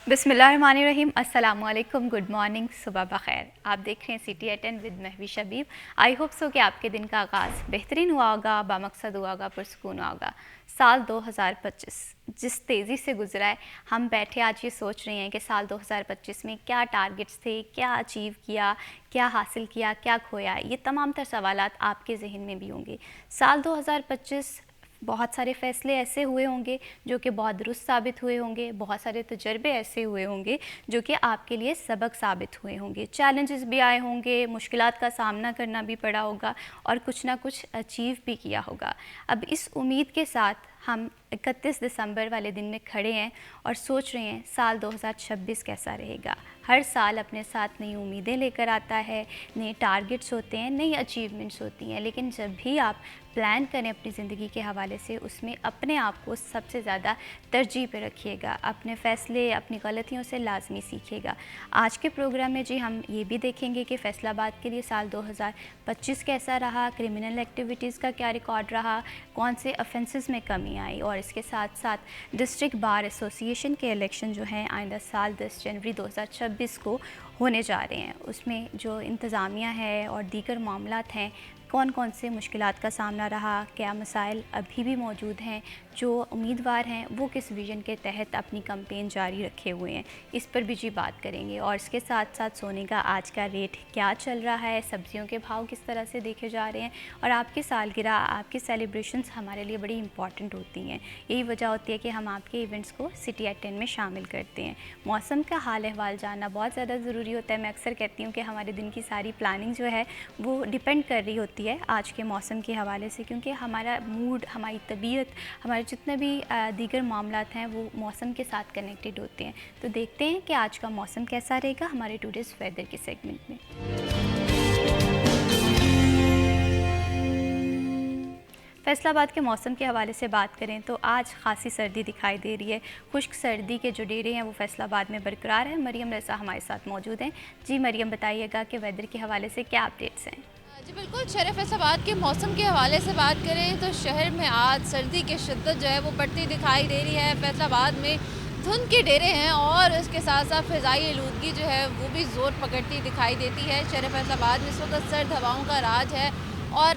बिस्मिल्लाहिर्रहमानिर्रहीम, अस्सलामुअलैकुम, good morning, सुबह बखैर। आप देख रहे हैं city at 10 with Mahvi Shabib. I hope so कि आपके दिन का आगाज़ बेहतरीन हुआ होगा, बामकसद हुआ होगा, पुरसकून हुआ होगा। साल 2025 जिस तेज़ी से गुजरा है, हम बैठे आज ये सोच रहे हैं कि साल 2025 में क्या टारगेट्स थे, क्या अचीव किया, क्या हासिल किया, क्या खोया। ये तमाम तर सवालात आपके जहन में भी होंगे। साल 2025 बहुत सारे फ़ैसले ऐसे हुए होंगे जो कि बहुत दुरुस्त साबित हुए होंगे, बहुत सारे तजर्बे ऐसे हुए होंगे जो कि आपके लिए सबक साबित हुए होंगे। चैलेंजेस भी आए होंगे, मुश्किलात का सामना करना भी पड़ा होगा और कुछ ना कुछ अचीव भी किया होगा। अब इस उम्मीद के साथ हम 31 दिसंबर वाले दिन में खड़े हैं और सोच रहे हैं साल 2026 कैसा रहेगा। हर साल अपने साथ नई उम्मीदें लेकर आता है, नए टारगेट्स होते हैं, नई अचीवमेंट्स होती हैं, लेकिन जब भी आप प्लान करें अपनी ज़िंदगी के हवाले से, उसमें अपने आप को सबसे ज़्यादा तरजीह पे रखिएगा। अपने फ़ैसले, अपनी गलतियों से लाजमी सीखिएगा। आज के प्रोग्राम में जी हम ये भी देखेंगे कि फैसलाबाद के लिए साल 2025 कैसा रहा, क्रिमिनल एक्टिविटीज़ का क्या रिकॉर्ड रहा, कौन से ऑफेंसेस में कमी आई, और इसके साथ साथ डिस्ट्रिक्ट बार एसोसिएशन के इलेक्शन जो हैं आइंदा साल 10 जनवरी 2026 को होने जा रहे हैं। उसमें जो इंतज़ामिया है और दीगर मामलात हैं, कौन कौन से मुश्किलात का सामना रहा, क्या मसाइल अभी भी मौजूद हैं, जो उम्मीदवार हैं वो किस विज़न के तहत अपनी कैंपेन जारी रखे हुए हैं, इस पर भी जी बात करेंगे। और इसके साथ साथ सोने का आज का रेट क्या चल रहा है, सब्जियों के भाव किस तरह से देखे जा रहे हैं, और आपकी सालगिरह, आपकी सेलिब्रेशंस हमारे लिए बड़ी इंपॉर्टेंट होती हैं। यही वजह होती है कि हम आपके इवेंट्स को सिटी एट 10 में शामिल करते हैं। मौसम का हाल अहवाल जानना बहुत ज़्यादा ज़रूरी होता है। मैं अक्सर कहती हूँ कि हमारे दिन की सारी प्लानिंग जो है वो डिपेंड कर रही होती है आज के मौसम के हवाले से, क्योंकि हमारा मूड, हमारी तबीयत, हमारे जितने भी दीगर मामलात हैं वो मौसम के साथ कनेक्टेड होते हैं। तो देखते हैं कि आज का मौसम कैसा रहेगा हमारे टुडेज़ वेदर के सेगमेंट में। फैसलाबाद के मौसम के हवाले से बात करें तो आज खासी सर्दी दिखाई दे रही है। खुश्क सर्दी के जो डेरे हैं वो फैसलाबाद में बरकरार है। मरियम रज़ा हमारे साथ मौजूद हैं। जी मरियम, बताइएगा कि वेदर के हवाले से क्या अपडेट्स हैं। जी बिल्कुल, शहर फैसलाबाद के मौसम के हवाले से बात करें तो शहर में आज सर्दी की शिद्दत जो है वो बढ़ती दिखाई दे रही है। फैसलाबाद में धुंध के डेरे हैं और इसके साथ साथ फ़िज़ाई आलूदगी जो है वो भी ज़ोर पकड़ती दिखाई देती है। शहर फैसलाबाद में इस वक्त सर्द हवाओं का राज है और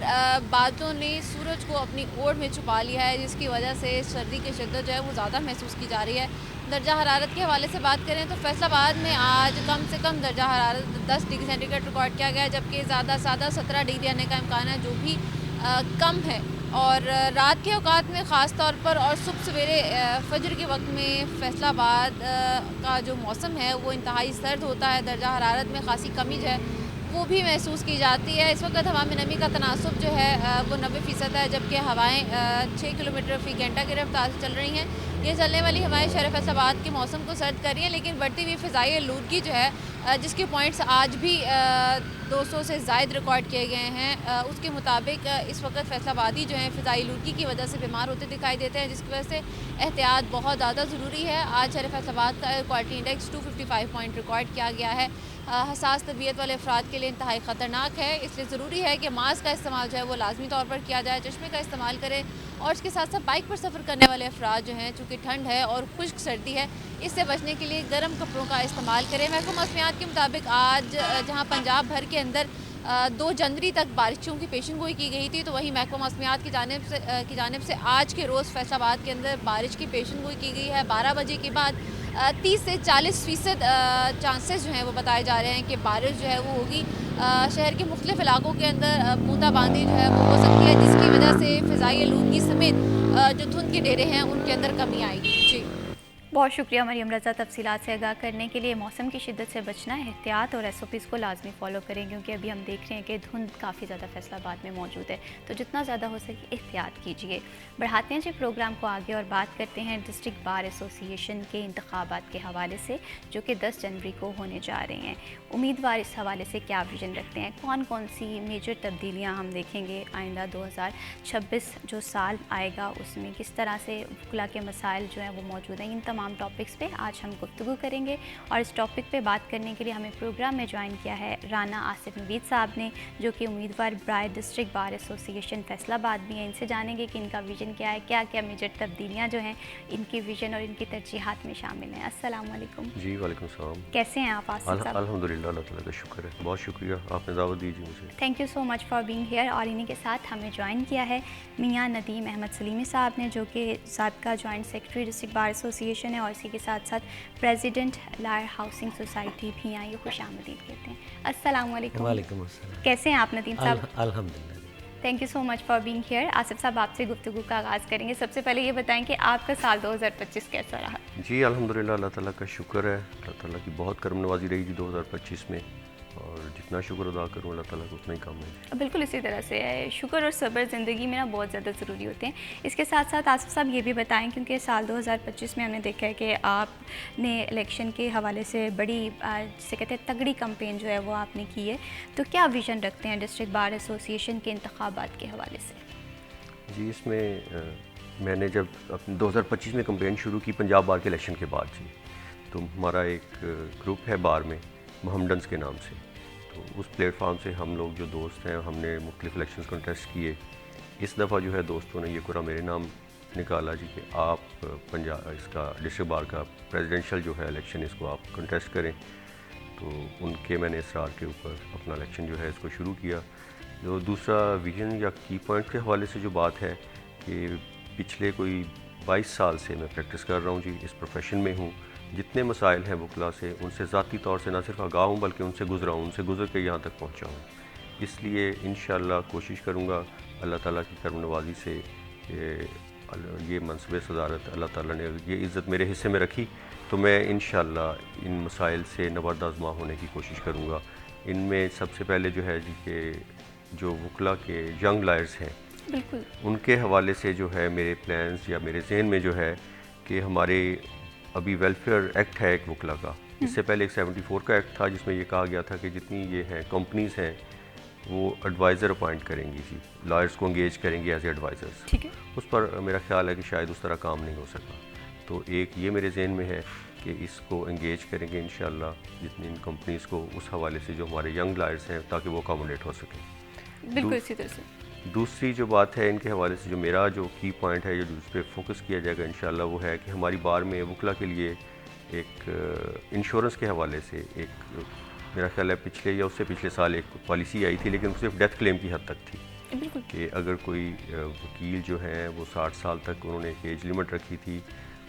बादलों ने सूरज को अपनी ओर में छुपा लिया है, जिसकी वजह से सर्दी की शिद्दत जो है वो ज़्यादा महसूस की जा रही है। दर्जा हरारत के हवाले से बात करें तो फैसलाबाद में आज कम से कम दर्जा हरारत 10 डिग्री सेंटीग्रेड रिकॉर्ड किया गया है, जबकि ज़्यादा से ज़्यादा 17 डिग्री आने का इम्कान है, जो भी कम है। और रात के औकात में ख़ास तौर पर और सुबह सवेरे फजर के वक्त में फैसलाबाद का जो मौसम है वो इंतहाई सर्द होता है। दर्जा हरारत में ख़ासी कमी जो है वो भी महसूस की जाती है। इस वक्त हवा में नमी का तनासुब जो है वो 90% है, जबकि हवाएं 6 किलोमीटर फ़ी घंटा की रफ्तार से चल रही हैं। ये चलने वाली हवाएं शहर फैसलाबाद के मौसम को सर्द कर रही हैं, लेकिन बढ़ती हुई फ़िज़ाई आलूदगी जो है जिसके पॉइंट्स आज भी 200 से ज़ायद रिकॉर्ड किए गए हैं, उसके मुताबिक इस वक्त फैसलाबादी जो हैं फ़िज़ाई आलूदगी की वजह से बीमार होते दिखाई देते हैं, जिसकी वजह से एहतियात बहुत ज़्यादा ज़रूरी है। आज शहर फैसलाबाद का क्वालिटी इंडेक्स 255 पॉइंट रिकॉर्ड किया गया है। हसास तबीयत वाले अफराद के लिए इंतहाई ख़तरनाक है, इसलिए ज़रूरी है कि मास्क का इस्तेमाल जो है वो लाजमी तौर पर किया जाए, चश्मे का इस्तेमाल करें। और इसके साथ साथ बाइक पर सफ़र करने वाले अफराद जो हैं, चूँकि ठंड है और खुश्क सर्दी है, इससे बचने के लिए गर्म कपड़ों का इस्तेमाल करें। महकमा मौसमियात के मुताबिक आज जहाँ पंजाब भर के अंदर 2 जनवरी तक बारिशों की पेशन गोई की गई थी, तो वहीं महकमा मौसमियात की जानिब से आज के रोज़ फैसलाबाद के अंदर बारिश की पेशन गोई की गई है। 12 बजे के बाद 30 से 40% चांसेस जो हैं वो बताए जा रहे हैं कि बारिश जो है वो होगी। शहर के मुख्तलिफ इलाकों के अंदर बूंदाबांदी जो है वो हो सकती है, जिसकी वजह से फ़िज़ाई आलूदगी समेत जो धुंध के डेरे हैं उनके अंदर कमी आएगी। जी बहुत शुक्रिया मरियम रज़ा, तफसीलात से आगाह करने के लिए। मौसम की शिद्दत से बचना है, एहतियात और SOPs को लाजमी फ़ॉलो करें, क्योंकि अभी हम देख रहे हैं कि धुंध काफ़ी ज़्यादा फैसलाबाद में मौजूद है, तो जितना ज़्यादा हो सके एहतियात कीजिए। बढ़ाते हैं जी प्रोग्राम को आगे और बात करते हैं डिस्ट्रिक्ट बार एसोसिएशन के इंतखाबात के हवाले से, जो कि 10 जनवरी को होने जा रहे हैं। उम्मीदवार इस हवाले से क्या विजन रखते हैं, कौन कौन सी मेजर तब्दीलियाँ हम देखेंगे आइंदा 2026 जो साल आएगा उसमें, किस तरह से वकला के मसाइल जो हैं वो मौजूद हैं, इन तमाम टॉपिक्स पे आज हम गुफ्तगू करेंगे। और इस टॉपिक पे बात करने के लिए हमें प्रोग्राम में ज्वाइन किया है राना आसिफ नवीद साहब ने, जो कि उम्मीदवार ब्राय डिस्ट्रिक्ट बार एसोसिएशन फैसलाबाद भी हैं। इनसे जानेंगे कि इनका विज़न क्या है, क्या क्या मेजर तब्दीलियाँ जो हैं इनके विज़न और इनकी तरजीहात में शामिल हैं। अस्सलाम वालेकुम। जी वालेकुम सलाम। कैसे हैं आप आसिफ साहब? अल्हम्दुलिल्लाह, अल्लाह ताला का शुक्र है, बहुत शुक्रिया आपने दावत दी जी मुझे। Thank you so much for being here. और इन्हीं के साथ हमें ज्वाइन किया है मियां नदीम अहमद सलीमी साहब ने, जो कि साबिका joint secretary district bar association है और इसी के साथ साथ प्रेसिडेंट लायर हाउसिंग सोसाइटी भी हैं। ये खुश आमदीद कहते हैं। अस्सलाम वालेकुम। वालेकुम अस्सलाम। कैसे हैं आप नदीम साहब? अल्हम्दुलिल्लाह। Thank you so much for being here. Asif साहब, आपसे गुफ्तगू का आगाज़ करेंगे। सबसे पहले ये बताएं कि आपका साल 2025 कैसा रहा? जी अल्हम्दुलिल्लाह, अल्लाह ताला का शुक्र है, अल्लाह ताला की बहुत करम नवाजी रही जी 2025 में, और जितना शुक्र अदा करूँ अल्लाह ताला को उतना ही कम है। बिल्कुल इसी तरह से है। शुक्र और सब्र ज़िंदगी में ना बहुत ज़्यादा ज़रूरी होते हैं। इसके साथ साथ आसिफ साहब ये भी बताएं, क्योंकि साल 2025 में हमने देखा है कि आपने इलेक्शन के हवाले से बड़ी जिसे कहते हैं तगड़ी कैंपेन जो है वो आपने की है, तो क्या विज़न रखते हैं डिस्ट्रिक्ट बार एसोसिएशन के इंतखाबात के हवाले से? जी इसमें मैंने जब अपने 2025 में कैंपेन शुरू की पंजाब बार के इलेक्शन के बाद जी, तो हमारा एक ग्रुप है बार में मोहम्मडन्स के नाम से, तो उस प्लेटफार्म से हम लोग जो दोस्त हैं हमने मुख्तलिफ इलेक्शन कंटेस्ट किए। इस दफ़ा जो है दोस्तों ने ये पूरा मेरे नाम निकाला जी कि आप पंजाब इसका डिस्ट्रिक्ट बार का प्रेसिडेंशियल जो है इलेक्शन इसको आप कंटेस्ट करें। तो उनके मैंने इसरार के ऊपर अपना इलेक्शन जो है इसको शुरू किया। जो दूसरा विजन या की पॉइंट के हवाले से जो बात है कि पिछले कोई 22 साल से मैं प्रैक्टिस कर रहा हूँ जी, इस प्रोफेशन में हूँ। जितने मसाइल हैं वकला से, उनसे ज़ाती तौर से ना सिर्फ आगाह हूँ बल्कि उनसे गुज़रा हूँ, उनसे गुज़र के यहाँ तक पहुँचा हूँ। इसलिए इंशाअल्लाह कोशिश करूँगा अल्लाह ताला की करम नवाज़ी से ये मनसब सदारत अल्लाह ताला ने ये इज़्ज़त मेरे हिस्से में रखी, तो मैं इंशाअल्लाह इन मसाइल से नबर्द आज़मा होने की कोशिश करूँगा। इनमें सबसे पहले जो है जी कि जो वकला के यंग लायर्स हैं, बिल्कुल उनके हवाले से जो है मेरे प्लान्स या मेरे जहन में जो है कि हमारे अभी वेलफेयर एक्ट है एक वकला का, इससे पहले एक 74 का एक्ट था जिसमें ये कहा गया था कि जितनी ये हैं कंपनीज़ हैं वो एडवाइज़र अपॉइंट करेंगी जी, लॉयर्स को इंगेज करेंगी एज एडवाइज़र्स। ठीक है। उस पर मेरा ख्याल है कि शायद उस तरह काम नहीं हो सका, तो एक ये मेरे जहन में है कि इसको इंगेज करेंगे इंशाअल्लाह जितनी इन कंपनीज़ को उस हवाले से जो हमारे यंग लॉयर्स हैं, ताकि वो अकोमोडेट हो सकें। बिल्कुल इसी तरह से। दूसरी जो बात है इनके हवाले से जो मेरा जो की पॉइंट है जो उस पर फोकस किया जाएगा इंशाअल्लाह, वो है कि हमारी बार में वकला के लिए एक इंश्योरेंस के हवाले से एक मेरा ख्याल है पिछले या उससे पिछले साल एक पॉलिसी आई थी, लेकिन सिर्फ डेथ क्लेम की हद तक थी बिल्कुल कि अगर कोई वकील जो हैं वो 60 साल तक उन्होंने एक एज लिमिट रखी थी,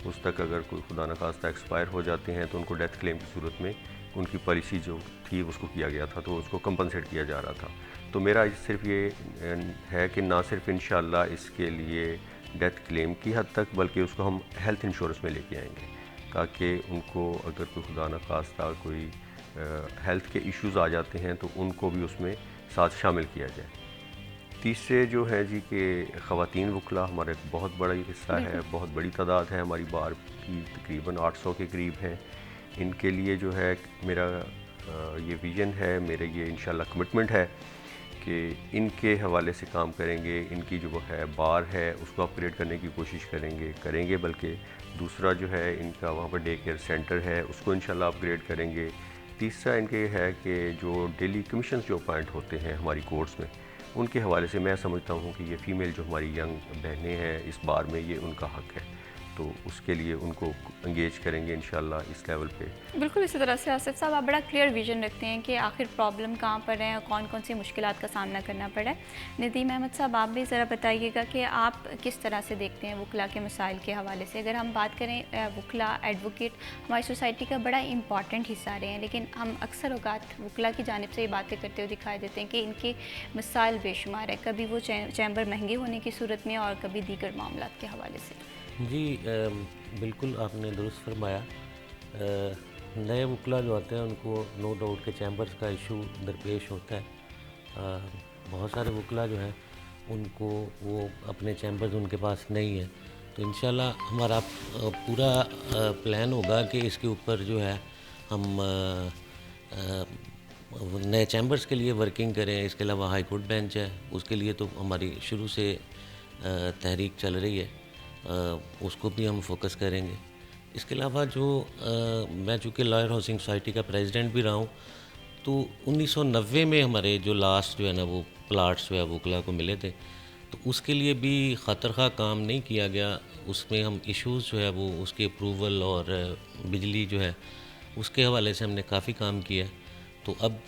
उस तक अगर कोई खुदा न खास्ता एक्सपायर हो जाते हैं तो उनको डेथ क्लेम की सूरत में उनकी पॉलिसी जो थी उसको किया गया था, तो उसको कंपनसेट किया जा रहा था। तो मेरा सिर्फ ये है कि ना सिर्फ इंशाअल्लाह इसके लिए डेथ क्लेम की हद तक बल्कि उसको हम हेल्थ इंश्योरेंस में लेके आएंगे, ताकि उनको अगर कोई खुदा न खास्ता कोई हेल्थ के इश्यूज़ आ जाते हैं तो उनको भी उसमें साथ शामिल किया जाए। तीसरे जो है जी कि ख़वातीन वकला हमारा एक बहुत बड़ा हिस्सा है, बहुत बड़ी तादाद है, हमारी बार की तकरीबन 800 के करीब हैं। इनके लिए जो है मेरा ये विज़न है, मेरे ये इंशाअल्लाह कमिटमेंट है कि इनके हवाले से काम करेंगे। इनकी जो है बार है उसको अपग्रेड करने की कोशिश करेंगे बल्कि दूसरा जो है इनका वहाँ पर डे केयर सेंटर है उसको इंशाअल्लाह अपग्रेड करेंगे। तीसरा इनके है कि जो डेली कमीशन जो अपॉइंट होते हैं हमारी कोर्ट्स में, उनके हवाले से मैं समझता हूँ कि ये फ़ीमेल जो हमारी यंग बहनें हैं इस बार में ये उनका हक़ है, तो उसके लिए उनको इंगेज करेंगे इंशाअल्लाह इस लेवल पे। बिल्कुल इसी तरह से आसिफ साहब आप बड़ा क्लियर विजन रखते हैं कि आखिर प्रॉब्लम कहाँ पर है और कौन कौन सी मुश्किलात का सामना करना पड़ा है। नदीम अहमद साहब, आप भी ज़रा बताइएगा कि आप किस तरह से देखते हैं वकला के मसाइल के हवाले से। अगर हम बात करें वकला एडवोकेट हमारी सोसाइटी का बड़ा इंपॉर्टेंट हिस्सा रहे हैं, लेकिन हम अक्सर औकात वकला की जानिब से ये बातें करते हुए दिखाई देते हैं कि इनके मसाइल बेशुमार है, कभी वो चैम्बर महंगे होने की सूरत में और कभी दीगर मामला के हवाले से। जी बिल्कुल आपने दुरुस्त फरमाया। नए वकला जो आते हैं उनको नो डाउट के चैम्बर्स का इशू दरपेश होता है। बहुत सारे वकला जो हैं उनको वो अपने चैम्बर्स उनके पास नहीं है, तो इंशाल्लाह हमारा पूरा प्लान होगा कि इसके ऊपर जो है हम नए चैम्बर्स के लिए वर्किंग करें। इसके अलावा हाई कोर्ट बेंच है, उसके लिए तो हमारी शुरू से तहरीक चल रही है, उसको भी हम फोकस करेंगे। इसके अलावा जो मैं चूँकि लॉयर हाउसिंग सोसाइटी का प्रेसिडेंट भी रहा हूँ, तो 1990 में हमारे जो लास्ट जो है ना वो प्लाट्स जो है वकला को मिले थे, तो उसके लिए भी ख़ातिर ख़्वाह काम नहीं किया गया। उसमें हम इश्यूज़ जो है वो उसके अप्रूवल और बिजली जो है उसके हवाले से हमने काफ़ी काम किया है। तो अब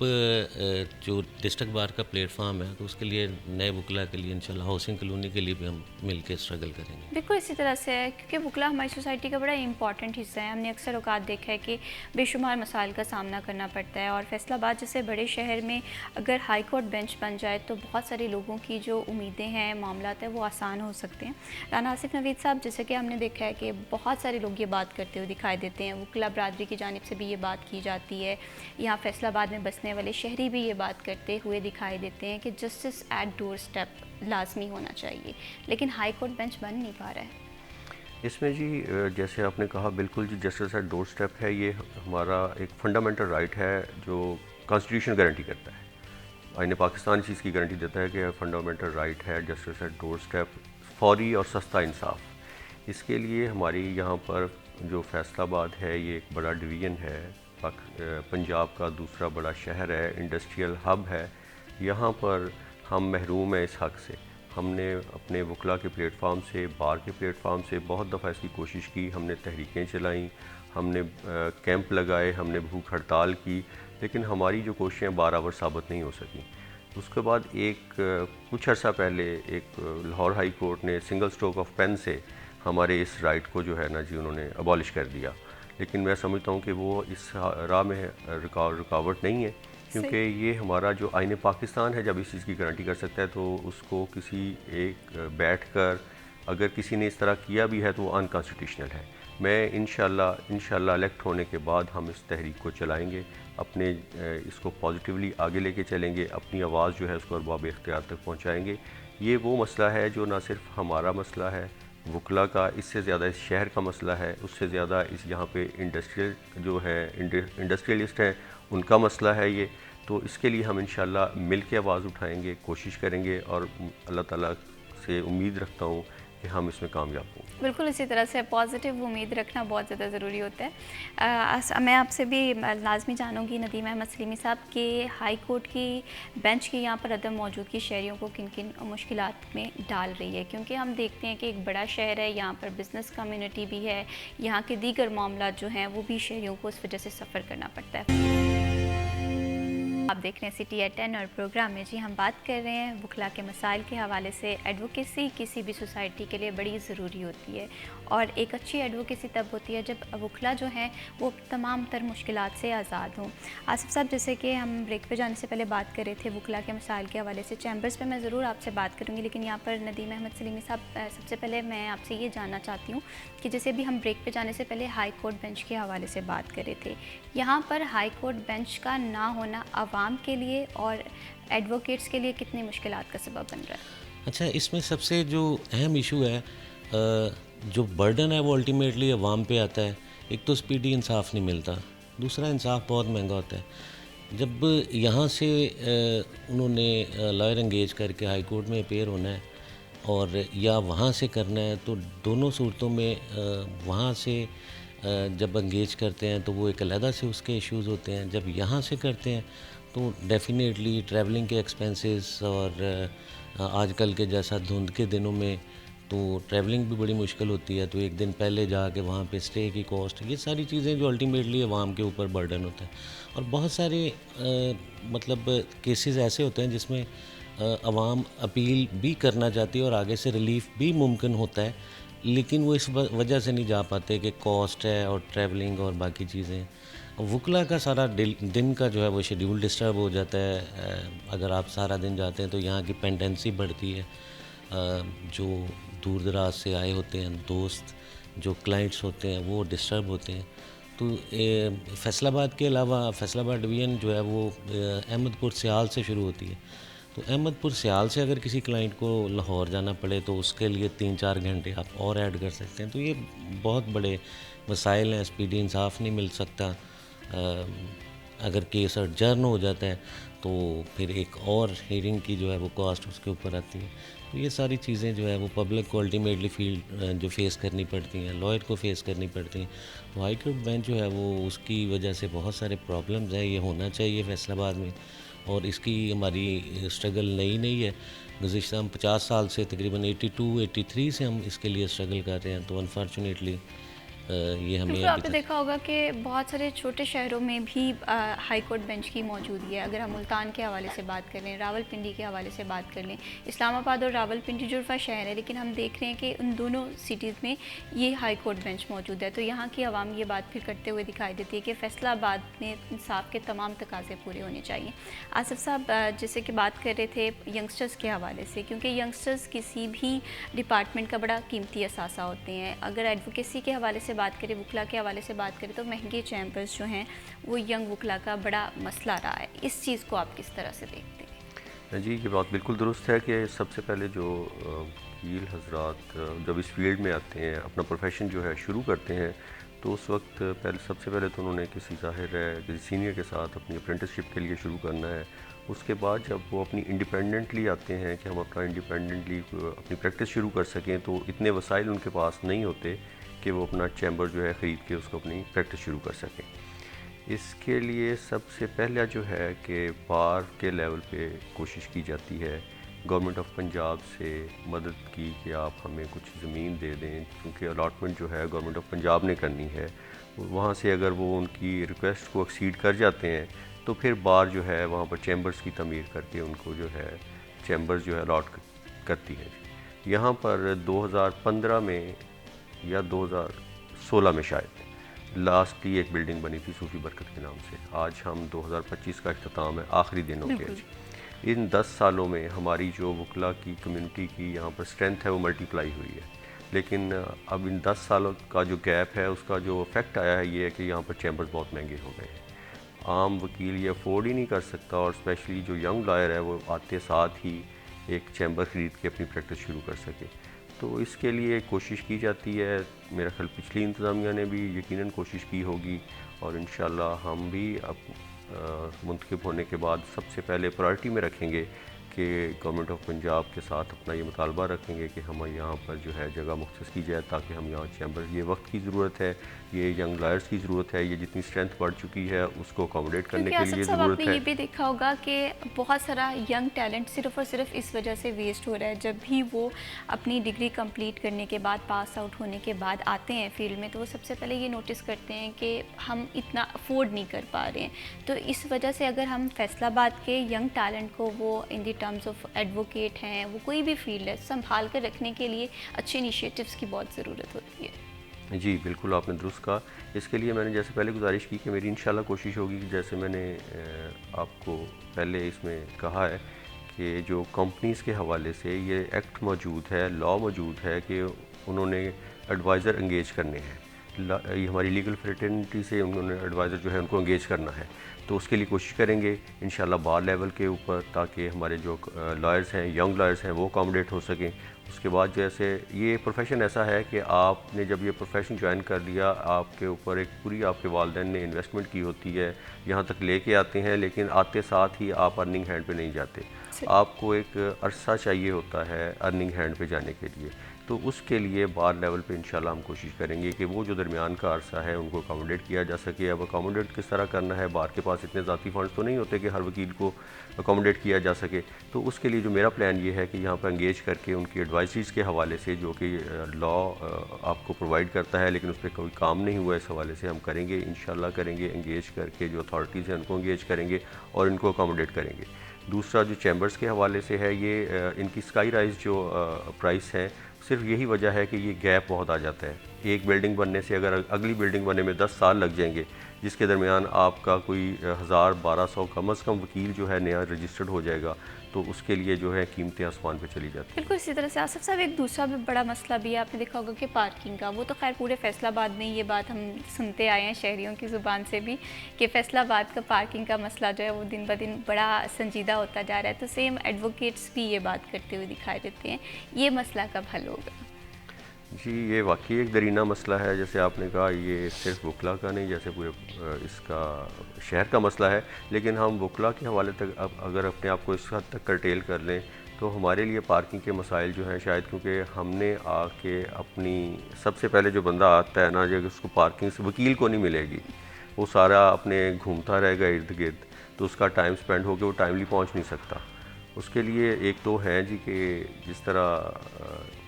जो डिस्ट्रिक्ट बार का प्लेटफॉर्म है तो उसके लिए नए वकला के लिए इंशाल्लाह हाउसिंग कॉलोनी के लिए भी हम मिल के स्ट्रगल करेंगे। बिल्कुल इसी तरह से है, क्योंकि वकला हमारी सोसाइटी का बड़ा इंपॉर्टेंट हिस्सा है। हमने अक्सर औकात देखा है कि बेशुमार मसाइल का सामना करना पड़ता है, और फैसलाबाद जैसे बड़े शहर में अगर हाई कोर्ट बेंच बन जाए तो बहुत सारे लोगों की जो उम्मीदें हैं, मामलात हैं, वो आसान हो सकते हैं। राना आसिफ नवीद साहब, जैसे कि हमने देखा है कि बहुत सारे लोग ये बात करते हुए दिखाई देते हैं, वकला बरादरी की जानिब से भी ये बात की जाती है, यहाँ फैसलाबाद में बसने वाले शहरी भी ये बात करते हुए दिखाई देते हैं कि जस्टिस एट डोर स्टेप लाजमी होना चाहिए, लेकिन हाई कोर्ट बेंच बन नहीं पा रहा है। इसमें जी जैसे आपने कहा, बिल्कुल जी, जस्टिस एट डोर स्टेप है, ये हमारा एक फंडामेंटल राइट है जो कॉन्स्टिट्यूशन गारंटी करता है। आईन पाकिस्तान चीज़ की गारंटी देता है कि फंडामेंटल राइट है जस्टिस एट डोर स्टेप, फौरी और सस्ता इंसाफ। इसके लिए हमारी यहाँ पर जो फैसलाबाद है ये एक बड़ा डिवीज़न है, पंजाब का दूसरा बड़ा शहर है, इंडस्ट्रियल हब है। यहाँ पर हम महरूम हैं इस हक़ से। हमने अपने वकला के प्लेटफार्म से, बार के प्लेटफार्म से बहुत दफ़ा इसकी कोशिश की, हमने तहरीकें चलाई, हमने कैंप लगाए, हमने भूख हड़ताल की, लेकिन हमारी जो कोशिशें बराबर साबित नहीं हो सकी। उसके बाद कुछ अर्सा पहले एक लाहौर हाई कोर्ट ने सिंगल स्ट्रोक ऑफ पेन से हमारे इस राइट को जो है ना जी उन्होंने अबॉलिश कर दिया। लेकिन मैं समझता हूँ कि वो इस राह में रुकावट नहीं है, क्योंकि ये हमारा जो आईन पाकिस्तान है जब इस चीज़ की गारंटी कर सकता है, तो उसको किसी एक बैठकर अगर किसी ने इस तरह किया भी है तो वो अनकॉन्स्टिट्यूशनल है। मैं इंशाल्लाह इलेक्ट होने के बाद हम इस तहरीक को चलाएंगे, अपने इसको पॉजिटिवली आगे लेके चलेंगे, अपनी आवाज़ जो है उसको अरबाब इख्तियार तक पहुँचाएँगे। ये वो मसला है जो ना सिर्फ हमारा मसला है वकला का, इससे ज़्यादा इस शहर का मसला है, उससे ज़्यादा इस यहाँ पे इंडस्ट्रियलिस्ट हैं उनका मसला है ये। तो इसके लिए हम इंशाल्लाह मिल के आवाज़ उठाएंगे, कोशिश करेंगे, और अल्लाह ताला से उम्मीद रखता हूँ कि हम इसमें कामयाब हों। बिल्कुल इसी तरह से पॉजिटिव उम्मीद रखना बहुत ज़्यादा ज़रूरी होता है। मैं आपसे भी लाजमी जानूँगी नदीम अहमद सलीमी साहब के हाई कोर्ट की बेंच की यहाँ पर अदम मौजूदगी शहरियों को किन किन मुश्किलात में डाल रही है, क्योंकि हम देखते हैं कि एक बड़ा शहर है, यहाँ पर बिज़नेस कम्युनिटी भी है, यहाँ के दीगर मामला जो हैं वो भी शहरियों को उस वजह से सफ़र करना पड़ता है। आप देख रहे हैं सिटी एट 10 और प्रोग्राम में जी हम बात कर रहे हैं वकला के मसाइल के हवाले से। एडवोकेसी किसी भी सोसाइटी के लिए बड़ी ज़रूरी होती है, और एक अच्छी एडवोकेसी तब होती है जब वकला जो हैं वो तमाम तर मुश्किलात से आज़ाद हों। आसिफ साहब, जैसे कि हम ब्रेक पे जाने से पहले बात कर रहे थे वकला के मसाइल के हवाले से, चैम्बर्स पे मैं ज़रूर आपसे बात करूँगी, लेकिन यहाँ पर नदीम अहमद सलीमी साहब, सबसे पहले मैं आपसे ये जानना चाहती हूँ कि जैसे भी हम ब्रेक पे जाने से पहले हाई कोर्ट बेंच के हवाले से बात कर रहे थे, यहाँ पर हाई कोर्ट बेंच का ना होना आवाम के लिए और एडवोकेट्स के लिए कितनी मुश्किलात का सबब बन रहा है? अच्छा, इसमें सबसे जो अहम इशू है, जो बर्डन है वो अल्टीमेटली अवाम पे आता है। एक तो स्पीडी इंसाफ नहीं मिलता, दूसरा इंसाफ बहुत महंगा होता है। जब यहाँ से उन्होंने लॉयर एंगेज करके हाई कोर्ट में अपेयर होना है और या वहाँ से करना है, तो दोनों सूरतों में वहाँ से जब एंगेज करते हैं तो वो एक अलहदा से उसके इश्यूज़ होते हैं। जब यहाँ से करते हैं तो डेफिनेटली ट्रैवलिंग के एक्सपेंसेस, और आजकल के जैसा धुंध के दिनों में तो ट्रैवलिंग भी बड़ी मुश्किल होती है, तो एक दिन पहले जाके वहाँ पे स्टे की कॉस्ट, ये सारी चीज़ें जो अल्टीमेटली अवाम के ऊपर बर्डन होता है। और बहुत सारे मतलब केसेस ऐसे होते हैं जिसमें अवाम अपील भी करना चाहती है और आगे से रिलीफ भी मुमकिन होता है, लेकिन वो इस वजह से नहीं जा पाते कि कॉस्ट है और ट्रैवलिंग और बाकी चीज़ें। वकला का सारा दिन का जो है वो शेड्यूल डिस्टर्ब हो जाता है। अगर आप सारा दिन जाते हैं तो यहाँ की पेंडेंसी बढ़ती है। जो दूर दराज से आए होते हैं दोस्त, जो क्लाइंट्स होते हैं, वो डिस्टर्ब होते हैं। तो फैसलाबाद के अलावा फैसलाबाद डिवीज़न जो है वो अहमदपुर सियाल से शुरू होती है। तो अहमदपुर सियाल से अगर किसी क्लाइंट को लाहौर जाना पड़े तो उसके लिए 3-4 घंटे आप और ऐड कर सकते हैं। तो ये बहुत बड़े मसाइल हैं, स्पीडी इंसाफ नहीं मिल सकता। अगर केस अर्जर्न हो जाता है तो फिर एक और हेयरिंग की जो है वो कॉस्ट उसके ऊपर आती है। तो ये सारी चीज़ें जो है वो पब्लिक को अल्टीमेटली फील्ड जो फेस करनी पड़ती हैं, लॉयर को फेस करनी पड़ती हैं। तो हाई कोर्ट बेंच जो है वो उसकी वजह से बहुत सारे प्रॉब्लम्स हैं। ये होना चाहिए फैसलाबाद में, और इसकी हमारी स्ट्रगल नई नहीं है। गुज़िश्ता हम 50 साल से तकरीबन 82-83 से हम इसके लिए स्ट्रगल कर रहे हैं। तो अनफॉर्चुनेटली ये हमें बिल्कुल, अभी आपने तक देखा होगा कि बहुत सारे छोटे शहरों में भी हाई कोर्ट बेंच की मौजूदगी है। अगर हम मुल्तान के हवाले से बात कर लें, रावलपिंडी के हवाले से बात कर लें, इस्लामाबाद और रावलपिंडी जुड़वा शहर है, लेकिन हम देख रहे हैं कि उन दोनों सिटीज़ में ये हाई कोर्ट बेंच मौजूद है। तो यहाँ की आवाम ये बात फिर करते हुए दिखाई देती है कि फैसलाबाद में इंसाफ के तमाम तकाजे पूरे होने चाहिए। आसिफ साहब, जैसे कि बात कर रहे थे यंगस्टर्स के हवाले से, क्योंकि यंगस्टर्स किसी भी डिपार्टमेंट का बड़ा कीमती असासा होते हैं। अगर एडवोकेसी के हवाले से बात करें, वकला के हवाले से बात करें, तो महंगे चैम्बर्स जो हैं वो यंग वकला का बड़ा मसला रहा है। इस चीज़ को आप किस तरह से देखते हैं? जी, ये बात बिल्कुल दुरुस्त है कि सबसे पहले जो वकील हजरात जब इस फील्ड में आते हैं, अपना प्रोफेशन जो है शुरू करते हैं, तो उस वक्त सबसे पहले तो उन्होंने किसी ज़ाहिर है किसी सीनियर के साथ अपनी अप्रेंटिसशिप के लिए शुरू करना है। उसके बाद जब वो अपनी इंडिपेंडेंटली आते हैं कि हम अपना इंडिपेंडेंटली अपनी प्रैक्टिस शुरू कर सकें, तो इतने वसाइल उनके पास नहीं होते कि वो अपना चैम्बर जो है ख़रीद के उसको अपनी प्रैक्टिस शुरू कर सकें। इसके लिए सबसे पहला जो है कि बार के लेवल पे कोशिश की जाती है गवर्नमेंट ऑफ पंजाब से मदद की कि आप हमें कुछ ज़मीन दे दें, क्योंकि अलॉटमेंट जो है गवर्नमेंट ऑफ पंजाब ने करनी है। वहाँ से अगर वो उनकी रिक्वेस्ट को एक्सीड कर जाते हैं तो फिर बार जो है वहाँ पर चैम्बर्स की तमीर करके उनको जो है चैम्बर्स जो है अलॉट करती है। यहाँ पर 2015 में या 2016 में शायद लास्टली एक बिल्डिंग बनी थी सूफी बरकत के नाम से। आज हम 2025 का इख्तिताम है, आखिरी दिनों के। इन 10 सालों में हमारी जो वकला की कम्युनिटी की यहाँ पर स्ट्रेंथ है वो मल्टीप्लाई हुई है, लेकिन अब इन 10 सालों का जो गैप है उसका जो इफ़ेक्ट आया है ये है कि यहाँ पर चैम्बर्स बहुत महंगे हो गए हैं। आम वकील ये अफोर्ड ही नहीं कर सकता, और स्पेशली जो यंग लॉयर है वो आते साथ ही एक चैम्बर ख़रीद के अपनी प्रैक्टिस शुरू कर सके। तो इसके लिए कोशिश की जाती है। मेरा ख्याल पिछली इंतज़ामिया ने भी यकीनन कोशिश की होगी, और इंशाल्लाह हम भी अब मुंतखब होने के बाद सबसे पहले प्रायोरिटी में रखेंगे कि गवर्नमेंट ऑफ पंजाब के साथ अपना ये मुतालबा रखेंगे कि हमें यहाँ पर जो है जगह मुख्तस की जाए, ताकि हम यहाँ चैम्बर, ये वक्त की ज़रूरत है, ये यंग लॉयर्स की ज़रूरत है, ये जितनी स्ट्रेंथ बढ़ चुकी है उसको अकोमोडेट करने के लिए ज़रूरत आपने है। ये भी देखा होगा कि बहुत सारा यंग टैलेंट सिर्फ और सिर्फ इस वजह से वेस्ट हो रहा है। जब भी वो अपनी डिग्री कंप्लीट करने के बाद, पास आउट होने के बाद आते हैं फील्ड में, तो वो सबसे पहले ये नोटिस करते हैं कि हम इतना अफोर्ड नहीं कर पा रहे हैं। तो इस वजह से अगर हम फैसलाबाद के यंग टैलेंट को, वो in the terms of advocate हैं, वो कोई भी फील्ड है, संभाल कर रखने के लिए अच्छे इनिशिएटिव्स की बहुत ज़रूरत होती है। जी बिल्कुल, आपने दुरुस्त कहा। इसके लिए मैंने जैसे पहले गुजारिश की कि मेरी इंशाल्लाह कोशिश होगी कि जैसे मैंने आपको पहले इसमें कहा है कि जो कंपनीज़ के हवाले से ये एक्ट मौजूद है, लॉ मौजूद है कि उन्होंने एडवाइज़र इंगेज करने हैं। ये हमारी लीगल फ्रेटर्निटी से उन्होंने एडवाइज़र जो है उनको इंगेज करना है, तो उसके लिए कोशिश करेंगे इंशाल्लाह बार लेवल के ऊपर, ताकि हमारे जो लॉयर्स हैं, यंग लॉयर्स हैं, वो अकोमोडेट हो सकें। उसके बाद जैसे ये प्रोफेशन ऐसा है कि आपने जब ये प्रोफेशन ज्वाइन कर लिया, आपके ऊपर एक पूरी आपके वालिदैन ने इन्वेस्टमेंट की होती है, यहाँ तक लेके आते हैं, लेकिन आते साथ ही आप अर्निंग हैंड पे नहीं जाते। आपको एक अरसा चाहिए होता है अर्निंग हैंड पे जाने के लिए। तो उसके लिए बार लेवल पे इंशाल्लाह हम कोशिश करेंगे कि वो जो दरमियान का अरसा है उनको अकोमोडेट किया जा सके। अब अकोमोडेट किस तरह करना है, बार के पास इतने ज़ाती फ़ंड्स तो नहीं होते कि हर वकील को अकोमोडेट किया जा सके। तो उसके लिए जो मेरा प्लान ये है कि यहाँ पर इंगेज करके उनकी एडवाइज़रीज़ के हवाले से, जो कि लॉ आपको प्रोवाइड करता है लेकिन उस पर कोई काम नहीं हुआ, इस हवाले से हम करेंगे, इंशाल्लाह करेंगे। इंगेज करके जो अथॉरिटीज़ हैं उनको इंगेज करेंगे और इनको अकोमोडेट करेंगे। दूसरा जो चैम्बर्स के हवाले से है, ये इनकी स्काई राइज जो प्राइस है, सिर्फ यही वजह है कि ये गैप बहुत आ जाता है। एक बिल्डिंग बनने से अगर अगली बिल्डिंग बनने में 10 साल लग जाएंगे, जिसके दरमियान आपका कोई 1000-1200 कम अज़ कम वकील जो है नया रजिस्टर्ड हो जाएगा, तो उसके लिए जो है कीमतें आसमान पे चली जाती हैं। बिल्कुल इसी तरह से आसिफ साहब एक दूसरा भी बड़ा मसला भी है, आपने देखा होगा कि पार्किंग का। वो तो खैर पूरे फैसलाबाद में ये बात हम सुनते आए हैं शहरियों की ज़ुबान से भी कि फैसलाबाद का पार्किंग का मसला जो है वो दिन ब दिन बड़ा संजीदा होता जा रहा है। तो सेम एडवोकेट्स भी ये बात करते हुए दिखाई देते हैं। ये मसला कब हल होगा? जी, ये वाक़ई एक दरीना मसला है। जैसे आपने कहा, ये सिर्फ़ वकला का नहीं, जैसे पूरे इसका शहर का मसला है। लेकिन हम वकला के हवाले तक अब अगर अपने आप को इस हद तक कर्टेल कर लें, तो हमारे लिए पार्किंग के मसाइल जो हैं, शायद क्योंकि हमने आके अपनी सबसे पहले जो बंदा आता है ना, जो उसको पार्किंग से वकील को नहीं मिलेगी, वो सारा अपने घूमता रहेगा इर्द-गिर्द, तो उसका टाइम स्पेंड हो के वो टाइमली पहुँच नहीं सकता। उसके लिए एक तो हैं जी कि जिस तरह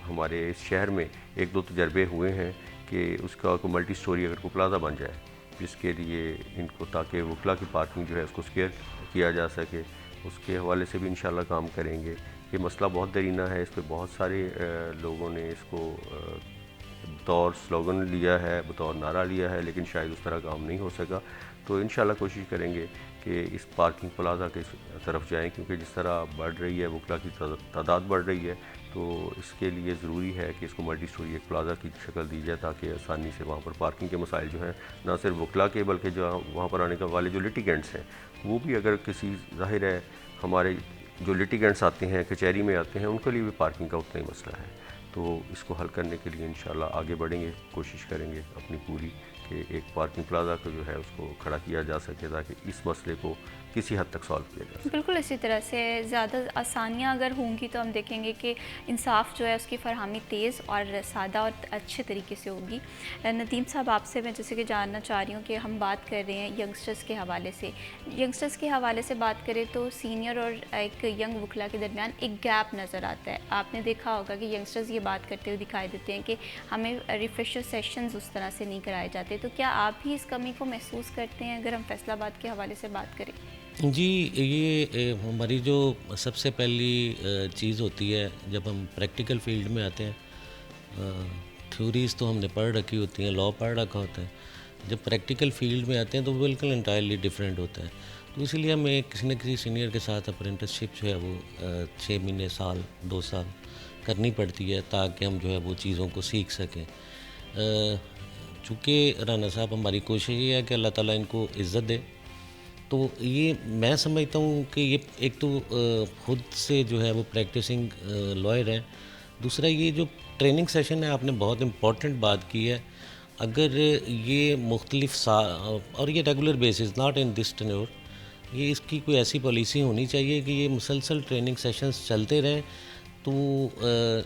हमारे इस शहर में एक दो तजर्बे हुए हैं कि उसका कोई मल्टी स्टोरी अगर कोई प्लाज़ा बन जाए, जिसके लिए इनको, ताकि वकला की पार्किंग जो है उसको स्केयर किया जा सके, उसके हवाले से भी इंशाल्लाह काम करेंगे। ये मसला बहुत दरीना है, इस पे बहुत सारे लोगों ने इसको बतौर स्लोगन लिया है, बतौर नारा लिया है, लेकिन शायद उस तरह काम नहीं हो सका। तो इंशाल्लाह कोशिश करेंगे कि इस पार्किंग प्लाज़ा के तरफ जाएं, क्योंकि जिस तरह बढ़ रही है वकला की तादाद बढ़ रही है, तो इसके लिए ज़रूरी है कि इसको मल्टी स्टोरी एक प्लाज़ा की शक्ल दी जाए, ताकि आसानी से वहाँ पर पार्किंग के मसाइल जो हैं, ना सिर्फ वकला के बल्कि जो वहाँ पर आने वाले जो लिटिगेंट्स हैं, वो भी अगर किसी, ज़ाहिर है हमारे जो लिटिगेंट्स आते हैं, कचहरी में आते हैं, उनके लिए भी पार्किंग का उतना ही मसला है। तो इसको हल करने के लिए इंशाल्लाह आगे बढ़ेंगे, कोशिश करेंगे अपनी पूरी कि एक पार्किंग प्लाज़ा को जो है उसको खड़ा किया जा सके, ताकि इस मसले को किसी हद तक सॉल्व किया जा सके। बिल्कुल इसी तरह से ज़्यादा आसानियाँ अगर होंगी तो हम देखेंगे कि इंसाफ जो है उसकी फरहमी तेज़ और सादा और अच्छे तरीके से होगी। नदीम साहब, आपसे मैं जैसे कि जानना चाह रही हूँ कि हम बात कर रहे हैं यंगस्टर्स के हवाले से। यंगस्टर्स के हवाले से बात करें तो सीनियर और एक यंग वकला के दरमियान एक गैप नज़र आता है। आपने देखा होगा कि यंगस्टर्स ये बात करते हुए दिखाई देते हैं कि हमें रिफ्रेशर सेशंस उस तरह से नहीं कराए जाते। तो क्या आप भी इस कमी को महसूस करते हैं अगर हम फैसलाबाद के हवाले से बात करें? जी, ये हमारी जो सबसे पहली चीज़ होती है जब हम प्रैक्टिकल फील्ड में आते हैं। थ्योरीज़ तो हमने पढ़ रखी होती हैं, लॉ पढ़ रखा होता है। जब प्रैक्टिकल फील्ड में आते हैं तो बिल्कुल इंटायरली डिफरेंट होता है। तो इसीलिए हमें किसी न किसी सीनियर के साथ अप्रेंटिसशिप जो है वो 6 महीने, साल, 2 साल करनी पड़ती है, ताकि हम जो है वो चीज़ों को सीख सकें। चूँकि राना साहब, हमारी कोशिश ये है कि अल्लाह ताला इनको इज़्ज़त दे, तो ये मैं समझता हूँ कि ये एक तो खुद से जो है वो प्रैक्टिसिंग लॉयर हैं। दूसरा, ये जो ट्रेनिंग सेशन है, आपने बहुत इम्पॉर्टेंट बात की है। अगर ये मुख्तलिफ और ये regular basis, not in this tenure, ये इसकी कोई ऐसी पॉलिसी होनी चाहिए कि ये मुसलसल ट्रेनिंग सेशंस चलते रहें। तो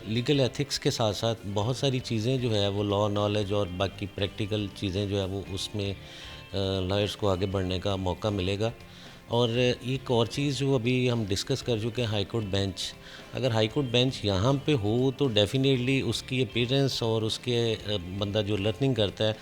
लीगल एथिक्स के साथ साथ बहुत सारी चीज़ें जो है वो लॉ नॉलेज और बाकी प्रैक्टिकल चीज़ें जो है वो उसमें लॉयर्स को आगे बढ़ने का मौका मिलेगा। और एक और चीज़ जो अभी हम डिस्कस कर चुके हैं, हाई कोर्ट बेंच। अगर हाई कोर्ट बेंच यहाँ पे हो तो डेफिनेटली उसकी अपीयरेंस और उसके बंदा जो लर्निंग करता है,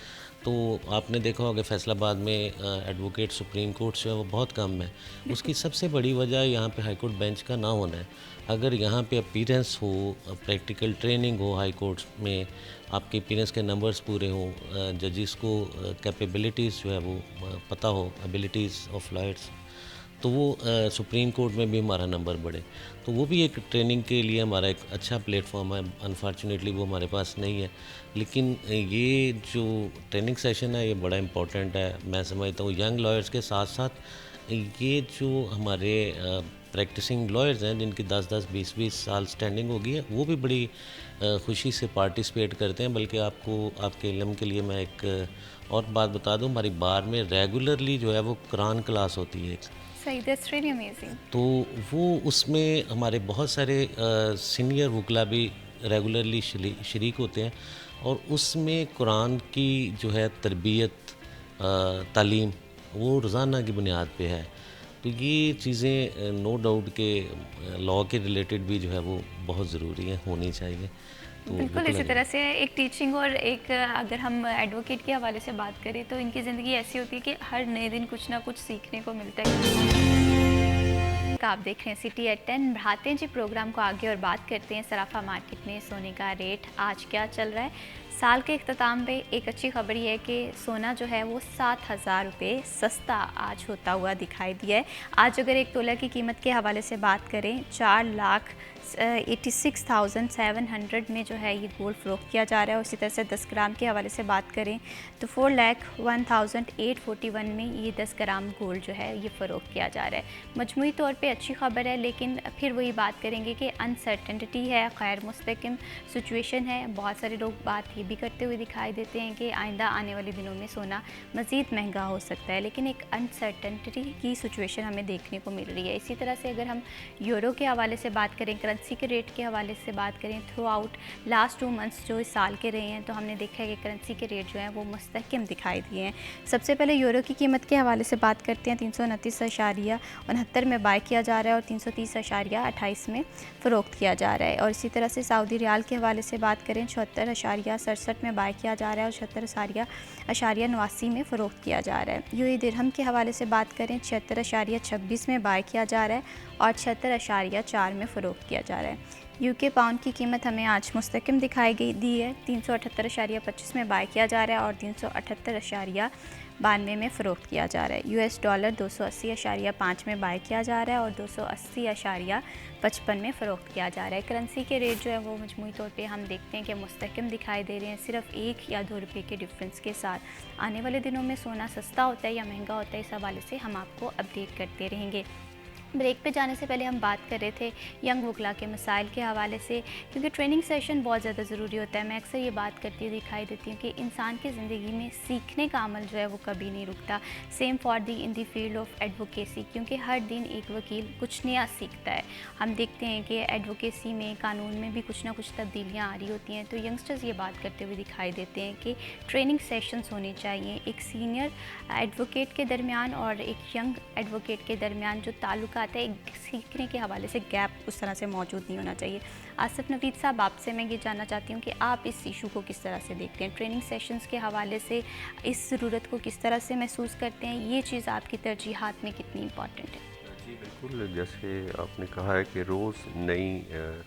तो आपने देखा होगा फैसलाबाद में एडवोकेट सुप्रीम कोर्ट जो है वो बहुत कम है। उसकी सबसे बड़ी वजह यहाँ पे हाई कोर्ट बेंच का ना होना है। अगर यहाँ पे अपीयरेंस हो, प्रैक्टिकल ट्रेनिंग हो हाई कोर्ट में, आपके अपीयरेंस के नंबर्स पूरे हों, जजेस को कैपेबिलिटीज़ जो है वो पता हो, एबिलिटीज़ ऑफ लॉयर्स, तो वो सुप्रीम कोर्ट में भी हमारा नंबर बढ़े। तो वो भी एक ट्रेनिंग के लिए हमारा एक अच्छा प्लेटफॉर्म है। अनफॉर्चुनेटली वो हमारे पास नहीं है, लेकिन ये जो ट्रेनिंग सेशन है ये बड़ा इम्पोर्टेंट है। मैं समझता हूँ यंग लॉयर्स के साथ साथ ये जो हमारे प्रैक्टिसिंग लॉयर्स हैं जिनकी 10-10, 20-20 साल स्टैंडिंग होगी है, वो भी बड़ी खुशी से पार्टिसिपेट करते हैं। बल्कि आपके इल्म के लिए मैं एक और बात बता दूं, हमारी बार में रेगुलरली जो है वो कुरान क्लास होती है। सही, दैट्स रियली अमेजिंग। तो वो उसमें हमारे बहुत सारे सीनियर वकला भी रेगुलरली शरीक होते हैं, और उसमें कुरान की जो है तरबियत, तालीम, वो रोज़ाना की बुनियाद पे है। तो ये चीज़ें नो डाउट के लॉ के रिलेटेड भी जो है वो बहुत ज़रूरी है, होनी चाहिए। तो बिल्कुल इसी तरह से एक टीचिंग और एक अगर हम एडवोकेट के हवाले से बात करें तो इनकी ज़िंदगी ऐसी होती है कि हर नए दिन कुछ ना कुछ सीखने को मिलता है। आप देख रहे हैं सिटी एट 10। बढ़ाते हैं जी प्रोग्राम को आगे और बात करते हैं सराफा मार्केट में सोने का रेट आज क्या चल रहा है। साल के इख्तिताम पे एक अच्छी खबर ये है कि सोना जो है वो 7,000 रुपये सस्ता आज होता हुआ दिखाई दिया है। आज अगर एक तोला की कीमत के हवाले से बात करें 4,86,700 में जो है ये गोल्ड फ़रोख्त किया जा रहा है। और इसी तरह से 10 ग्राम के हवाले से बात करें तो 4,01,841 में ये 10 ग्राम गोल्ड जो है ये फ़रोख्त किया जा रहा है। मजमूई तौर पे अच्छी खबर है, लेकिन फिर वही बात करेंगे कि अनसर्टेनिटी है, गैर मुस्तकिम सिचुएशन है। बहुत सारे लोग बात ये भी करते हुए दिखाई देते हैं कि आइंदा आने वाले दिनों में सोना मज़ीद महंगा हो सकता है, लेकिन एक अनसर्टेनिटी की सिचुएशन हमें देखने को मिल रही है। इसी तरह से अगर हम यूरो के हवाले से बात करें, करेंसी के रेट के हवाले से बात करें, थ्रू आउट लास्ट 2 मंथ्स जो इस साल के रहे हैं, तो हमने देखा है कि करेंसी के रेट जो हैं वो मुस्तहकम दिखाई दिए हैं। सबसे पहले यूरो की कीमत के हवाले से बात करते हैं। 329.69 में बाय किया जा रहा है और 330.28 में फ़रोख्त किया जा रहा है। और इसी तरह से सऊदी रियाल के हवाले से बात करें 76.67 में बाय किया जा रहा है और 76.89 में फ़रोख्त किया जा रहा है। यूएई दिरहम के हवाले से बात करें 76.26 में बाय किया जा रहा है और 76.4 में फ़रोख्त किया जा रहा है। यूके पाउंड की कीमत हमें आज मुस्तकिम दिखाई दी है। 378.25 में बाय किया जा रहा है और 378.92 में फ़रोख्त किया जा रहा है। यूएस डॉलर 280.5 में बाय किया जा रहा है और 280.55 में फ़रोख्त किया जा रहा है। करेंसी के रेट जो है वो मजमूई तौर पे हम देखते हैं कि मुस्तकिम दिखाई दे रहे हैं, सिर्फ 1 या 2 रुपये के डिफरेंस के साथ। आने वाले दिनों में सोना सस्ता होता है या महंगा होता है, इस हवाले से हम आपको अपडेट करते रहेंगे। ब्रेक पे जाने से पहले हम बात कर रहे थे यंग वकला के मसाइल के हवाले से, क्योंकि ट्रेनिंग सेशन बहुत ज़्यादा ज़रूरी होता है। मैं अक्सर ये बात करती हुई दिखाई देती हूँ कि इंसान की ज़िंदगी में सीखने का अमल जो है वो कभी नहीं रुकता। Same for the in the field of advocacy, क्योंकि हर दिन एक वकील कुछ नया सीखता है। हम देखते हैं कि एडवोकेसी में, कानून में भी कुछ ना कुछ तब्दीलियाँ आ रही होती हैं। तो यंगस्टर्स ये बात करते हुए दिखाई देते हैं कि ट्रेनिंग सेशंस होने चाहिए एक सीनियर एडवोकेट के दरमियान और एक यंग एडवोकेट के दरमियान। जो ताल्लुकात है, एक सीखने के हवाले से गैप उस तरह से मौजूद नहीं होना चाहिए। आसिफ नवीद साहब, आपसे मैं ये जानना चाहती हूँ कि आप इस इशू को किस तरह से देखते हैं, ट्रेनिंग सेशंस के हवाले से इस ज़रूरत को किस तरह से महसूस करते हैं, ये चीज़ आपकी तरजीहात में कितनी इम्पॉर्टेंट है? जी बिल्कुल, जैसे आपने कहा है कि रोज़ नई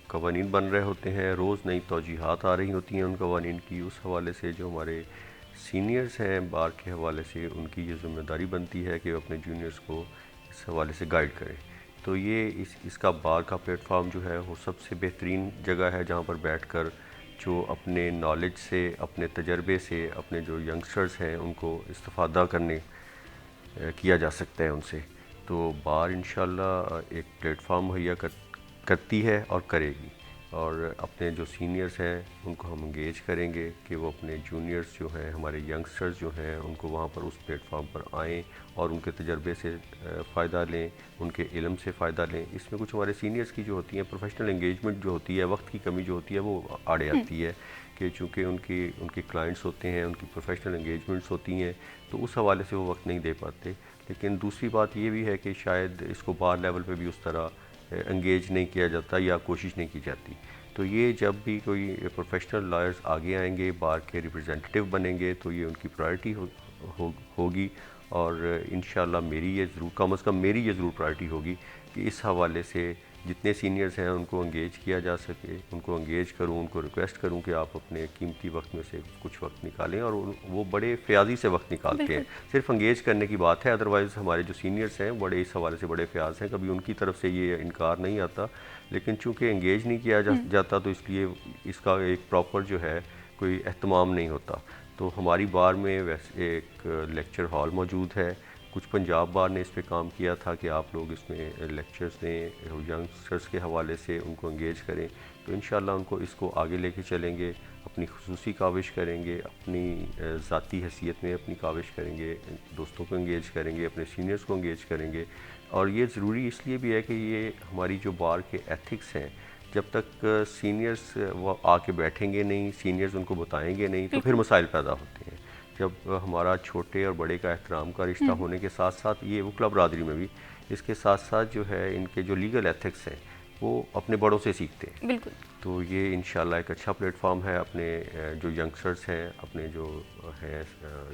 कवानीन बन रहे होते हैं, रोज़ नई तौजीहात आ रही होती हैं उन कवानीन की। उस हवाले से जो हमारे सीनियर्स हैं बार के हवाले से, उनकी ये ज़िम्मेदारी बनती है कि वो अपने जूनियर्स को इस हवाले से गाइड करें। तो ये इसका बार का प्लेटफॉर्म जो है वो सबसे बेहतरीन जगह है जहाँ पर बैठकर जो अपने नॉलेज से, अपने तजर्बे से, अपने जो यंगस्टर्स हैं उनको इस्तिफ़ादा किया जा सकता है उनसे। तो बार इंशाल्लाह एक प्लेटफॉर्म मुहैया करती है और करेगी। और अपने जो सीनियर्स हैं उनको हम इंगेज करेंगे कि वो अपने जूनियर्स जो हैं, हमारे यंगस्टर्स जो हैं, उनको वहाँ पर उस प्लेटफॉर्म पर आएँ और उनके तजर्बे से फ़ायदा लें, उनके इल्म से फ़ायदा लें। इसमें कुछ हमारे सीनियर्स की जो होती है प्रोफेशनल एंगेजमेंट जो होती है, वक्त की कमी जो होती है वो आड़े आती है कि चूँकि उनके क्लाइंट्स होते हैं, उनकी प्रोफेशनल एंगेजमेंट्स होती हैं, तो उस हवाले से वो वक्त नहीं दे पाते। लेकिन दूसरी बात ये भी है कि शायद इसको बार लेवल पे भी उस तरह एंगेज नहीं किया जाता या कोशिश नहीं की जाती। तो ये जब भी कोई प्रोफेशनल लॉयर्स आगे आएंगे, बार के रिप्रेजेंटेटिव बनेंगे, तो ये उनकी प्रायोरिटी होगी। और इंशाल्लाह मेरी ये ज़रूर, कम अज़ कम मेरी ये ज़रूर प्रायोरिटी होगी कि इस हवाले से जितने सीनियर्स हैं उनको एंगेज किया जा सके, उनको एंगेज करूं, उनको रिक्वेस्ट करूं कि आप अपने कीमती वक्त में से कुछ वक्त निकालें। और वो बड़े फ़याज़ी से वक्त निकालते हैं। सिर्फ एंगेज करने की बात है, अदरवाइज़ हमारे जो सीनियर्स हैं बड़े इस हवाले से बड़े फ़याज़ हैं, कभी उनकी तरफ से ये इनकार नहीं आता। लेकिन चूँकि एंगेज नहीं किया जाता तो इसलिए इसका एक प्रॉपर जो है कोई एहतमाम नहीं होता। तो हमारी बार में वैसे एक लेक्चर हॉल मौजूद है। कुछ पंजाब बार ने इस पे काम किया था कि आप लोग इसमें लेक्चर्स दें, यंगस्टर्स के हवाले से उनको एंगेज करें। तो इंशाल्लाह उनको इसको आगे लेके चलेंगे, अपनी खुसूसी काविश करेंगे, अपनी ज़ाती हैसियत में अपनी काविश करेंगे, दोस्तों को एंगेज करेंगे, अपने सीनियर्स को एंगेज करेंगे। और ये ज़रूरी इसलिए भी है कि ये हमारी जो बार के एथिक्स हैं, जब तक सीनियर्स वो आके बैठेंगे नहीं, सीनियर्स उनको बताएंगे नहीं, तो फिर मसाइल पैदा होते हैं। जब हमारा छोटे और बड़े का एहतराम का रिश्ता होने के साथ साथ, ये वकला बरादरी में भी इसके साथ साथ जो है इनके जो लीगल एथिक्स हैं वो अपने बड़ों से सीखते हैं। बिल्कुल। तो ये इंशाल्लाह एक अच्छा प्लेटफॉर्म है अपने जो यंगस्टर्स हैं, अपने जो हैं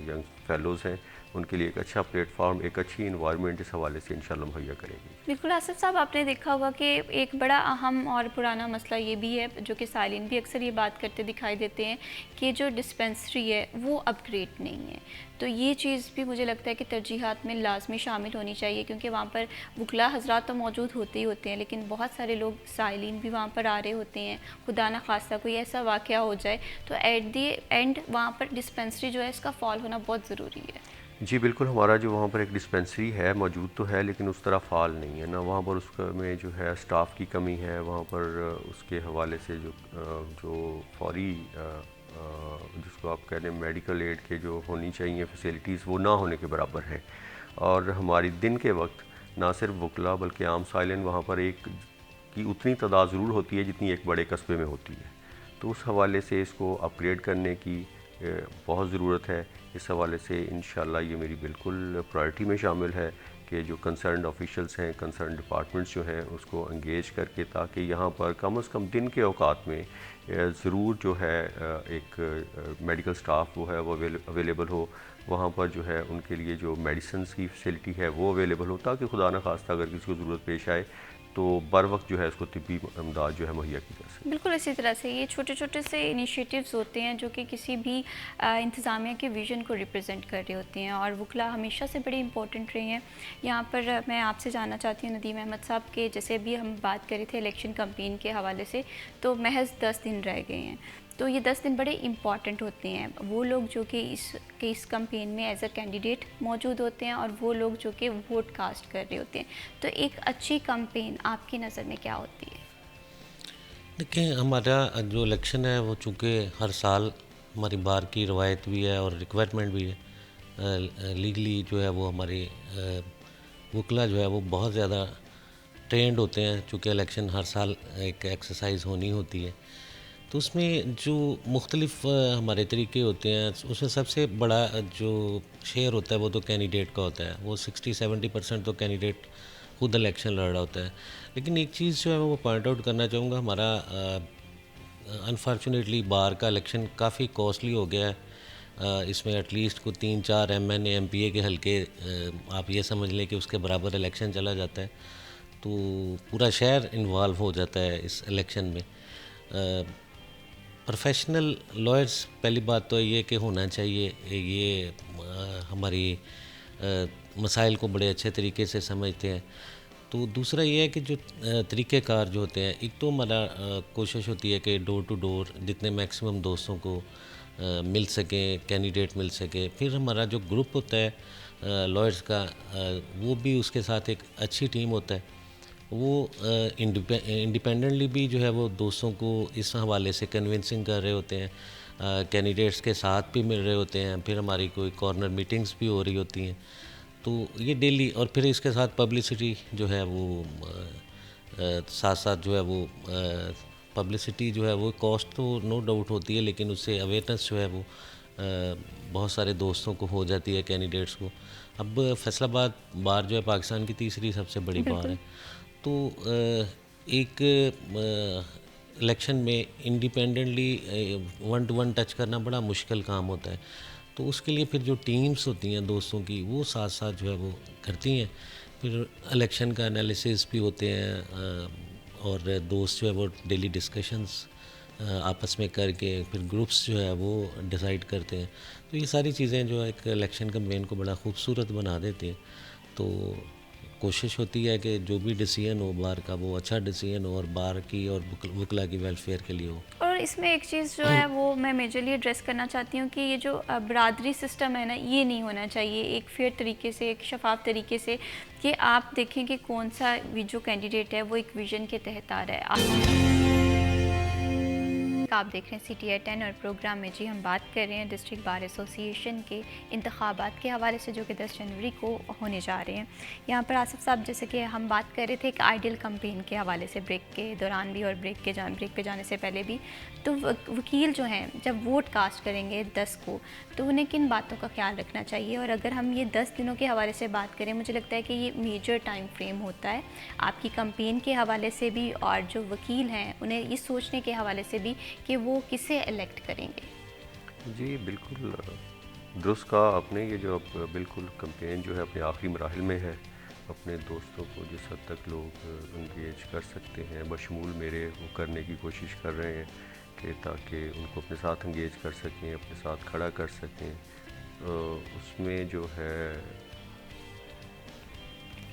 यंग फेलोज़ हैं उनके लिए एक अच्छा प्लेटफॉर्म, एक अच्छी इन्वायरमेंट इस हवाले से इंशाल्लाह मुहैया करेंगे। बिल्कुल आसिफ साहब, आपने देखा होगा कि एक बड़ा अहम और पुराना मसला ये भी है, जो कि सालिन भी अक्सर ये बात करते दिखाई देते हैं, कि जो डिस्पेंसरी है वो अपग्रेड नहीं है। तो ये चीज़ भी मुझे लगता है कि तरजीहात में लाजमी शामिल होनी चाहिए, क्योंकि वहाँ पर वकला हजरात तो मौजूद होते ही होते हैं, लेकिन बहुत सारे लोग साइलिन भी वहाँ पर आ रहे होते हैं। खुदा न खास्ता कोई ऐसा वाक़या हो जाए तो एट दी एंड वहाँ पर डिस्पेंसरी जो है इसका फॉल होना बहुत ज़रूरी है। जी बिल्कुल, हमारा जो वहाँ पर एक डिस्पेंसरी है मौजूद तो है, लेकिन उस तरह फ़ाल नहीं है ना, वहाँ पर उसका में जो है स्टाफ की कमी है, वहाँ पर उसके हवाले से जो फौरी जिसको आप कह रहे हैं मेडिकल एड के जो होनी चाहिए फैसिलिटीज़ वो ना होने के बराबर हैं। और हमारी दिन के वक्त ना सिर्फ वकला बल्कि आम साइलिन वहाँ पर एक की उतनी तादाद ज़रूर होती है जितनी एक बड़े कस्बे में होती है। तो उस हवाले से इसको अपग्रेड करने की बहुत ज़रूरत है। इस हवाले से इंशाल्लाह ये मेरी बिल्कुल प्रायोरिटी में शामिल है कि जो कंसर्न ऑफिशियल्स हैं, कंसर्न डिपार्टमेंट्स जो हैं उसको एंगेज करके, ताकि यहाँ पर कम से कम दिन के औकात में ज़रूर जो है एक मेडिकल स्टाफ वो है वो अवेलेबल हो। वहाँ पर जो है उनके लिए जो मेडिसिन की फैसिलिटी है वो अवेलेबल हो, ताकि खुदा न खास्ता अगर किसी को ज़रूरत पेश आए तो बर वक्त जो है उसको तिब्बी इमदाद जो है मुहैया की जा सके। बिल्कुल इसी तरह से ये छोटे छोटे से इनिशिएटिव्स होते हैं जो कि किसी भी इंतज़ामिया के विज़न को रिप्रेजेंट कर रहे होते हैं, और वकला हमेशा से बड़े इंपॉर्टेंट रहे हैं। यहाँ पर मैं आपसे जानना चाहती हूँ नदीम अहमद साहब के, जैसे भी हम बात कर रहे थे इलेक्शन कैंपेन के हवाले से, तो महज 10 दिन रह गए हैं। तो ये 10 दिन बड़े इम्पॉर्टेंट होते हैं। वो लोग जो कि इस कैंपेन में एज अ कैंडिडेट मौजूद होते हैं और वो लोग जो कि वोट कास्ट कर रहे होते हैं। तो एक अच्छी कैंपेन आपकी नज़र में क्या होती है? देखिए, हमारा जो इलेक्शन है वो चूँकि हर साल हमारी बार की रवायत भी है और रिक्वायरमेंट भी है। लीगली जो है वो हमारी वकला जो है वो बहुत ज़्यादा ट्रेंड होते हैं, चूँकि इलेक्शन हर साल एक एक्सरसाइज होनी होती है। तो उसमें जो मुख्तलिफ हमारे तरीके होते हैं, उसमें सबसे बड़ा जो शेयर होता है वो तो कैंडिडेट का होता है। वो 60-70% तो कैंडिडेट खुद इलेक्शन लड़ रहा होता है। लेकिन एक चीज़ जो है वो पॉइंट आउट करना चाहूँगा, हमारा अनफॉर्चुनेटली बार का इलेक्शन काफ़ी कॉस्टली हो गया है। इसमें एटलीस्ट को 3-4 MNA MPA के हल्के आप ये समझ लें कि उसके बराबर इलेक्शन चला जाता है। तो पूरा शहर इन्वॉल्व हो जाता है इस इलेक्शन में। प्रोफेशनल लॉयर्स पहली बात तो ये कि होना चाहिए, ये हमारी मसाइल को बड़े अच्छे तरीके से समझते हैं। तो दूसरा ये है कि जो तरीक़ेकार जो होते हैं, एक तो हमारा कोशिश होती है कि डोर टू डोर जितने मैक्सिमम दोस्तों को मिल सकें, कैंडिडेट मिल सके। फिर हमारा जो ग्रुप होता है लॉयर्स का, वो भी उसके साथ एक अच्छी टीम होता है। वो इंडिपेंडेंटली भी जो है वो दोस्तों को इस हवाले से कन्विंसिंग कर रहे होते हैं, कैंडिडेट्स के साथ भी मिल रहे होते हैं। फिर हमारी कोई कॉर्नर मीटिंग्स भी हो रही होती हैं। तो ये डेली, और फिर इसके साथ पब्लिसिटी जो है वो साथ साथ जो है वो पब्लिसिटी जो है वो कॉस्ट तो नो डाउट होती है, लेकिन उससे अवेयरनेस जो है वो बहुत सारे दोस्तों को हो जाती है, कैंडिडेट्स को। अब फैसलाबाद बार जो है पाकिस्तान की तीसरी सबसे बड़ी बार है। तो एक इलेक्शन में इंडिपेंडेंटली 1 to 1 टच करना बड़ा मुश्किल काम होता है। तो उसके लिए फिर जो टीम्स होती हैं दोस्तों की, वो साथ साथ जो है वो करती हैं। फिर इलेक्शन का एनालिसिस भी होते हैं, और दोस्त जो है वो डेली डिस्कशंस आपस में करके फिर ग्रुप्स जो है वो डिसाइड करते हैं। तो ये सारी चीज़ें जो है एक इलेक्शन कैंपेन को बड़ा खूबसूरत बना देती हैं। तो कोशिश होती है कि जो भी डिसीजन हो बार का, वो अच्छा डिसीजन हो और बार की और वकला की वेलफेयर के लिए हो। और इसमें एक चीज़ जो है वो मैं मेजरली एड्रेस करना चाहती हूँ कि ये जो बरादरी सिस्टम है ना, ये नहीं होना चाहिए। एक फेयर तरीके से, एक शफाफ तरीके से, कि आप देखें कि कौन सा जो कैंडिडेट है वो एक विजन के तहत आ रहा है। आप देख रहे हैं CTI10 और प्रोग्राम में जी हम बात कर रहे हैं डिस्ट्रिक्ट बार एसोसिएशन के इंतखाबात के हवाले से जो कि 10 जनवरी को होने जा रहे हैं। यहाँ पर आसिफ साहब, जैसे कि हम बात कर रहे थे एक आइडियल कैंपेन के हवाले से, ब्रेक के दौरान भी और ब्रेक पे जाने से पहले भी, तो वकील जो हैं जब वोट कास्ट करेंगे 10 को, तो उन्हें किन बातों का ख्याल रखना चाहिए? और अगर हम ये 10 दिनों के हवाले से बात करें, मुझे लगता है कि ये मेजर टाइम फ्रेम होता है आपकी कैंपेन के हवाले से भी, और जो वकील हैं उन्हें ये सोचने के हवाले से भी कि वो किसे इलेक्ट करेंगे। जी बिल्कुल, दुरुस्त कहा आपने, ये जो अब बिल्कुल कैंपेन जो है अपने आखिरी मराहिल में है। अपने दोस्तों को जिस हद तक लोग इंगेज कर सकते हैं, बशमूल मेरे, वो करने की कोशिश कर रहे हैं कि ताकि उनको अपने साथ इंगेज कर सकें, अपने साथ खड़ा कर सकें। उसमें जो है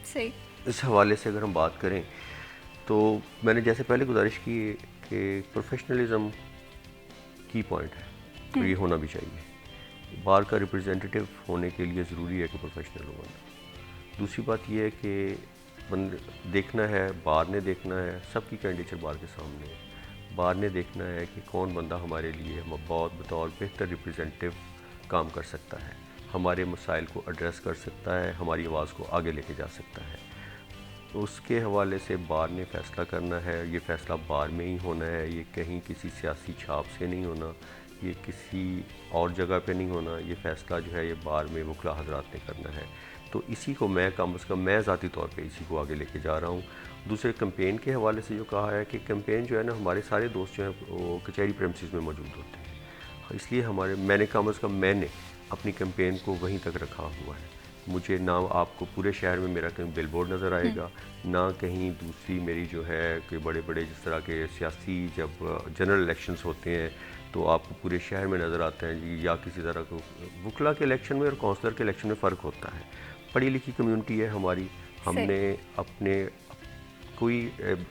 सही। इस हवाले से अगर हम बात करें तो मैंने जैसे पहले गुजारिश की कि प्रोफेशनलिज्म की पॉइंट है और ये होना भी चाहिए। बार का रिप्रेजेंटेटिव होने के लिए ज़रूरी है कि प्रोफेशनल हो बंदा। दूसरी बात यह है कि बंद देखना है, बार ने देखना है, सबकी कैंडिडेचर बार के सामने है। बार ने देखना है कि कौन बंदा हमारे लिए हम बहुत बतौर बेहतर रिप्रेजेंटेटिव काम कर सकता है, हमारे मसाइल को एड्रेस कर सकता है, हमारी आवाज़ को आगे लेके जा सकता है। तो उसके हवाले से बार ने फ़ैसला करना है। ये फ़ैसला बार में ही होना है, ये कहीं किसी सियासी छाप से नहीं होना, ये किसी और जगह पे नहीं होना। ये फ़ैसला जो है ये बार में वकला हज़रात ने करना है। तो इसी को मैं कम अज़ कम मैं ज़ाती तौर पे इसी को आगे लेके जा रहा हूँ। दूसरे कैंपेन के हवाले से जो कहा है कि कैंपेन जो है ना, हमारे सारे दोस्त जो हैं वो कचहरी प्रेमिसेस में मौजूद होते हैं, इसलिए मैंने कम अज़ कम मैंने अपनी कैंपेन को वहीं तक रखा हुआ है। मुझे ना आपको पूरे शहर में मेरा कहीं बिलबोर्ड नज़र आएगा, ना कहीं दूसरी मेरी जो है कि बड़े बड़े जिस तरह के सियासी जब जनरल इलेक्शंस होते हैं तो आपको पूरे शहर में नज़र आते हैं जी, या किसी तरह को वकला के इलेक्शन में और काउंसलर के इलेक्शन में फ़र्क होता है। पढ़ी लिखी कम्युनिटी है हमारी, हमने अपने कोई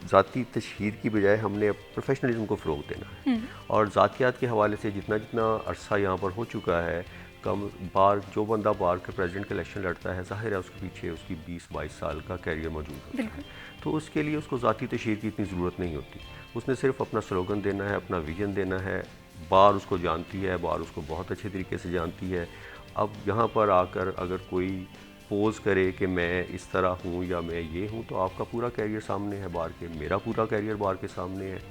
ज़ाती तशहीर की बजाय हमने प्रोफेशनलिज्म को फ़रोग़ देना है। और ज़ातियात के हवाले से जितना जितना अरसा यहाँ पर हो चुका है, कम बार जो बंदा बार के प्रेसिडेंट का इलेक्शन लड़ता है, ज़ाहिर है उसके पीछे उसकी 20-22 साल का कैरियर मौजूद होता है। तो उसके लिए उसको ज़ाती तशहीर की इतनी ज़रूरत नहीं होती। उसने सिर्फ अपना स्लोगन देना है, अपना विजन देना है। बार उसको जानती है, बार उसको बहुत अच्छे तरीके से जानती है। अब यहाँ पर आकर अगर कोई पोज़ करे कि मैं इस तरह हूँ या मैं ये हूँ, तो आपका पूरा कैरियर सामने है बार के, मेरा पूरा कैरियर बार के सामने है।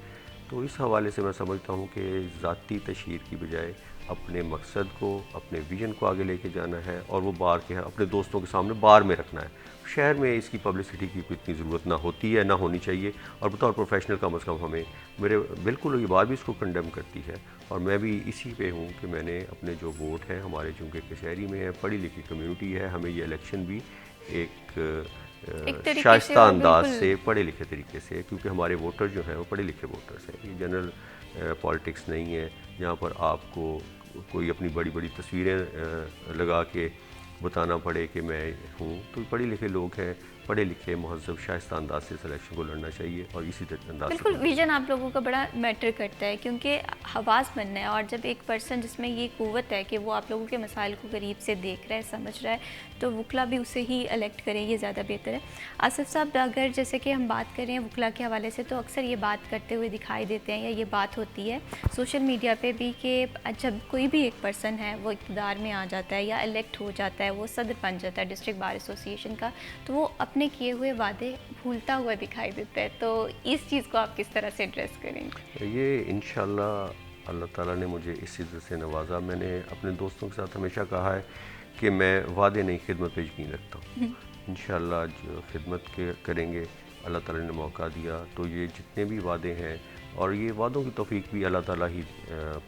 तो इस हवाले से मैं समझता हूँ कि ज़ाती तशहीर की बजाय अपने मकसद को, अपने विजन को आगे लेके जाना है और वो बार के अपने दोस्तों के सामने बार में रखना है। शहर में इसकी पब्लिसिटी की इतनी ज़रूरत ना होती है, ना होनी चाहिए। और बतौर प्रोफेशनल कम अज़ कम हमें मेरे बिल्कुल ये बार भी इसको कंडेम करती है और मैं भी इसी पे हूँ कि मैंने अपने जो वोट हैं हमारे चूँकि कचहरी में है, पढ़ी लिखी कम्यूनिटी है, हमें ये इलेक्शन भी एक शाइस्ता अंदाज से पढ़े लिखे तरीके से, क्योंकि हमारे वोटर जो हैं वो पढ़े लिखे वोटर्स हैं। ये जनरल पॉलिटिक्स नहीं है जहाँ पर आपको कोई अपनी बड़ी बड़ी तस्वीरें लगा के बताना पड़े कि मैं हूँ। तो पढ़े लिखे लोग हैं, पढ़े लिखे महज़ब शाइस्ता अंदाज से सिलेक्शन को लड़ना चाहिए और इसी अंदाज से बिल्कुल विजन आप लोगों का बड़ा मैटर करता है, क्योंकि आवाज़ बनना है और जब एक पर्सन जिसमें ये क़ुव्वत है कि वो आप लोगों के मसाइल को करीब से देख रहा है, समझ रहा है, तो वकला भी उसे ही इलेक्ट करें, ये ज़्यादा बेहतर है। आसिफ साहब, अगर जैसे कि हम बात करें वकला के हवाले से, तो अक्सर ये बात करते हुए दिखाई देते हैं या ये बात होती है सोशल मीडिया पर भी कि जब कोई भी एक पर्सन है वो इक़्तिदार में आ जाता है या इलेक्ट हो जाता है, वो सदर बन जाता है डिस्ट्रिक्ट बार एसोसिएशन का, तो वो अपने किए हुए वादे भूलता हुआ दिखाई देता है। तो इस चीज़ को आप किस तरह से एड्रेस करेंगे? ये इंशाल्लाह अल्लाह ताला ने मुझे इस इज़्ज़त से नवाजा। मैंने अपने दोस्तों के साथ हमेशा कहा है कि मैं वादे नहीं, खिदमत पे यकीन रखता हूँ। इंशाल्लाह जो खिदमत के करेंगे, अल्लाह ताला ने मौका दिया तो ये जितने भी वादे हैं, और ये वादों की तौफीक भी अल्लाह ताला ही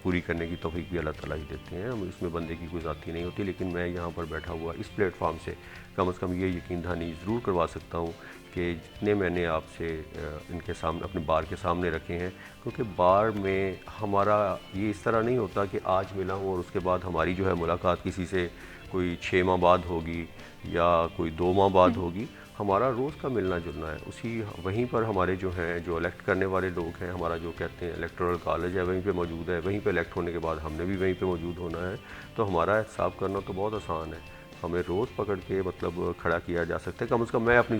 पूरी करने की तौफीक भी अल्लाह ताला ही देते हैं। हम इसमें बंदे की कोई ज़ाती नहीं होती। लेकिन मैं यहाँ पर बैठा हुआ इस प्लेटफॉर्म से कम ये यकीन दहानी ज़रूर करवा सकता हूँ कि जितने मैंने आपसे इनके सामने अपने बार के सामने रखे हैं, क्योंकि बार में हमारा ये इस तरह नहीं होता कि आज मिला हूँ और उसके बाद हमारी जो है मुलाकात किसी से कोई 6 माह बाद होगी या कोई 2 माह बाद होगी। हमारा रोज़ का मिलना जुलना है, उसी वहीं पर हमारे जो हैं जो इलेक्ट करने वाले लोग हैं, हमारा जो कहते हैं इलेक्टोरल कॉलेज है, वहीं पे मौजूद है। वहीं पे इलेक्ट होने के बाद हमने भी वहीं पे मौजूद होना है। तो हमारा हिसाब करना तो बहुत आसान है, हमें रोज़ पकड़ के मतलब खड़ा किया जा सकता है। कम से कम मैं अपनी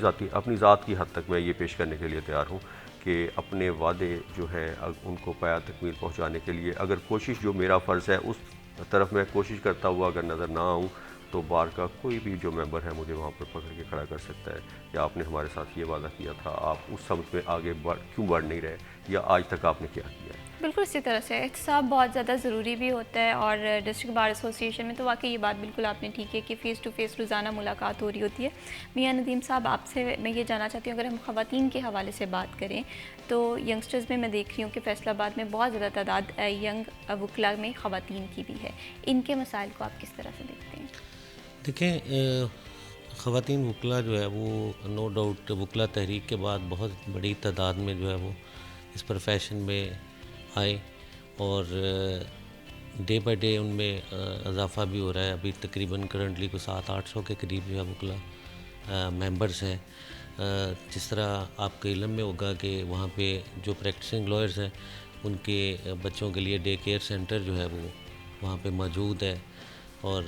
ज़ात की हद तक मैं ये पेश करने के लिए तैयार हूँ कि अपने वादे जो हैं उनको पाया तकमील पहुँचाने के लिए अगर कोशिश जो मेरा फ़र्ज़ है उस तरफ मैं कोशिश करता हुआ अगर नज़र ना आऊँ, तो बार का कोई भी जो मेंबर है मुझे वहाँ पर पकड़ के खड़ा कर सकता है। या आपने हमारे साथ ये वादा किया था, आप उस समत में आगे क्यों बढ़ नहीं रहे, या आज तक आपने क्या किया है। बिल्कुल इसी तरह से एहतसाब बहुत ज़्यादा ज़रूरी भी होता है, और डिस्ट्रिक्ट बार एसोसिएशन में तो वाकई ये बात बिल्कुल आपने ठीक है कि फ़ेस टू फ़ेस रोज़ाना मुलाकात हो रही होती है। मियां नदीम साहब, आपसे मैं ये जानना चाहती हूँ, अगर हम ख़वातीन के हवाले से बात करें तो यंगस्टर्स में मैं देख रही हूँ कि फैसलाबाद में बहुत ज़्यादा तादाद यंग वकला में ख़वातीन की भी है। इनके मसाइल को आप किस तरह से देखते हैं? देखें, ख़वातीन वकला जो है वो नो डाउट वकला तहरीक के बाद बहुत बड़ी तादाद में जो है वो इस प्रोफेशन में आए, और डे बाय डे उनमें इजाफ़ा भी हो रहा है। अभी तकरीबन करंटली को 700-800 के करीब जो है वकला मेंबर्स हैं। जिस तरह आपके इल्म में होगा कि वहाँ पे जो प्रैक्टिसिंग लॉयर्स हैं उनके बच्चों के लिए डे केयर सेंटर जो है वो वहाँ पे मौजूद है, और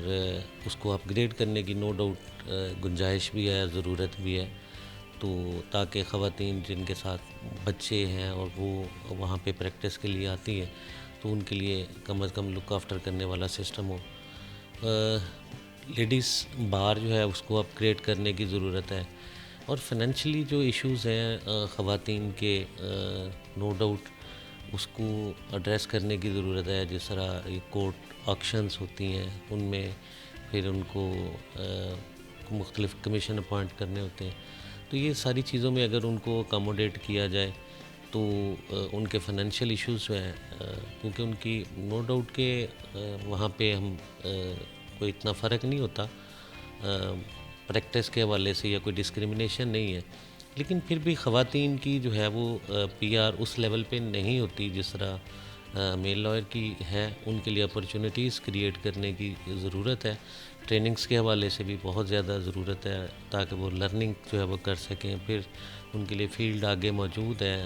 उसको अपग्रेड करने की नो डाउट गुंजाइश भी है, ज़रूरत भी है। तो ताकि ख़वातीन जिनके साथ बच्चे हैं और वो वहाँ पे प्रैक्टिस के लिए आती है तो उनके लिए कम से कम लुक आफ्टर करने वाला सिस्टम हो। लेडीज़ बार जो है उसको अपग्रेड करने की ज़रूरत है, और फाइनेंशियली जो इश्यूज़ हैं ख़वातीन के, नो डाउट उसको एड्रेस करने की ज़रूरत है। जिस तरह ये कोर्ट ऑक्शंस होती हैं उनमें फिर उनको मुख्तलिफ़ कमीशन अपॉइंट करने होते हैं, तो ये सारी चीज़ों में अगर उनको अकोमोडेट किया जाए तो उनके फाइनेंशियल इश्यूज़ जो हैं, क्योंकि उनकी नो डाउट के वहाँ पे हम कोई इतना फ़र्क नहीं होता प्रैक्टिस के हवाले से, या कोई डिस्क्रिमिनेशन नहीं है, लेकिन फिर भी ख़वातीन की जो है वो पीआर उस लेवल पे नहीं होती जिस तरह मेल लॉयर की है। उनके लिए अपॉर्चुनिटीज़ क्रिएट करने की ज़रूरत है। ट्रेनिंग्स के हवाले से भी बहुत ज़्यादा ज़रूरत है ताकि वो लर्निंग जो है वो कर सकें। फिर उनके लिए फ़ील्ड आगे मौजूद है।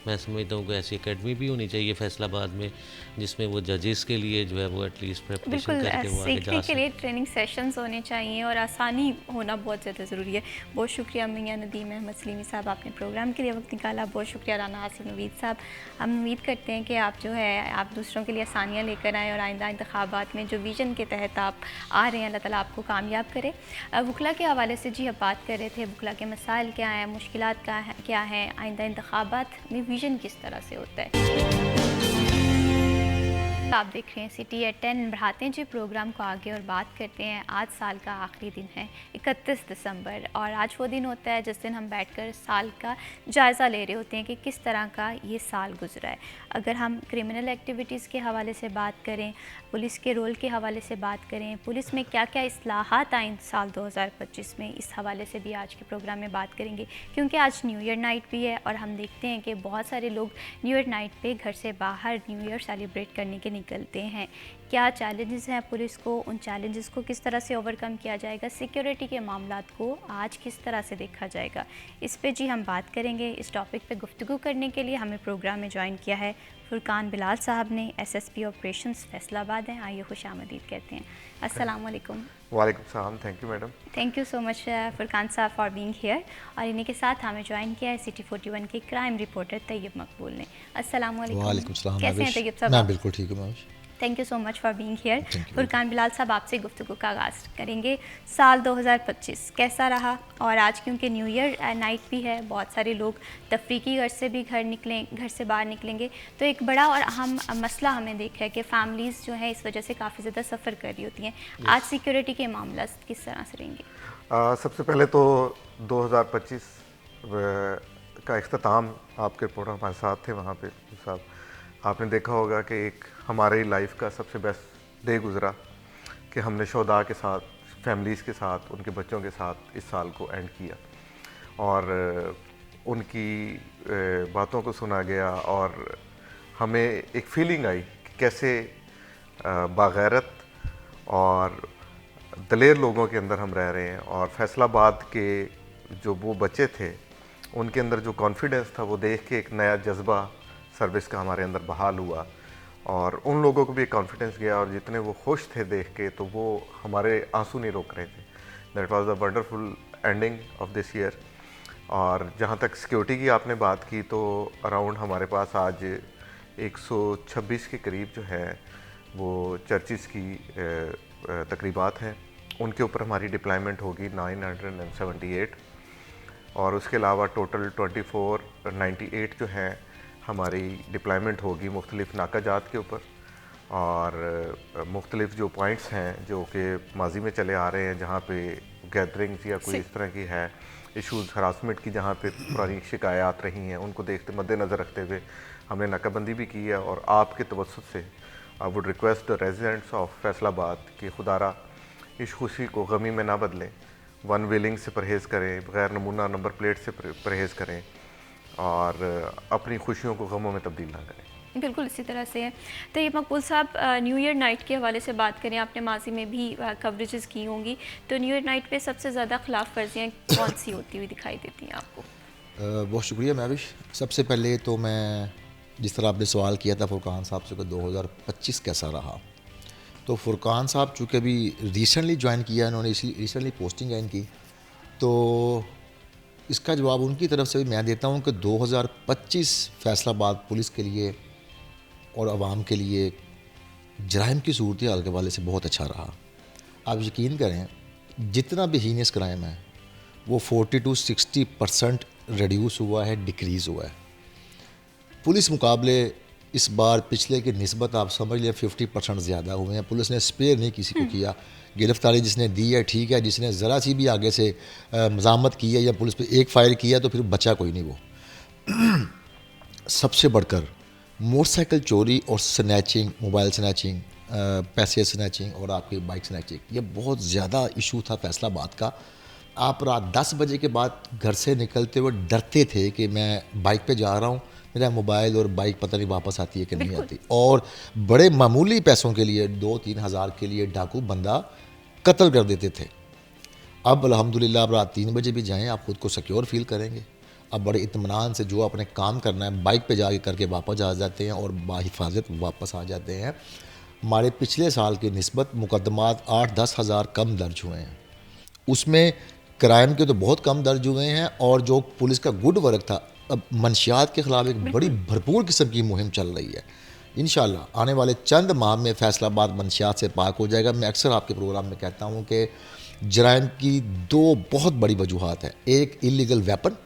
मैं समझता हूँ कि ऐसी एकेडमी भी होनी चाहिए फैसलाबाद में, जिसमें वो जजेस के लिए जो है वो एटलीस्ट प्रिपरेशन बिल्कुल करके वो आगे सीखने जा के लिए सकें। ट्रेनिंग सेशंस होने चाहिए और आसानी होना बहुत ज़्यादा ज़रूरी है। बहुत शुक्रिया मियां नदीम अहमद सलीमी साहब, आपने प्रोग्राम के लिए वक्त निकाला। बहुत शुक्रिया राना हासिल नवीद साहब। हम उम्मीद करते हैं कि आप जो है आप दूसरों के लिए आसानियाँ लेकर आएँ और आइंदा इंतखाबात में जो विज़न के तहत आप आ रहे हैं अल्लाह ताला आपको कामयाब करे। वकला के हवाले से जी आप बात कर रहे थे, वकला के मसाइल क्या हैं, मुश्किलात क्या हैं, आइंदा इंतखाबात में विज़न किस तरह से होता है। आप देख रहे हैं सिटी एट 10। बढ़ाते हैं जी प्रोग्राम को आगे और बात करते हैं। आज साल का आखिरी दिन है 31 दिसंबर, और आज वो दिन होता है जिस दिन हम बैठकर साल का जायज़ा ले रहे होते हैं कि किस तरह का ये साल गुजरा है। अगर हम क्रिमिनल एक्टिविटीज़ के हवाले से बात करें, पुलिस के रोल के हवाले से बात करें, पुलिस में क्या क्या इस्लाहात आए साल 2025 में, इस हवाले से भी आज के प्रोग्राम में बात करेंगे। क्योंकि आज न्यू ईयर नाइट भी है और हम देखते हैं कि बहुत सारे लोग न्यू ईयर नाइट पे घर से बाहर न्यू ईयर सेलिब्रेट करने के निकलते हैं। क्या चैलेंजेस हैं पुलिस को, उन चैलेंजेस को किस तरह से ओवरकम किया जाएगा, सिक्योरिटी के मामलात को आज किस तरह से देखा जाएगा, इस पे जी हम बात करेंगे। इस टॉपिक पे गुफ्तगू करने के लिए हमें प्रोग्राम में ज्वाइन किया है फुरकान बिलाल साहब ने, एसएसपी ऑपरेशंस फैसलाबाद हैं। आइए खुश आमदीद कहते हैं। अस्सलाम वालेकुम। वालेकुम सलाम। Thank you madam. Thank you so much Furqan साहब फॉर बीइंग हियर। और इन्हीं के साथ हमें ज्वाइन किया है सिटी 41 के क्राइम रिपोर्टर तैयब मकबूल ने। अस्सलाम वालेकुम। वालेकुम सलाम। कैसे हैं तैयब साहब? मैं बिल्कुल ठीक हूँ ma'am. Thank you so much for being here. Thank you. Furqan Bilal साहब, आपसे गुफ्तगू का आगाज़ करेंगे। साल 2025 कैसा रहा, और आज क्योंकि न्यू ईयर नाइट भी है, बहुत सारे लोग तफरीकी घर से भी घर से बाहर निकलेंगे, तो एक बड़ा और अहम मसला हमें देखा है कि फैमिलीज़ जो है इस वजह से काफ़ी ज़्यादा सफ़र कर रही होती हैं। आज सिक्योरिटी के मामला किस तरह से रहेंगे? सबसे पहले तो 2025 का इख्तिताम आपके रिपोर्टर हमारे साथ थे वहाँ पे साहब। आपने देखा होगा कि एक हमारी लाइफ का सबसे बेस्ट डे गुज़रा कि हमने शोदा के साथ, फैमिलीज़ के साथ, उनके बच्चों के साथ इस साल को एंड किया, और उनकी बातों को सुना गया, और हमें एक फीलिंग आई कि कैसे बागैरत और दलेर लोगों के अंदर हम रह रहे हैं। और फैसलाबाद के जो वो बच्चे थे उनके अंदर जो कॉन्फिडेंस था वो देख के एक नया जज्बा सर्विस का हमारे अंदर बहाल हुआ, और उन लोगों को भी एक कॉन्फिडेंस गया, और जितने वो खुश थे देख के तो वो हमारे आंसू नहीं रोक रहे थे। That was the wonderful ending of this year. और जहाँ तक सिक्योरिटी की आपने बात की तो अराउंड हमारे पास आज 126 के करीब जो है वो चर्चिज़ की तकरीबात हैं, उनके ऊपर हमारी डिप्लॉयमेंट होगी 978, और उसके अलावा टोटल 2498 जो हैं हमारी डिप्लॉयमेंट होगी मुख्तलिफ नाकाजात के ऊपर, और मुख्तलिफ जो पॉइंट्स हैं जो कि माजी में चले आ रहे हैं, जहाँ पे गैदरिंग्स या कोई इस तरह की है इश्यूज़ हरासमेंट की, जहाँ पे पुरानी शिकायत रही हैं, उनको देखते मद्देनज़र रखते हुए हमने नाकाबंदी भी की है। और आपके तवज्जुह से I would request the residents of Faisalabad कि खुदारा इस खुशी को गमी में ना बदलें, वन व्हीलिंग से परहेज़ करें, बग़ैर नमूना नंबर प्लेट से परहेज़ करें, और अपनी खुशियों को गमों में तब्दील ना करें। बिल्कुल इसी तरह से है। तो ये मकबूल साहब, न्यू ईयर नाइट के हवाले से बात करें, आपने माजी में भी कवरेजेस की होंगी, तो न्यू ईयर नाइट पे सबसे ज़्यादा खिलाफ वर्जियाँ कौन सी होती हुई दिखाई देती हैं आपको? बहुत शुक्रिया महविश। सबसे पहले तो मैं, जिस तरह आपने सवाल किया था फुरकान साहब से कि 2025 कैसा रहा, तो फुरकान साहब चूँकि अभी रिसेंटली ज्वाइन किया, इन्होंने रिसेंटली पोस्टिंग ज्वाइन की, तो इसका जवाब उनकी तरफ से भी मैं देता हूँ कि 2025 फैसलाबाद पुलिस के लिए और आवाम के लिए जराइम की सूरत हाल के हवाले से बहुत अच्छा रहा। आप यकीन करें, जितना भी हीनियस क्राइम है वो 40 to 60% रिड्यूस हुआ है, डिक्रीज़ हुआ है। पुलिस मुकाबले इस बार पिछले की निस्बत आप समझ लें 50% ज़्यादा हुए हैं। पुलिस ने स्पेयर नहीं किसी को किया। गिरफ्तारी जिसने दी है ठीक है, जिसने ज़रा सी भी आगे से मज़ामत की है या पुलिस पे एक फायर किया तो फिर बचा कोई नहीं वो। सबसे बढ़कर मोटरसाइकिल चोरी और स्नैचिंग, मोबाइल स्नैचिंग, पैसे स्नैचिंग और आपकी बाइक स्नैचिंग, ये बहुत ज़्यादा इशू था फैसलाबाद का। आप रात 10 बजे के बाद घर से निकलते हुए डरते थे कि मैं बाइक पे जा रहा हूँ, मेरा मोबाइल और बाइक पता नहीं वापस आती है कि नहीं आती। और बड़े मामूली पैसों के लिए 2-3 हज़ार के लिए डाकू बंदा कत्ल कर देते थे। अब अल्हम्दुलिल्लाह आप रात 3 बजे भी जाएँ आप ख़ुद को सिक्योर फील करेंगे। अब बड़े इत्मीनान से जो अपने काम करना है बाइक पे जाके करके वापस आ जाते हैं और बाहिफाजत वापस आ जाते हैं। हमारे पिछले साल की निस्बत मुकदमात 8-10 हज़ार कम दर्ज हुए हैं। उसमें क्राइम के तो बहुत कम दर्ज हुए हैं, और जो पुलिस का गुड वर्क था, अब मंशियात के ख़िलाफ़ एक बड़ी भरपूर किस्म की मुहिम चल रही है। इंशाअल्लाह आने वाले चंद माह में फैसलाबाद मंशियात से पाक हो जाएगा। मैं अक्सर आपके प्रोग्राम में कहता हूँ कि जराइम की 2 बहुत बड़ी वजूहात है, एक इलीगल वेपन,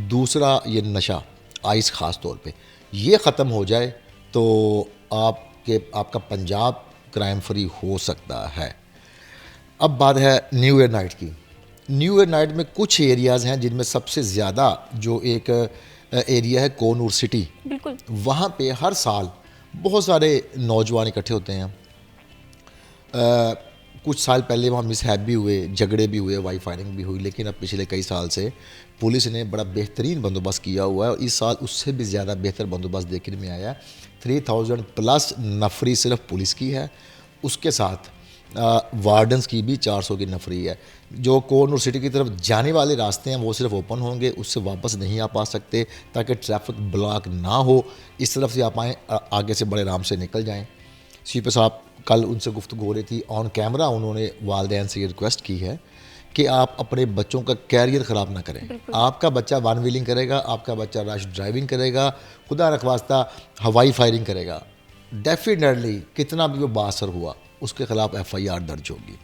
दूसरा ये नशा, आइस ख़ास तौर पे। ये ख़त्म हो जाए तो आपका पंजाब क्राइम फ्री हो सकता है। अब बात है न्यू ईयर नाइट की। न्यू ईयर नाइट में कुछ एरियाज़ हैं जिनमें सबसे ज़्यादा जो एक एरिया है कोनूर सिटी, बिल्कुल वहाँ पे हर साल बहुत सारे नौजवान इकट्ठे होते हैं। कुछ साल पहले वहाँ मिसहैप भी हुए, झगड़े भी हुए, वाई फायरिंग भी हुई, लेकिन अब पिछले कई साल से पुलिस ने बड़ा बेहतरीन बंदोबस्त किया हुआ है और इस साल उससे भी ज़्यादा बेहतर बंदोबस्त देखने में आया है। 3000 प्लस नफरी सिर्फ पुलिस की है, उसके साथ वार्डन्स की भी 400 की नफरी है। जो कोनूर सिटी की तरफ जाने वाले रास्ते हैं वो सिर्फ ओपन होंगे, उससे वापस नहीं आ पा सकते ताकि ट्रैफिक ब्लॉक ना हो। इस तरफ से आप आएँ, आगे से बड़े आराम से निकल जाएँ। सीपी साहब कल उनसे गुफ्तगू हो रही थी, ऑन कैमरा उन्होंने वालिदैन से ये रिक्वेस्ट की है कि आप अपने बच्चों का कैरियर ख़राब ना करें। आपका बच्चा वन व्हीलिंग करेगा, आपका बच्चा रश ड्राइविंग करेगा, खुदा रखवास्ता हवाई फायरिंग करेगा, डेफिनेटली कितना भी वो बासर हुआ उसके ख़िलाफ़ FIR दर्ज होगी।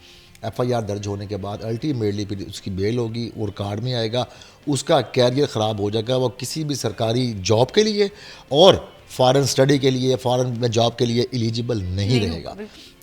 FIR दर्ज होने के बाद अल्टीमेटली फिर उसकी बेल होगी और कार्ड में आएगा, उसका कैरियर ख़राब हो जाएगा। वो किसी भी सरकारी जॉब के लिए और फॉरेन स्टडी के लिए, फॉरेन में जॉब के लिए एलिजिबल नहीं रहेगा।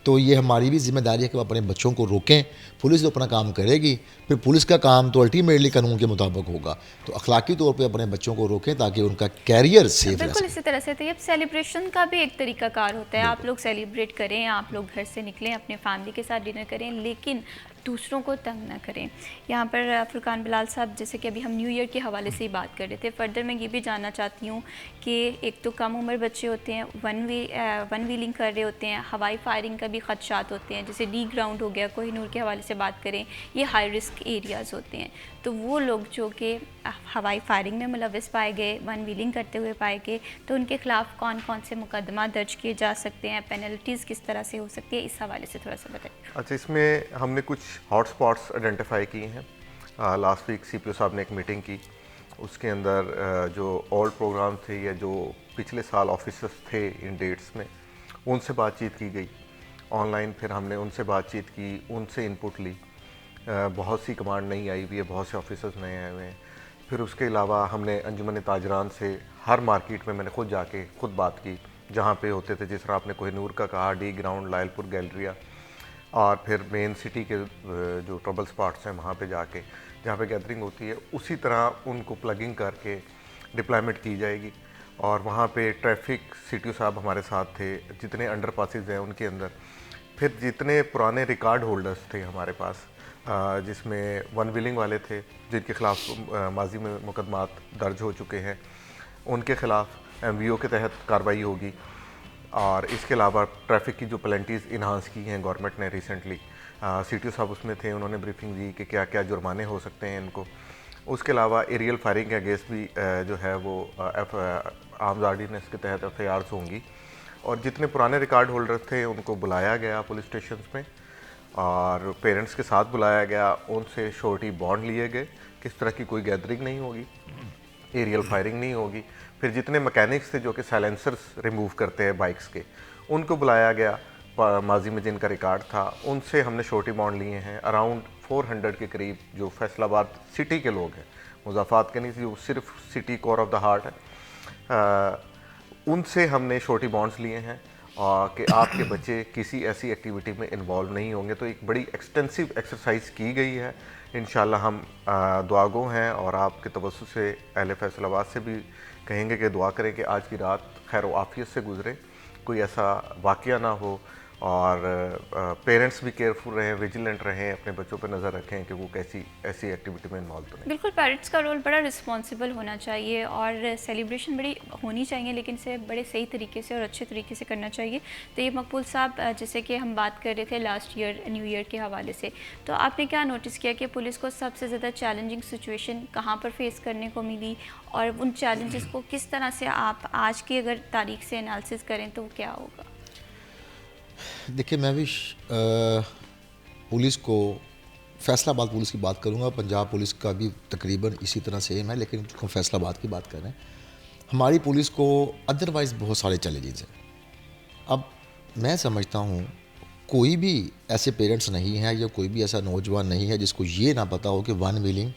तो ये हमारी भी जिम्मेदारी है कि वो अपने बच्चों को रोकें। पुलिस तो अपना काम करेगी, फिर पुलिस का काम तो अल्टीमेटली कानून के मुताबिक होगा। तो अखलाकी तौर पे अपने बच्चों को रोकें ताकि उनका कैरियर सेफ रहे। बिल्कुल इसी तरह से। तो ये सेलिब्रेशन का भी एक तरीकाकार होता है, आप लोग सेलिब्रेट करें, आप लोग घर से निकलें, अपने फैमिली के साथ डिनर करें, लेकिन दूसरों को तंग ना करें। यहाँ पर फुरकान बिलाल साहब, जैसे कि अभी हम न्यू ईयर के हवाले से ही बात कर रहे थे, फर्दर मैं ये भी जानना चाहती हूँ कि एक तो कम उम्र बच्चे होते हैं, वन व्हीलिंग कर रहे होते हैं, हवाई फायरिंग का भी खदशात होते हैं, जैसे डी ग्राउंड हो गया, कोहिनूर के हवाले से बात करें, ये हाई रिस्क एरियाज़ होते हैं। तो वो लोग जो कि हवाई फायरिंग में मुलविस पाए गए, वन व्हीलिंग करते हुए पाए गए, तो उनके ख़िलाफ़ कौन कौन से मुकदमा दर्ज किए जा सकते हैं, पेनल्टीज़ किस तरह से हो सकती है, इस हवाले से थोड़ा सा बताइए। अच्छा, इसमें हमने कुछ हॉट स्पॉट्स आइडेंटिफाई किए हैं। लास्ट वीक CPO साहब ने एक मीटिंग की, उसके अंदर जो ओल्ड प्रोग्राम थे या जो पिछले साल ऑफिसर्स थे इन डेट्स में, उनसे बातचीत की गई ऑनलाइन। फिर हमने उनसे बातचीत की, उनसे इनपुट ली। बहुत सी कमांड नहीं आई हुई है, बहुत से ऑफिसर्स नए आए हुए हैं। फिर उसके अलावा हमने अंजुमन ताजरान से हर मार्केट में मैंने खुद जाके खुद बात की जहाँ पे होते थे, जिस तरह आपने कोहिनूर का कहा, डी ग्राउंड, लायलपुर गैलरिया, और फिर मेन सिटी के जो ट्रबल स्पॉट्स हैं वहाँ पे जाके जहाँ पे गैदरिंग होती है, उसी तरह उनको प्लगिंग करके डिप्लॉयमेंट की जाएगी। और वहाँ पे ट्रैफिक सीटीओ साहब हमारे साथ थे, जितने अंडर पासिस हैं उनके अंदर, फिर जितने पुराने रिकॉर्ड होल्डर्स थे हमारे पास, जिसमें वन व्हीलिंग वाले थे जिनके खिलाफ माजी में मुकदमात दर्ज हो चुके हैं, उनके खिलाफ MVO के तहत कार्रवाई होगी। और इसके अलावा ट्रैफिक की जो पेनल्टीज़ इन्हांस की हैं गवर्नमेंट ने रिसेंटली, CTO साहब उसमें थे, उन्होंने ब्रीफिंग दी कि क्या क्या जुर्माने हो सकते हैं इनको। उसके अलावा एरियल फायरिंग के अगेंस्ट भी जो है वो आर्म्स ऑर्डिनेंस के तहत FIRs होंगी। और जितने पुराने रिकॉर्ड होल्डर्स थे उनको बुलाया गया पुलिस स्टेशन में और पेरेंट्स के साथ बुलाया गया, उनसे श्योरिटी बॉन्ड लिए गए, किस तरह की कोई गैदरिंग नहीं होगी, एरियल फायरिंग नहीं होगी। फिर जितने मैकेनिक्स थे जो कि साइलेंसर्स रिमूव करते हैं बाइक्स के, उनको बुलाया गया, माजी में जिनका रिकॉर्ड था, उनसे हमने श्योरिटी बॉन्ड लिए हैं। अराउंड 400 के करीब जो फैसलाबाद सिटी के लोग हैं, मुज़ाफ़ात के नहीं, जो सिर्फ city core of the heart है, उनसे हमने श्योरिटी बॉन्ड्स लिए हैं कि आपके बच्चे किसी ऐसी एक्टिविटी में इन्वॉल्व नहीं होंगे। तो एक बड़ी एक्सटेंसिव एक्सरसाइज की गई है। इंशाल्लाह हम दुआगो हैं और आपके तवज्जुह से अहले फैसलाबाद से भी कहेंगे कि दुआ करें कि आज की रात खैर व आफियत से गुजरे, कोई ऐसा वाक़या ना हो, और पेरेंट्स भी केयरफुल रहें, विजिलेंट रहें, अपने बच्चों पर नज़र रखें कि वो कैसी ऐसी एक्टिविटी में इन्वॉल्व तो नहीं। बिल्कुल, पेरेंट्स का रोल बड़ा रिस्पॉन्सिबल होना चाहिए और सेलिब्रेशन बड़ी होनी चाहिए, लेकिन इसे बड़े सही तरीके से और अच्छे तरीके से करना चाहिए। तो ये मकबूल साहब, जैसे कि हम बात कर रहे थे लास्ट ईयर न्यू ईयर के हवाले से, तो आपने क्या नोटिस किया कि पुलिस को सबसे ज़्यादा चैलेंजिंग सिचुएशन कहाँ पर फेस करने को मिली, और उन चैलेंजेस को किस तरह से आप आज की अगर तारीख से एनालिसिस करें तो क्या होगा? देखिए महविश, पुलिस को, फैसलाबाद पुलिस की बात करूंगा, पंजाब पुलिस का भी तकरीबन इसी तरह सेम है, लेकिन हम फैसलाबाद की बात कर रहे हैं, हमारी पुलिस को अदरवाइज़ बहुत सारे चैलेंजेस हैं। अब मैं समझता हूँ कोई भी ऐसे पेरेंट्स नहीं है या कोई भी ऐसा नौजवान नहीं है जिसको ये ना पता हो कि वन व्हीलिंग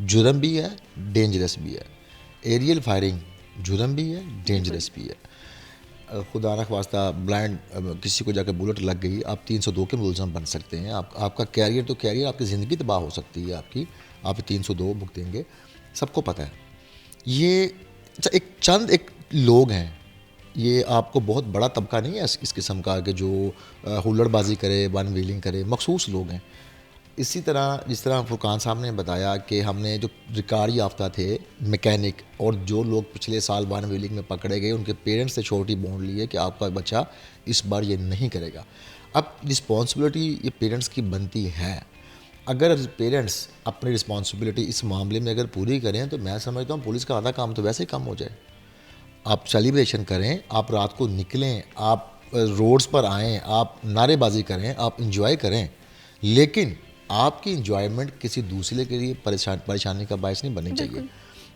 जुर्म भी है, डेंजरस भी है, एरियल फायरिंग जुर्म भी है, डेंजरस भी है। खुदा न ख्वास्ता ब्लाइंड किसी को जाकर बुलेट लग गई, आप 302 के मुलज़म बन सकते हैं। आपका कैरियर तो कैरियर, आपकी ज़िंदगी तबाह हो सकती है आपकी, आप 302 भुगतेंगे, सबको पता है। ये एक चंद एक लोग हैं, ये आपको बहुत बड़ा तबका नहीं है इस किस्म का कि जो हुल्लड़बाजी करे, वन व्हीलिंग करे, मखसूस लोग हैं। इसी तरह जिस तरह फुरकान साहब ने बताया कि हमने जो रिकॉर्ड याफ्ता थे मैकेनिक और जो लोग पिछले साल वन व्हीलिंग में पकड़े गए, उनके पेरेंट्स से छोटी बॉन्ड लिए कि आपका बच्चा इस बार ये नहीं करेगा। अब रिस्पॉन्सिबिलिटी ये पेरेंट्स की बनती है। अगर पेरेंट्स अपनी रिस्पॉन्सिबिलिटी इस मामले में अगर पूरी करें तो मैं समझता हूँ पुलिस का आधा काम तो वैसे ही कम हो जाए। आप सेलिब्रेशन करें, आप रात को निकलें, आप रोड्स पर आएँ, आप नारेबाजी करें, आप इंजॉय करें, लेकिन आपकी इंजॉयमेंट किसी दूसरे के लिए परेशानी का बायस नहीं बननी चाहिए।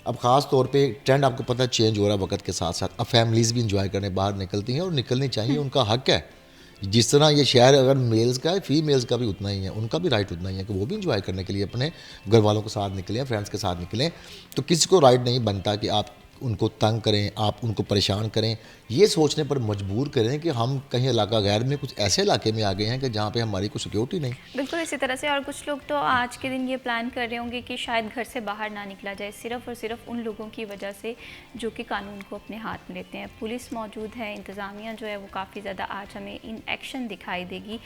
अब ख़ास तौर पे ट्रेंड आपको पता है चेंज हो रहा है वक्त के साथ साथ। अब फैमिलीज़ भी इंजॉय करने बाहर निकलती हैं और निकलनी चाहिए, उनका हक है। जिस तरह ये शहर अगर मेल्स का है, फीमेल्स का भी उतना ही है, उनका भी राइट उतना ही है कि वो भी इंजॉय करने के लिए अपने घर वालों के साथ निकलें, फ्रेंड्स के साथ निकलें। तो किसी को राइट नहीं बनता कि आप उनको तंग करें, आप उनको परेशान करें, ये सोचने पर मजबूर करें कि हम कहीं इलाका गैर में कुछ ऐसे इलाके में आ गए हैं कि जहाँ पे हमारी कोई सिक्योरिटी नहीं। बिल्कुल इसी तरह से, और कुछ लोग तो आज के दिन ये प्लान कर रहे होंगे कि शायद घर से बाहर ना निकला जाए, सिर्फ़ और सिर्फ उन लोगों की वजह से जो कि कानून को अपने हाथ में लेते हैं। पुलिस मौजूद है, इंतज़ामिया जो है वो काफ़ी ज़्यादा आज हमें इन एक्शन दिखाई देगी।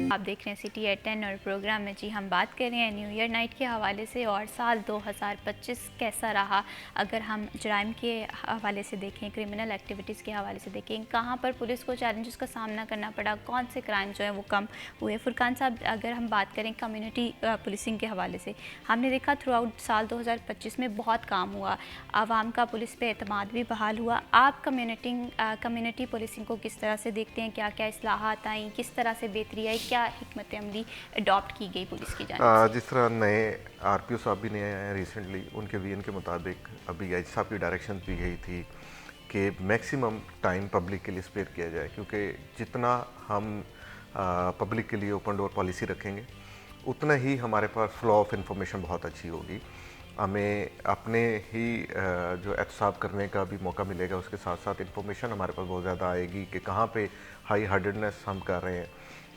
आप देख रहे हैं सिटी एट 10 और प्रोग्राम में जी हम बात कर रहे हैं न्यू ईयर नाइट के हवाले से और साल 2025 कैसा रहा। अगर हम जराइम के हवाले से देखें, क्रिमिनल एक्टिविटीज़ के हवाले से देखें, कहाँ पर पुलिस को चैलेंजेस का सामना करना पड़ा, कौन से क्राइम जो है वो कम हुए। फुरकान साहब, अगर हम बात करें कम्युनिटी पुलिसिंग के हवाले से, हमने देखा थ्रू आउट साल 2025 में बहुत काम हुआ, आवाम का पुलिस पे एतमाद भी बहाल हुआ। आप कम्युनिटी पुलिसिंग को किस तरह से देखते हैं, क्या क्या इस्लाहात आई, किस तरह से बेहतरी आई, क्या हिकमत अमली अडॉप्ट की गई पुलिस की जानिब से? जिस तरह नए RPO साहब भी नए आए हैं रिसेंटली, उनके विजन के मुताबिक अभी IG साहब की डायरेक्शन दी गई थी कि मैक्सिमम टाइम पब्लिक के लिए स्पेयर किया जाए, क्योंकि जितना हम पब्लिक के लिए ओपन डोर पॉलिसी रखेंगे उतना ही हमारे पास फ्लो ऑफ इंफॉर्मेशन बहुत अच्छी होगी। हमें अपने ही जो एहतसाब करने का भी मौका मिलेगा, उसके साथ साथ इंफॉर्मेशन हमारे पास बहुत ज़्यादा आएगी कि कहाँ पे हाई हार्डेडनेस हम कर रहे हैं।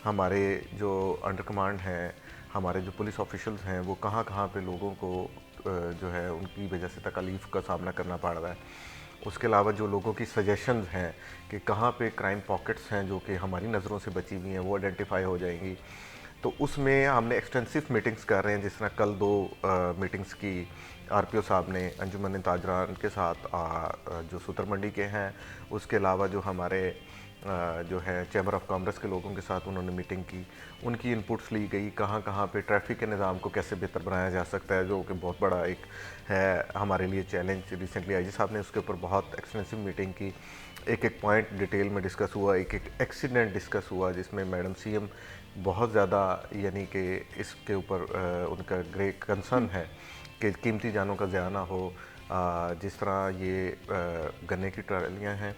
हमारे जो अंडर कमांड हैं, हमारे जो पुलिस ऑफिशियल्स हैं, वो कहाँ कहाँ पे लोगों को जो है उनकी वजह से तकलीफ़ का सामना करना पड़ रहा है। उसके अलावा जो लोगों की सजेशंस हैं कि कहाँ पे क्राइम पॉकेट्स हैं जो कि हमारी नज़रों से बची हुई हैं, वो आइडेंटिफाई हो जाएंगी। तो उसमें हमने एक्सटेंसिव मीटिंग्स कर रहे हैं, जिस तरह कल 2 मीटिंग्स की आरपीओ साहब ने अंजुमन ताजरान के साथ जो सूतर मंडी के हैं, उसके अलावा जो हमारे जो है चैम्बर ऑफ कॉमर्स के लोगों के साथ उन्होंने मीटिंग की, उनकी इनपुट्स ली गई, कहाँ कहाँ पे ट्रैफिक के निज़ाम को कैसे बेहतर बनाया जा सकता है, जो कि बहुत बड़ा एक है हमारे लिए चैलेंज। रिसेंटली आईजी साहब ने उसके ऊपर बहुत एक्सटेंसिव मीटिंग की, एक एक पॉइंट डिटेल में डिस्कस हुआ, एक एक एक्सीडेंट डिस्कस हुआ, जिसमें मैडम सीएम बहुत ज़्यादा यानी कि इसके ऊपर उनका ग्रेट कंसर्न है कि कीमती जानों का ज़िया ना हो। जिस तरह ये गन्ने की ट्रालियाँ हैं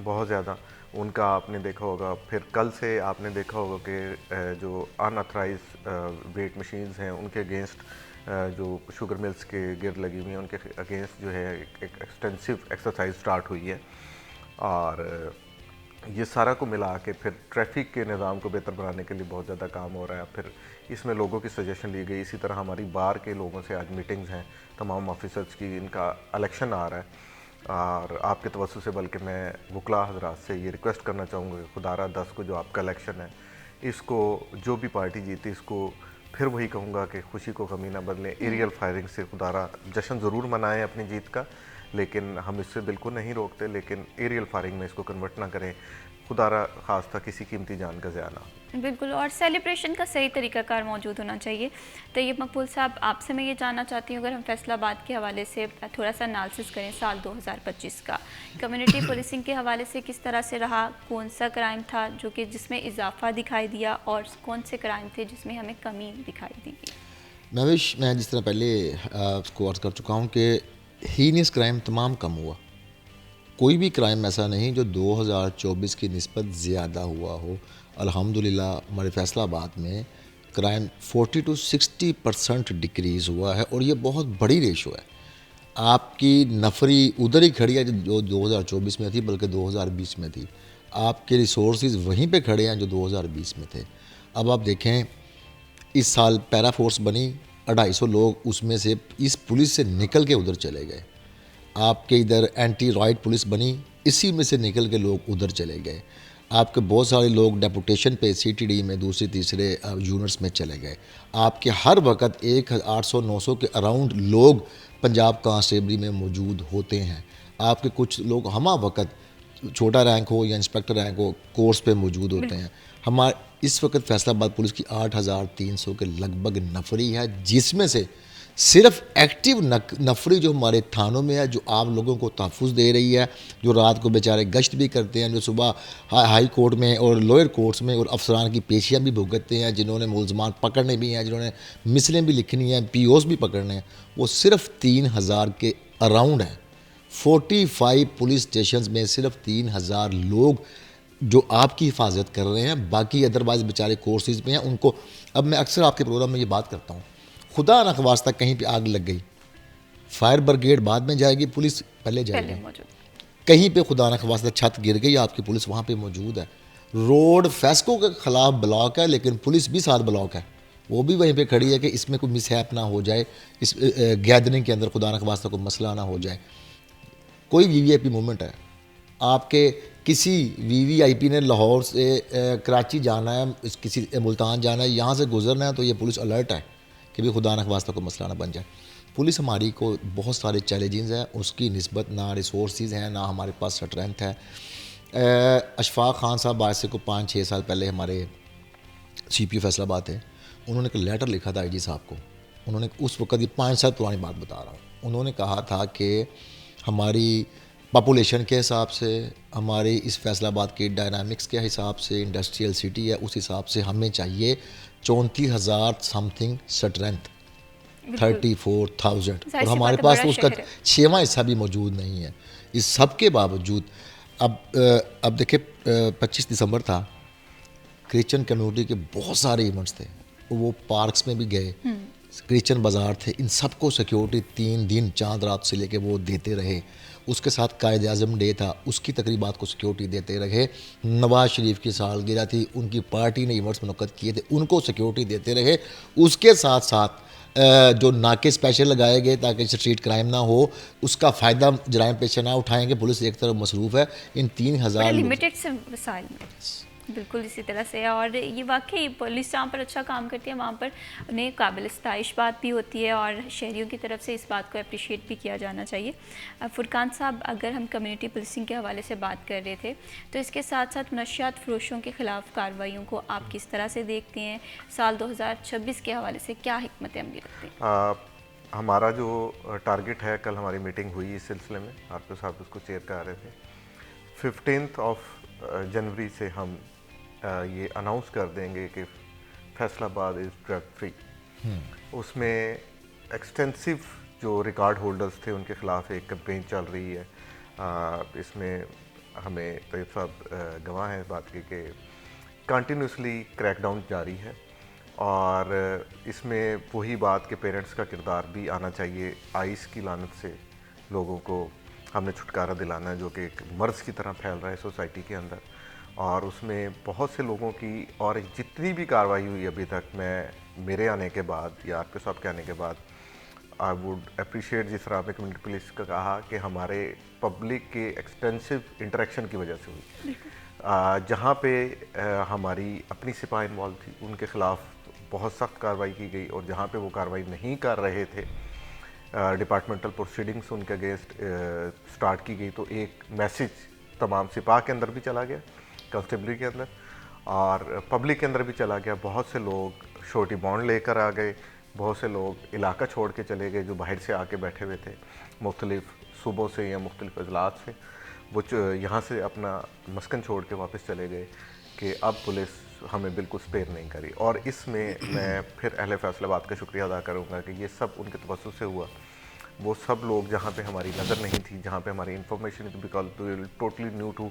बहुत ज़्यादा, उनका आपने देखा होगा। फिर कल से आपने देखा होगा कि जो अनऑथराइज वेट मशीन्स हैं, उनके अगेंस्ट जो शुगर मिल्स के गिर्द लगी हुई हैं, उनके अगेंस्ट जो है एक एक्सटेंसिव एक्सरसाइज स्टार्ट हुई है। और ये सारा को मिला के फिर ट्रैफिक के निज़ाम को बेहतर बनाने के लिए बहुत ज़्यादा काम हो रहा है। फिर इसमें लोगों की सजेशन ली गई। इसी तरह हमारी बार के लोगों से आज मीटिंग्स हैं तमाम ऑफिसर्स की। इनका इलेक्शन आ रहा है और आपके तवज्जो से, बल्कि मैं वकला हजरात से ये रिक्वेस्ट करना चाहूँगा कि खुदारा 10 को जो आपका इलेक्शन है, इसको जो भी पार्टी जीती, इसको फिर वही कहूँगा कि खुशी को गमी ना बदलें। एरियल फायरिंग से खुदारा जश्न ज़रूर मनाएं अपनी जीत का, लेकिन हम इससे बिल्कुल नहीं रोकते, लेकिन एरियल फायरिंग में इसको कन्वर्ट ना करें। खुदारा खास था किसी कीमती जान का ज़िया ना। बिल्कुल, और सेलिब्रेशन का सही तरीकाकार मौजूद होना चाहिए। तैयब मकबूल साहब, आपसे मैं ये जानना चाहती हूँ, अगर हम फैसलाबाद के हवाले से थोड़ा सा एनालिसिस करें साल 2025 का, कम्युनिटी पुलिसिंग के हवाले से किस तरह से रहा, कौन सा क्राइम था जो कि जिसमें इजाफा दिखाई दिया और कौन से क्राइम थे जिसमें हमें कमी दिखाई दी? महविश, मैं जिस तरह पहले आपको अर्ज़ कर चुका हूँ कि हीनियस क्राइम तमाम कम हुआ। कोई भी क्राइम ऐसा नहीं जो 2024 की निस्बत ज़्यादा हुआ हो। अल्हम्दुलिल्लाह हमारे फैसलाबाद में क्राइम 40 to 60% डिक्रीज़ हुआ है, और ये बहुत बड़ी रेशो है। आपकी नफरी उधर ही खड़ी है जो 2024 में थी, बल्कि 2020 में थी। आपके रिसोर्सेज वहीं पे खड़े हैं जो 2020 में थे। अब आप देखें, इस साल पैरा फोर्स बनी, 250 लोग उसमें से इस पुलिस से निकल के उधर चले गए। आपके इधर एंटी राइट पुलिस बनी, इसी में से निकल के लोग उधर चले गए। आपके बहुत सारे लोग डेपुटेशन पे सीटीडी में दूसरे तीसरे यूनिट्स में चले गए। आपके हर वक्त 1800-900 के अराउंड लोग पंजाब कांस्टेबली में मौजूद होते हैं। आपके कुछ लोग हमा वक्त छोटा रैंक हो या इंस्पेक्टर रैंक हो, कोर्स पे मौजूद होते हैं। हमारे इस वक्त फैसलाबाद पुलिस की 8300 के लगभग नफरी है, जिसमें से सिर्फ एक्टिव नफरी जो हमारे थानों में है, जो आप लोगों को तहफ़्फ़ुज़ दे रही है, जो रात को बेचारे गश्त भी करते हैं, जो सुबह हाई कोर्ट में और लोअर कोर्ट्स में और अफसरान की पेशियाँ भी भुगतते हैं, जिन्होंने मुलजमान पकड़ने भी हैं, जिन्होंने मिसलें भी लिखनी हैं, पीओस भी पकड़ने हैं, वो सिर्फ 3000 के अराउंड हैं। 45 पुलिस स्टेशंस में सिर्फ 3000 लोग जो आपकी हिफाजत कर रहे हैं, बाकी अदरवाइज़ बेचारे कोर्सेज में हैं। उनको अब मैं अक्सर आपके प्रोग्राम में ये बात करता हूँ, खुदा न ख्वास्ता कहीं पे आग लग गई, फायर ब्रिगेड बाद में जाएगी, पुलिस पहले जाएगी। कहीं पे खुदा न ख्वास्ता छत गिर गई, आपकी पुलिस वहाँ पे मौजूद है। रोड फेस्को के ख़िलाफ़ ब्लॉक है, लेकिन पुलिस भी साथ ब्लॉक है, वो भी वहीं पे खड़ी है कि इसमें कोई मिसहैप ना हो जाए, इस गैदरिंग के अंदर खुदा न ख्वास्ता कोई मसला ना हो जाए। कोई वीवीआईपी मूवमेंट है, आपके किसी वीवीआईपी ने लाहौर से कराची जाना है, किसी मुल्तान जाना है, यहाँ से गुजरना है, तो ये पुलिस अलर्ट है कि भी खुदा न ख्वास्ता को मसला ना बन जाए। पुलिस हमारी को बहुत सारे चैलेंजेस हैं, उसकी निस्बत ना रिसोर्सेज हैं, ना हमारे पास स्ट्रेंथ है। अशफाक खान साहब आज से को 5-6 साल पहले हमारे CPO फैसलाबाद थे, उन्होंने एक लेटर लिखा था IG साहब को। उन्होंने उस वक्त, ये 5 साल पुरानी बात बता रहा हूँ, उन्होंने कहा था कि हमारी पॉपुलेशन के हिसाब से, हमारी इस फैसलाबाद के डायनामिक्स के हिसाब से, इंडस्ट्रियल सिटी है, उस हिसाब से हमें चाहिए 34,000 समथिंग स्ट्रेंथ, 34,000, और हमारे पास तो उसका 6वां हिस्सा भी मौजूद नहीं है। इस सब के बावजूद अब देखिए 25 दिसंबर था, क्रिश्चियन कम्युनिटी के बहुत सारे इवेंट्स थे, वो पार्क्स में भी गए, क्रिश्चियन बाज़ार थे, इन सबको सिक्योरिटी 3 दिन चांद रात से लेके वो देते रहे। उसके साथ कायद आज़म डे था, उसकी तकरीबात को सिक्योरिटी देते रहे। नवाज शरीफ की सालगिरह थी, उनकी पार्टी ने इवेंट्स मुनक़्क़द किए थे, उनको सिक्योरिटी देते रहे। उसके साथ साथ जो नाके स्पेशल लगाए गए ताकि स्ट्रीट क्राइम ना हो, उसका फ़ायदा जराइम पेशा ना उठाएंगे। पुलिस एक तरफ मसरूफ़ है इन 3000 लिमिटेड से वसाइल में, बिल्कुल इसी तरह से। और ये वाकई पुलिस जहाँ पर अच्छा काम करती है वहाँ पर उन्हें काबिल सताइश बात भी होती है और शहरियों की तरफ से इस बात को अप्रिशिएट भी किया जाना चाहिए। फुरकान साहब, अगर हम कम्युनिटी पुलिसिंग के हवाले से बात कर रहे थे तो इसके साथ साथ मनशियात फरोशों के ख़िलाफ़ कार्रवाइयों को आप किस तरह से देखते हैं? साल 2026 के हवाले से क्या हिकमत अमली रखते हैं? हमारा जो टारगेट है, कल हमारी मीटिंग हुई इस सिलसिले में, आपके साहब उसको चेयर कर रहे थे। 15 जनवरी से हम ये अनाउंस कर देंगे कि फैसलाबाद इज़ ड्रग फ्री। उसमें एक्सटेंसिव जो रिकॉर्ड होल्डर्स थे उनके ख़िलाफ़ एक कैंपेन चल रही है। इसमें हमें तैयब साहब गवाह हैं इस बात की कंटिन्यूसली क्रैकडाउन जारी है और इसमें वही बात के पेरेंट्स का किरदार भी आना चाहिए। आइस की लानत से लोगों को हमने छुटकारा दिलाना है जो कि एक मर्ज़ की तरह फैल रहा है सोसाइटी के अंदर, और उसमें बहुत से लोगों की और जितनी भी कार्रवाई हुई अभी तक, मैं मेरे आने के बाद या आपके साहब के आने के बाद, आई वुड अप्रिशिएट जिस तरह आपने कम्युनिटी पुलिस का कहा कि हमारे पब्लिक के एक्सटेंसिव इंटरेक्शन की वजह से हुई। जहाँ पे हमारी अपनी सिपाही इन्वॉल्व थी उनके ख़िलाफ़ बहुत सख्त कार्रवाई की गई, और जहाँ पे वो कार्रवाई नहीं कर रहे थे डिपार्टमेंटल प्रोसीडिंग्स उनके अगेंस्ट स्टार्ट की गई। तो एक मैसेज तमाम सिपाह के अंदर भी चला गया, कांस्टेबलरी के अंदर, और पब्लिक के अंदर भी चला गया। बहुत से लोग शोर्टी बॉन्ड लेकर आ गए, बहुत से लोग इलाका छोड़ के चले गए जो बाहर से आके बैठे हुए थे मुख्तलिफ सूबों से या मुख्तलिफ अजलात से, वो यहाँ से अपना मस्कन छोड़ के वापस चले गए कि अब पुलिस हमें बिल्कुल स्पेयर नहीं करी। और इसमें मैं फिर अहले फैसलाबाद का शुक्रिया अदा करूँगा कि ये सब उनके तवज्जुह से हुआ। वो सब लोग जहाँ पे हमारी नज़र नहीं थी, जहाँ पे हमारी इंफॉर्मेशन थी, because totally new to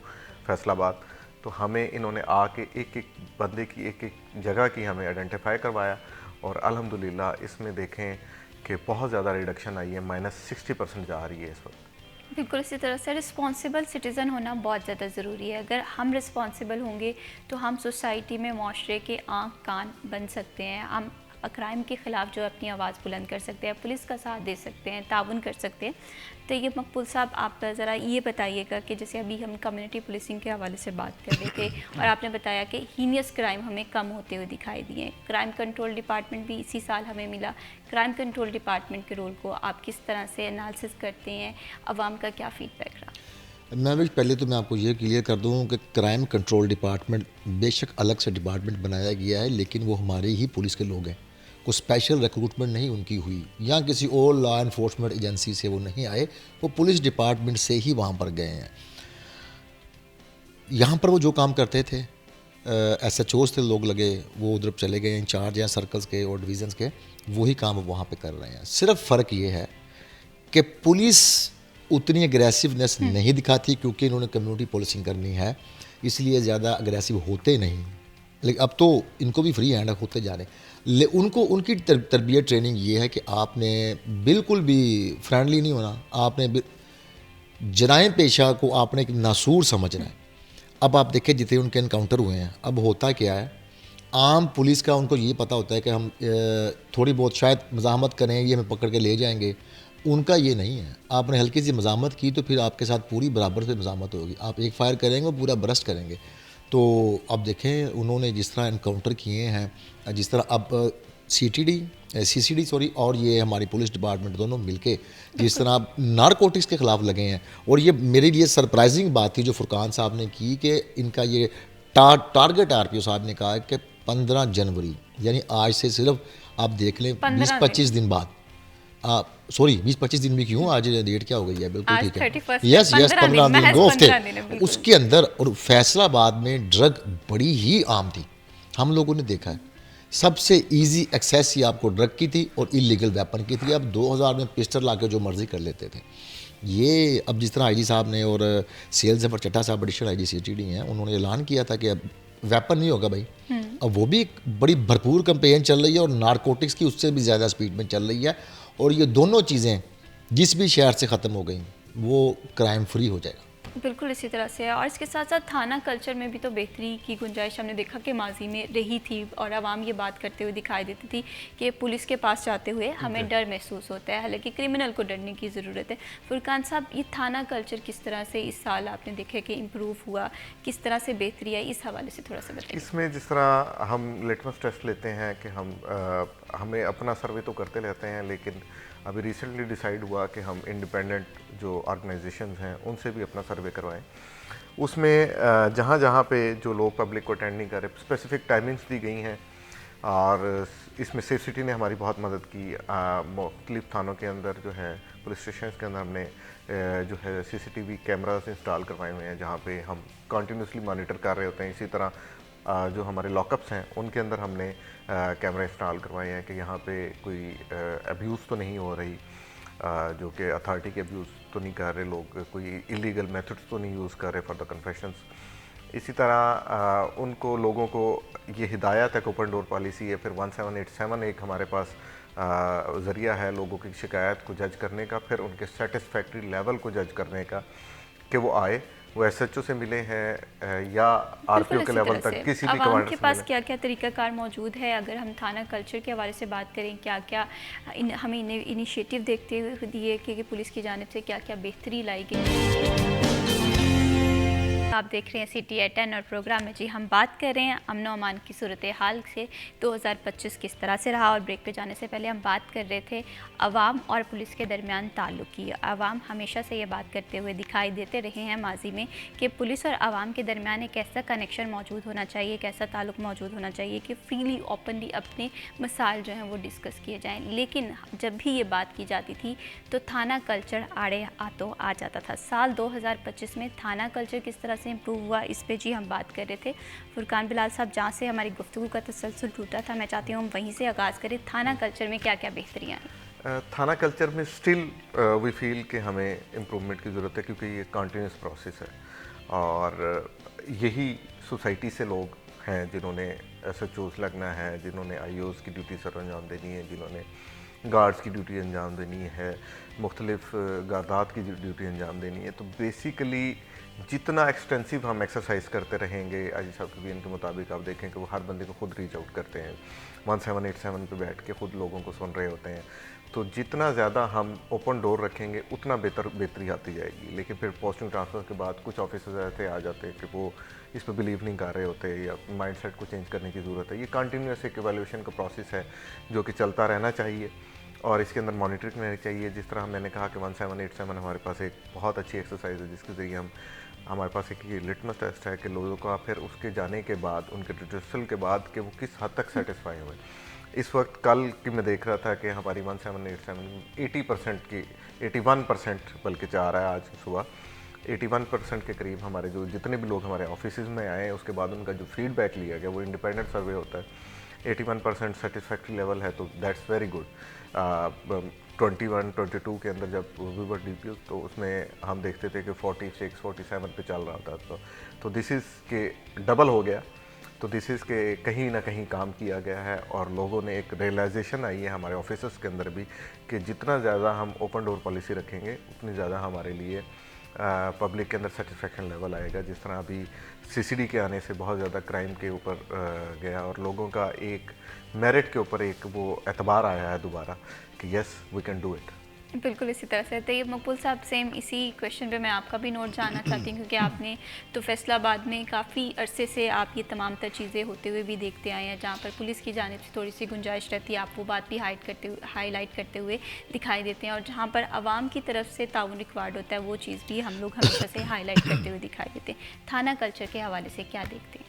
Faisalabad, तो हमें इन्होंने आके एक एक बंदे की एक एक जगह की हमें आइडेंटिफाई करवाया, और अल्हम्दुलिल्लाह इसमें देखें कि बहुत ज़्यादा रिडक्शन आई है, -60% जा रही है इस वक्त। बिल्कुल इसी तरह से रिस्पॉन्सिबल सिटीज़न होना बहुत ज़्यादा ज़रूरी है। अगर हम रिस्पॉन्सिबल होंगे तो हम सोसाइटी में माशरे के आँख कान बन सकते हैं, हम क्राइम के ख़िलाफ़ जो अपनी आवाज़ बुलंद कर सकते हैं, पुलिस का साथ दे सकते हैं, ताउन कर सकते हैं। तो ये मकबूल साहब, आप ज़रा ये बताइएगा कि जैसे अभी हम कम्युनिटी पुलिसिंग के हवाले से बात कर रहे थे और आपने बताया कि हीनियस क्राइम हमें कम होते हुए दिखाई दिए। क्राइम कंट्रोल डिपार्टमेंट भी इसी साल हमें मिला। क्राइम कंट्रोल डिपार्टमेंट के रोल को आप किस तरह से एनालिसिस करते हैं? अवाम का क्या फीडबैक रहा? मैं भी पहले तो मैं आपको ये क्लियर कर दूं कि क्राइम कंट्रोल डिपार्टमेंट बेशक अलग से डिपार्टमेंट बनाया गया है, लेकिन वो हमारे ही पुलिस के लोग हैं। कोई स्पेशल रिक्रूटमेंट नहीं उनकी हुई या किसी और लॉ एनफोर्समेंट एजेंसी से वो नहीं आए, वो पुलिस डिपार्टमेंट से ही वहाँ पर गए हैं। यहाँ पर वो जो काम करते थे SHOs थे लोग लगे, वो उधर चले गए इंचार्ज हैं सर्कल्स के और डिवीज़न्स के, वही काम वो वहाँ पे कर रहे हैं। सिर्फ फ़र्क ये है कि पुलिस उतनी अग्रेसिवनेस नहीं दिखाती क्योंकि इन्होंने कम्युनिटी पुलिसिंग करनी है, इसलिए ज़्यादा अग्रेसिव होते नहीं। लेकिन अब तो इनको भी फ्री हैंड होते जा रहे हैं। उनको उनकी तरबियत ट्रेनिंग ये है कि आपने बिल्कुल भी फ्रेंडली नहीं होना, आपने जराइम पेशा को आपने एक नासूर समझना है। अब आप देखें जितने उनके इनकाउंटर हुए हैं, अब होता क्या है, आम पुलिस का उनको ये पता होता है कि हम थोड़ी बहुत शायद मज़ाहमत करें, ये हमें पकड़ के ले जाएंगे। उनका ये नहीं है, आपने हल्की सी मज़ाहमत की तो फिर आपके साथ पूरी बराबर से मज़ाहमत होगी। आप एक फायर करेंगे और पूरा बरस्ट करेंगे। तो अब देखें उन्होंने जिस तरह इनकाउंटर किए हैं, जिस तरह अब CCD और ये हमारी पुलिस डिपार्टमेंट दोनों मिलके जिस तरह अब नारकोटिक्स के ख़िलाफ़ लगे हैं। और ये मेरे लिए सरप्राइजिंग बात थी जो फुरकान साहब ने की कि इनका ये टारगेट RPO साहब ने कहा कि 15 जनवरी यानी आज से सिर्फ आप देख लें 20-25 दिन बाद, 20-25 दिन भी क्यों, आज डेट क्या हो गई है, बिल्कुल ठीक है, यस 15 दिन 2 हफ्ते उसके अंदर। और फैसलाबाद में ड्रग बड़ी ही आम थी, हम लोगों ने देखा है। सबसे इजी एक्सेस ही आपको ड्रग की थी और इलीगल वेपन की थी। अब 2000 में पिस्टल ला के जो मर्जी कर लेते थे। ये अब जिस तरह IG साहब ने और सेल्स जफर चट्टा साहब एडिशनल IG CTD हैं, उन्होंने ऐलान किया था कि अब वेपन नहीं होगा भाई। अब वो भी एक बड़ी भरपूर कैंपेन चल रही है और नारकोटिक्स की उससे भी ज़्यादा स्पीड में चल रही है, और ये दोनों चीज़ें जिस भी शहर से ख़त्म हो गई वो क्राइम फ्री हो जाएगा। बिल्कुल इसी तरह से है। और इसके साथ साथ थाना कल्चर में भी तो बेहतरी की गुंजाइश हमने देखा कि माजी में रही थी, और आवाम ये बात करते हुए दिखाई देती थी कि पुलिस के पास जाते हुए हमें डर महसूस होता है, हालांकि क्रिमिनल को डरने की ज़रूरत है। फुरकान साहब, ये थाना कल्चर किस तरह से इस साल आपने देखा कि इम्प्रूव हुआ, किस तरह से बेहतरी आई, इस हवाले से थोड़ा सा बताइए। इसमें जिस तरह हम लिटमस टेस्ट लेते हैं कि हमें अपना सर्वे तो करते रहते हैं, लेकिन अभी रिसेंटली डिसाइड हुआ कि हम इंडिपेंडेंट जो ऑर्गेनाइजेशंस हैं उनसे भी अपना सर्वे करवाएं। उसमें जहाँ जहाँ पे जो लोग पब्लिक को अटेंड नहीं कर रहे, स्पेसिफिक टाइमिंग्स दी गई हैं, और इसमें सेफ सिटी ने हमारी बहुत मदद की। मुख्तलिफ थानों के अंदर जो है, पुलिस स्टेशन के अंदर हमने जो है CCTV कैमरास इंस्टॉल करवाए हुए हैं, जहाँ पे हम कंटिन्यूसली मॉनिटर कर रहे होते हैं। इसी तरह जो हमारे लॉकअप्स हैं उनके अंदर हमने कैमरा इंस्टॉल करवाए हैं कि यहाँ पे कोई अब्यूज़ तो नहीं हो रही, जो कि अथॉरिटी के अब्यूज़ तो नहीं कर रहे लोग, कोई इलीगल मेथड्स तो नहीं यूज़ कर रहे फॉर द कन्फेशंस। इसी तरह उनको लोगों को ये हिदायत है कि ओपन डोर पॉलिसी है। फिर 1787 एक हमारे पास ज़रिया है लोगों की शिकायत को जज करने का, फिर उनके सेटिस्फैक्ट्री लेवल को जज करने का कि वो आए, वो SHO से मिले हैं या RPO के लेवल तक किसी भी कमांडर के से पास मिले। क्या क्या तरीकाकार मौजूद है? अगर हम थाना कल्चर के हवाले से बात करें, क्या क्या हमें इनिशिएटिव देखते हुए दिए कि पुलिस की जानिब से क्या क्या बेहतरी लाई गई? आप देख रहे हैं CTI10 और प्रोग्राम में जी हम बात कर रहे हैं अमन अमान की सूरत हाल से 2025 किस तरह से रहा। और ब्रेक पे जाने से पहले हम बात कर रहे थे अवाम और पुलिस के दरमियान ताल्लुक़ की। अवाम हमेशा से ये बात करते हुए दिखाई देते रहे हैं माजी में कि पुलिस और अवाम के दरमियान एक ऐसा कनेक्शन मौजूद होना चाहिए, एक ऐसा ताल्लुक़ मौजूद होना चाहिए कि फ्रीली ओपनली अपने मसाइल जो हैं वो डिस्कस किए जाएँ। लेकिन जब भी ये बात की जाती थी तो थाना कल्चर आड़े हाथों आ जाता था। साल 2025 में थाना कल्चर किस तरह से इम्प्रूव हुआ, इस पे जी हम बात कर रहे थे। फुरकान बिलाल साहब, जहाँ से हमारी गुफ्तगू का तसलसल टूटा था, मैं चाहती हूँ हम वहीं से आगाज़ करें। थाना कल्चर में क्या क्या बेहतरियाँ हैं? थाना कल्चर में स्टिल वी फील कि हमें इम्प्रूवमेंट की ज़रूरत है, क्योंकि ये कंटिन्यूस प्रोसेस है, और यही सोसाइटी से लोग हैं जिन्होंने SHOs लगना है, जिन्होंने IOs की ड्यूटी सर अंजाम देनी है, जिन्होंने गार्ड्स की ड्यूटी अंजाम देनी है, मुख्तलिफ गार्दात की ड्यूटी अंजाम देनी है। तो बेसिकली जितना एक्सटेंसिव हम एक्सरसाइज करते रहेंगे, आजी साहब के इनके मुताबिक आप देखें कि वो हर बंदे को खुद रीच आउट करते हैं, 1787 पे बैठ के खुद लोगों को सुन रहे होते हैं। तो जितना ज़्यादा हम ओपन डोर रखेंगे उतना बेहतरी आती जाएगी। लेकिन फिर पोस्टिंग ट्रांसफ़र के बाद कुछ ऑफिसर्स ऐसे आ जाते हैं कि वो इस पर बिलीव नहीं कर रहे होते, या माइंडसेट को चेंज करने की ज़रूरत है। ये कंटिन्यूस एक एवैल्यूएशन का प्रोसेस है जो कि चलता रहना चाहिए, और इसके अंदर मॉनिटरिंग रहनी चाहिए। जिस तरह मैंने कहा कि 1787 हमारे पास एक बहुत अच्छी एक्सरसाइज है, जिसके ज़रिए हमारे पास एक ये लिटमस टेस्ट है कि लोगों का फिर उसके जाने के बाद, उनके डिटेल के बाद, कि वो किस हद तक सेटिस्फाई हुए। इस वक्त कल की मैं देख रहा था कि हमारी 1787 80% की 81% बल्कि चाह रहा है आज सुबह 81% के करीब हमारे जो जितने भी लोग हमारे ऑफिस में आए, उसके बाद उनका जो फीडबैक लिया गया, वो इंडिपेंडेंट सर्वे होता है, 81% सेटिस्फैक्ट्री लेवल है, तो दैट्स वेरी गुड। 21-22 के अंदर जब वी वर DPO तो उसमें हम देखते थे कि 46-47 पे चल रहा था। तो दिस इज़ के डबल हो गया। तो दिस इज़ के कहीं ना कहीं काम किया गया है, और लोगों ने एक रियलाइजेशन आई है हमारे ऑफिसर्स के अंदर भी कि जितना ज़्यादा हम ओपन डोर पॉलिसी रखेंगे उतनी ज़्यादा हमारे लिए पब्लिक के अंदर सेटिस्फेक्शन लेवल आएगा। जिस तरह अभी CCD के आने से बहुत ज़्यादा क्राइम के ऊपर गया, और लोगों का एक मेरिट के ऊपर एक वो एतबार आया है दोबारा कि yes we can do it. बिल्कुल इसी तरह से। तैयब मकबूल साहब, सेम इसी क्वेश्चन पे मैं आपका भी नोट जानना चाहती हूँ, क्योंकि आपने तो फैसलाबाद में काफ़ी अरसे से आप ये तमाम तर चीज़ें होते हुए भी देखते आए हैं, जहाँ पर पुलिस की जानिब से थोड़ी सी गुंजाइश रहती है, आप वो बात भी हाईलाइट करते हुए दिखाई देते हैं, और जहाँ पर आवाम की तरफ से ताउन रिक्वायर्ड होता है वो चीज़ भी हम लोग हमेशा से हाईलाइट करते हुए दिखाई देते हैं। थाना कल्चर के हवाले से क्या देखते हैं?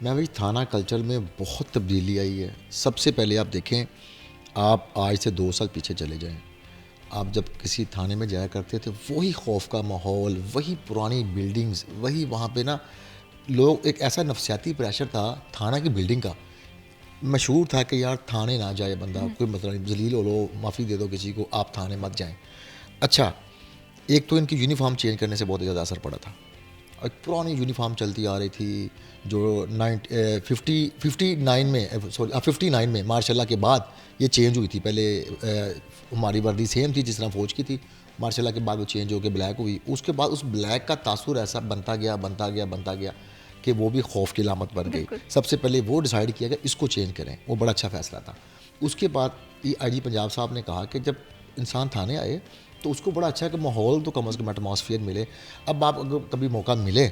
मैं भाई, थाना कल्चर में बहुत तब्दीली आई है। सबसे पहले आप देखें, आप आज से 2 साल पीछे चले जाएं, आप जब किसी थाने में जाया करते थे, वही खौफ का माहौल, वही पुरानी बिल्डिंग्स, वही वहाँ पे ना लोग, एक ऐसा नफसियाती प्रेशर था थाना की बिल्डिंग का। मशहूर था कि यार थाने ना जाए बंदा, कोई मसला नहीं, जलील हो लो, माफ़ी दे दो किसी को, आप थाने मत जाएं। अच्छा, एक तो इनकी यूनिफॉर्म चेंज करने से बहुत ज़्यादा असर पड़ा था। एक पुरानी यूनिफॉर्म चलती आ रही थी जो 59 में, सॉरी 59 में मार्शल लॉ के बाद ये चेंज हुई थी। पहले हमारी वर्दी सेम थी जिस तरह फ़ौज की थी, मार्शल लॉ के बाद वो चेंज होकर ब्लैक हुई। उसके बाद उस ब्लैक का तासुर ऐसा बनता गया कि वो भी खौफ की अलामत बन गई। सबसे पहले वो डिसाइड किया कि इसको चेंज करें, वो बड़ा अच्छा फ़ैसला था। उसके बाद IG पंजाब साहब ने कहा कि जब इंसान थाने आए तो उसको बड़ा अच्छा है कि माहौल तो कम अज़ कम एटमॉस्फेयर मिले। अब आप अगर कभी मौका मिले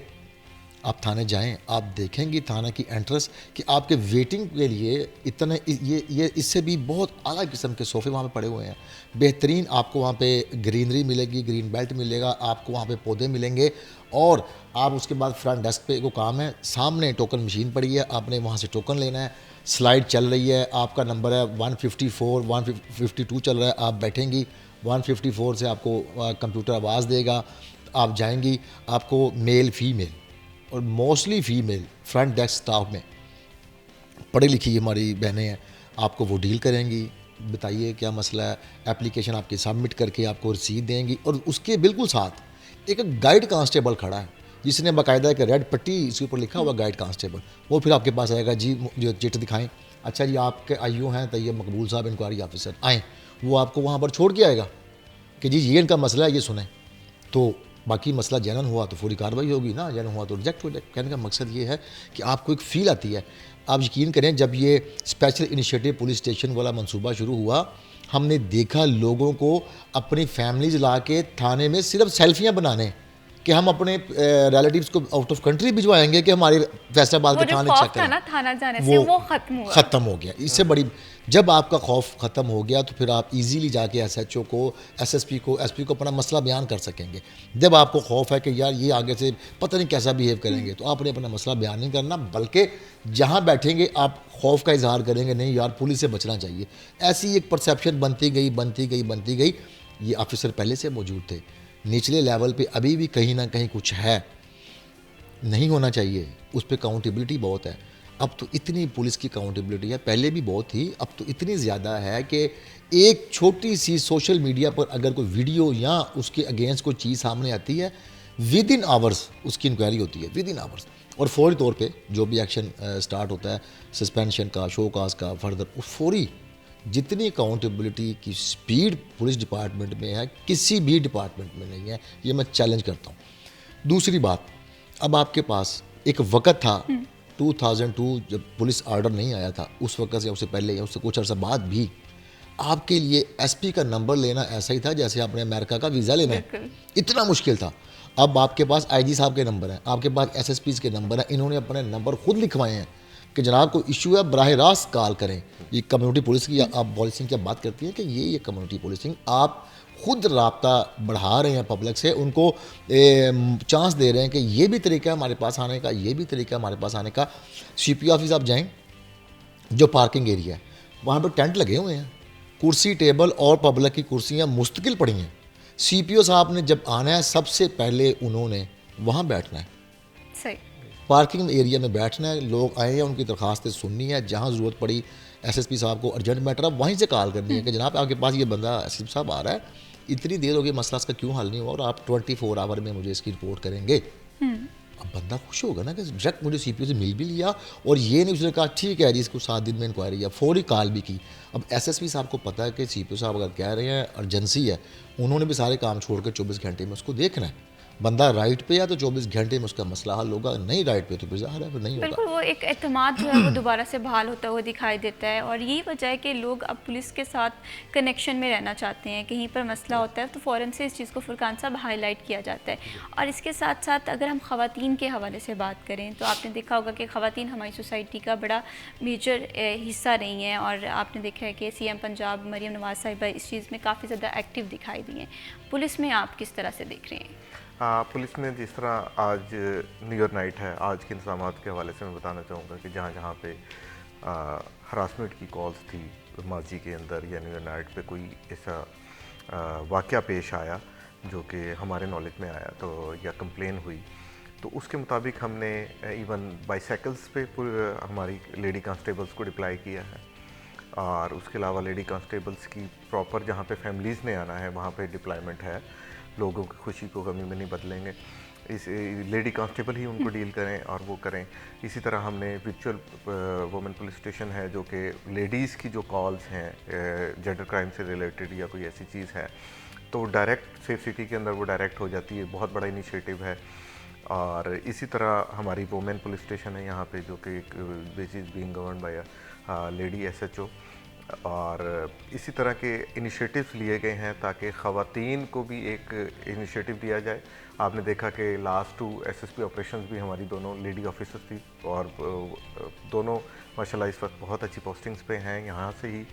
आप थाने जाएं, आप देखेंगे थाने की एंट्रेंस कि आपके वेटिंग के लिए इतने ये इससे भी बहुत आला किस्म के सोफ़े वहाँ पे पड़े हुए हैं। बेहतरीन आपको वहाँ पे ग्रीनरी मिलेगी, ग्रीन बेल्ट मिलेगा, आपको वहाँ पे पौधे मिलेंगे। और आप उसके बाद फ्रंट डेस्क पे को काम है, सामने टोकन मशीन पड़ी है, आपने वहाँ से टोकन लेना है, स्लाइड चल रही है, आपका नंबर है 154 152 चल रहा है, आप बैठेंगी 154 से आपको कंप्यूटर आवाज़ देगा, आप जाएंगी, आपको मेल फीमेल और mostly female front desk staff में पढ़ी लिखी हमारी बहनें हैं, आपको वो डील करेंगी। बताइए क्या मसला है, एप्लीकेशन आपकी सबमिट करके आपको रसीद देंगी। और उसके बिल्कुल साथ एक गाइड कांस्टेबल खड़ा है जिसने बाकायदा एक रेड पट्टी इसके ऊपर लिखा हुआ गाइड कांस्टेबल, वो फिर आपके पास आएगा, जी जो चिट दिखाएं, अच्छा जी आपके IO हैं तैयब मकबूल साहब इंक्वायरी ऑफिसर आएँ, वो आपको वहाँ पर छोड़ के आएगा कि जी ये इनका मसला है, ये सुने। तो बाकी मसला जनन हुआ तो पूरी कार्रवाई होगी, ना जनन हुआ तो रिजेक्ट हो जाए। कहने का मकसद ये है कि आपको एक फ़ील आती है। आप यकीन करें जब ये स्पेशल इनिशिएटिव पुलिस स्टेशन वाला मंसूबा शुरू हुआ, हमने देखा लोगों को अपनी फैमिलीज ला के थाने में सिर्फ सेल्फियाँ बनाने कि हम अपने रिलेटिव्स को आउट ऑफ कंट्री भिजवाएंगे कि हमारे फैसलाबाद के थाने चेक करें। ना थाना जाने से वो ख़त्म हो गया। इससे बड़ी जब आपका खौफ ख़त्म हो गया तो फिर आप इजीली जाके SHO को, SSP को, SP को अपना मसला बयान कर सकेंगे। जब आपको खौफ है कि यार ये आगे से पता नहीं कैसा बिहेव करेंगे, तो आपने अपना मसला बयान नहीं करना, बल्कि जहाँ बैठेंगे आप खौफ का इजहार करेंगे, नहीं यार पुलिस से बचना चाहिए। ऐसी एक परसेप्शन बनती गई। ये ऑफिसर पहले से मौजूद थे, निचले लेवल पे अभी भी कहीं ना कहीं कुछ है, नहीं होना चाहिए, उस पर अकाउंटेबिलिटी बहुत है। अब तो इतनी पुलिस की अकाउंटेबिलिटी है, पहले भी बहुत थी, अब तो इतनी ज़्यादा है कि एक छोटी सी सोशल मीडिया पर अगर कोई वीडियो या उसके अगेंस्ट कोई चीज़ सामने आती है, विद इन आवर्स उसकी इंक्वायरी होती है, विद इन आवर्स। और फौरी तौर पे जो भी एक्शन स्टार्ट होता है, सस्पेंशन का, शो काज का, फर्दर फौरी। जितनी अकाउंटेबिलिटी की स्पीड पुलिस डिपार्टमेंट में है, किसी भी डिपार्टमेंट में नहीं है, ये मैं चैलेंज करता हूँ। दूसरी बात, अब आपके पास एक वक़्त था 2002 जब पुलिस ऑर्डर नहीं आया था, उस वक़्त या उससे पहले या उससे कुछ अर्सा बाद भी आपके लिए SP का नंबर लेना ऐसा ही था जैसे आपने अमेरिका का वीज़ा लेना है, इतना मुश्किल था। अब आपके पास IG साहब के नंबर हैं, आपके पास SSPs के नंबर हैं, इन्होंने अपने नंबर खुद लिखवाए हैं कि जनाब को इशू है बराह रास्त कॉल करें। ये कम्युनिटी पुलिस की आप पॉलिसिंग की बात करती हैं कि ये कम्युनिटी पुलिसिंग, आप खुद राब्ता बढ़ा रहे हैं पब्लिक से, उनको चांस दे रहे हैं कि ये भी तरीका है हमारे पास आने का, ये भी तरीका है हमारे पास आने का। CP ऑफिस आप जाएँ, जो पार्किंग एरिया है वहाँ पर टेंट लगे हुए हैं, कुर्सी टेबल और पब्लिक की कुर्सियाँ मुस्तकिल पड़ी हैं। CPO साहब ने जब आना है सबसे पहले उन्होंने वहाँ बैठना है, सही पार्किंग एरिया में बैठना है, लोग आए हैं उनकी दरख्वास्तें सुननी है, जहाँ ज़रूरत पड़ी SSP साहब को अर्जेंट मैटर है वहीं से कॉल करनी है कि जनाब आपके पास ये बंदा SSP साहब आ रहा है, इतनी देर हो गई, मसला इसका क्यों हल नहीं हुआ और आप 24 आवर में मुझे इसकी रिपोर्ट करेंगे। अब बंदा खुश होगा ना कि डायरेक्ट मुझे CPO से मिल भी लिया और ये नहीं उसने कहा ठीक है जी इसको 7 दिन में इंक्वायरी, या फौरी कॉल भी की। अब SSP साहब को पता है कि CPO साहब अगर कह रहे हैं अर्जेंसी है, उन्होंने भी सारे काम छोड़कर 24 घंटे में उसको देखना है। बंदा राइट पे या तो 24 घंटे में उसका मसला हल होगा, नहीं राइट पे तो फिर ज़ाहिर है फिर नहीं होगा। बिल्कुल, वो एक एतमाद जो है वो दोबारा से बहाल होता हुआ दिखाई देता है। और यही वजह है कि लोग अब पुलिस के साथ कनेक्शन में रहना चाहते हैं। कहीं पर मसला होता है तो फ़ौरन से इस चीज़ को फुरकान साहब हाईलाइट किया जाता है। और इसके साथ साथ अगर हम ख़वातीन के हवाले से बात करें तो आपने देखा होगा कि ख़वातीन हमारी सोसाइटी का बड़ा मेजर हिस्सा रही हैं। और आपने देखा है कि CM पंजाब मरीम नवाज़ साहिबा इस चीज़ में काफ़ी ज़्यादा एक्टिव दिखाई दी हैं। पुलिस में आप किस तरह से देख रहे हैं? पुलिस में जिस तरह आज न्यू ईयर नाइट है, आज के इंतजाम के हवाले से मैं बताना चाहूँगा कि जहाँ जहाँ पे हरासमेंट की कॉल्स थी माजी के अंदर या न्यू ईयर नाइट पे कोई ऐसा वाक़या पेश आया जो कि हमारे नॉलेज में आया तो या कंप्लेन हुई, तो उसके मुताबिक हमने इवन बाईसाइकिल्स पे हमारी लेडी कांस्टेबल्स को डिप्लाई किया है। और उसके अलावा लेडी कांस्टेबल्स की प्रॉपर जहाँ पे फैमिलीज़ ने आना है वहाँ पे डिप्लॉयमेंट है। लोगों की खुशी को कमी में नहीं बदलेंगे। इस लेडी कांस्टेबल ही उनको डील करें और वो करें। इसी तरह हमने विचुअल वुमेन पुलिस स्टेशन है जो कि लेडीज़ की जो कॉल्स हैं जेंडर क्राइम से रिलेटेड या कोई ऐसी चीज़ है तो डायरेक्ट सेफ सिटी के अंदर वो डायरेक्ट हो जाती है, बहुत बड़ा इनिशिएटिव है। और इसी तरह हमारी वुमेन पुलिस स्टेशन है यहाँ पे जो कि which is being govern by lady SHO। और इसी तरह के इनिशिएटिव्स लिए गए हैं ताकि ख़वातीन को भी एक इनिशिएटिव दिया जाए। आपने देखा कि लास्ट 2 SSP ऑपरेशंस भी हमारी दोनों लेडी ऑफिसर्स थी और दोनों माशाल्लाह इस वक्त बहुत अच्छी पोस्टिंग्स पे हैं, यहाँ से ही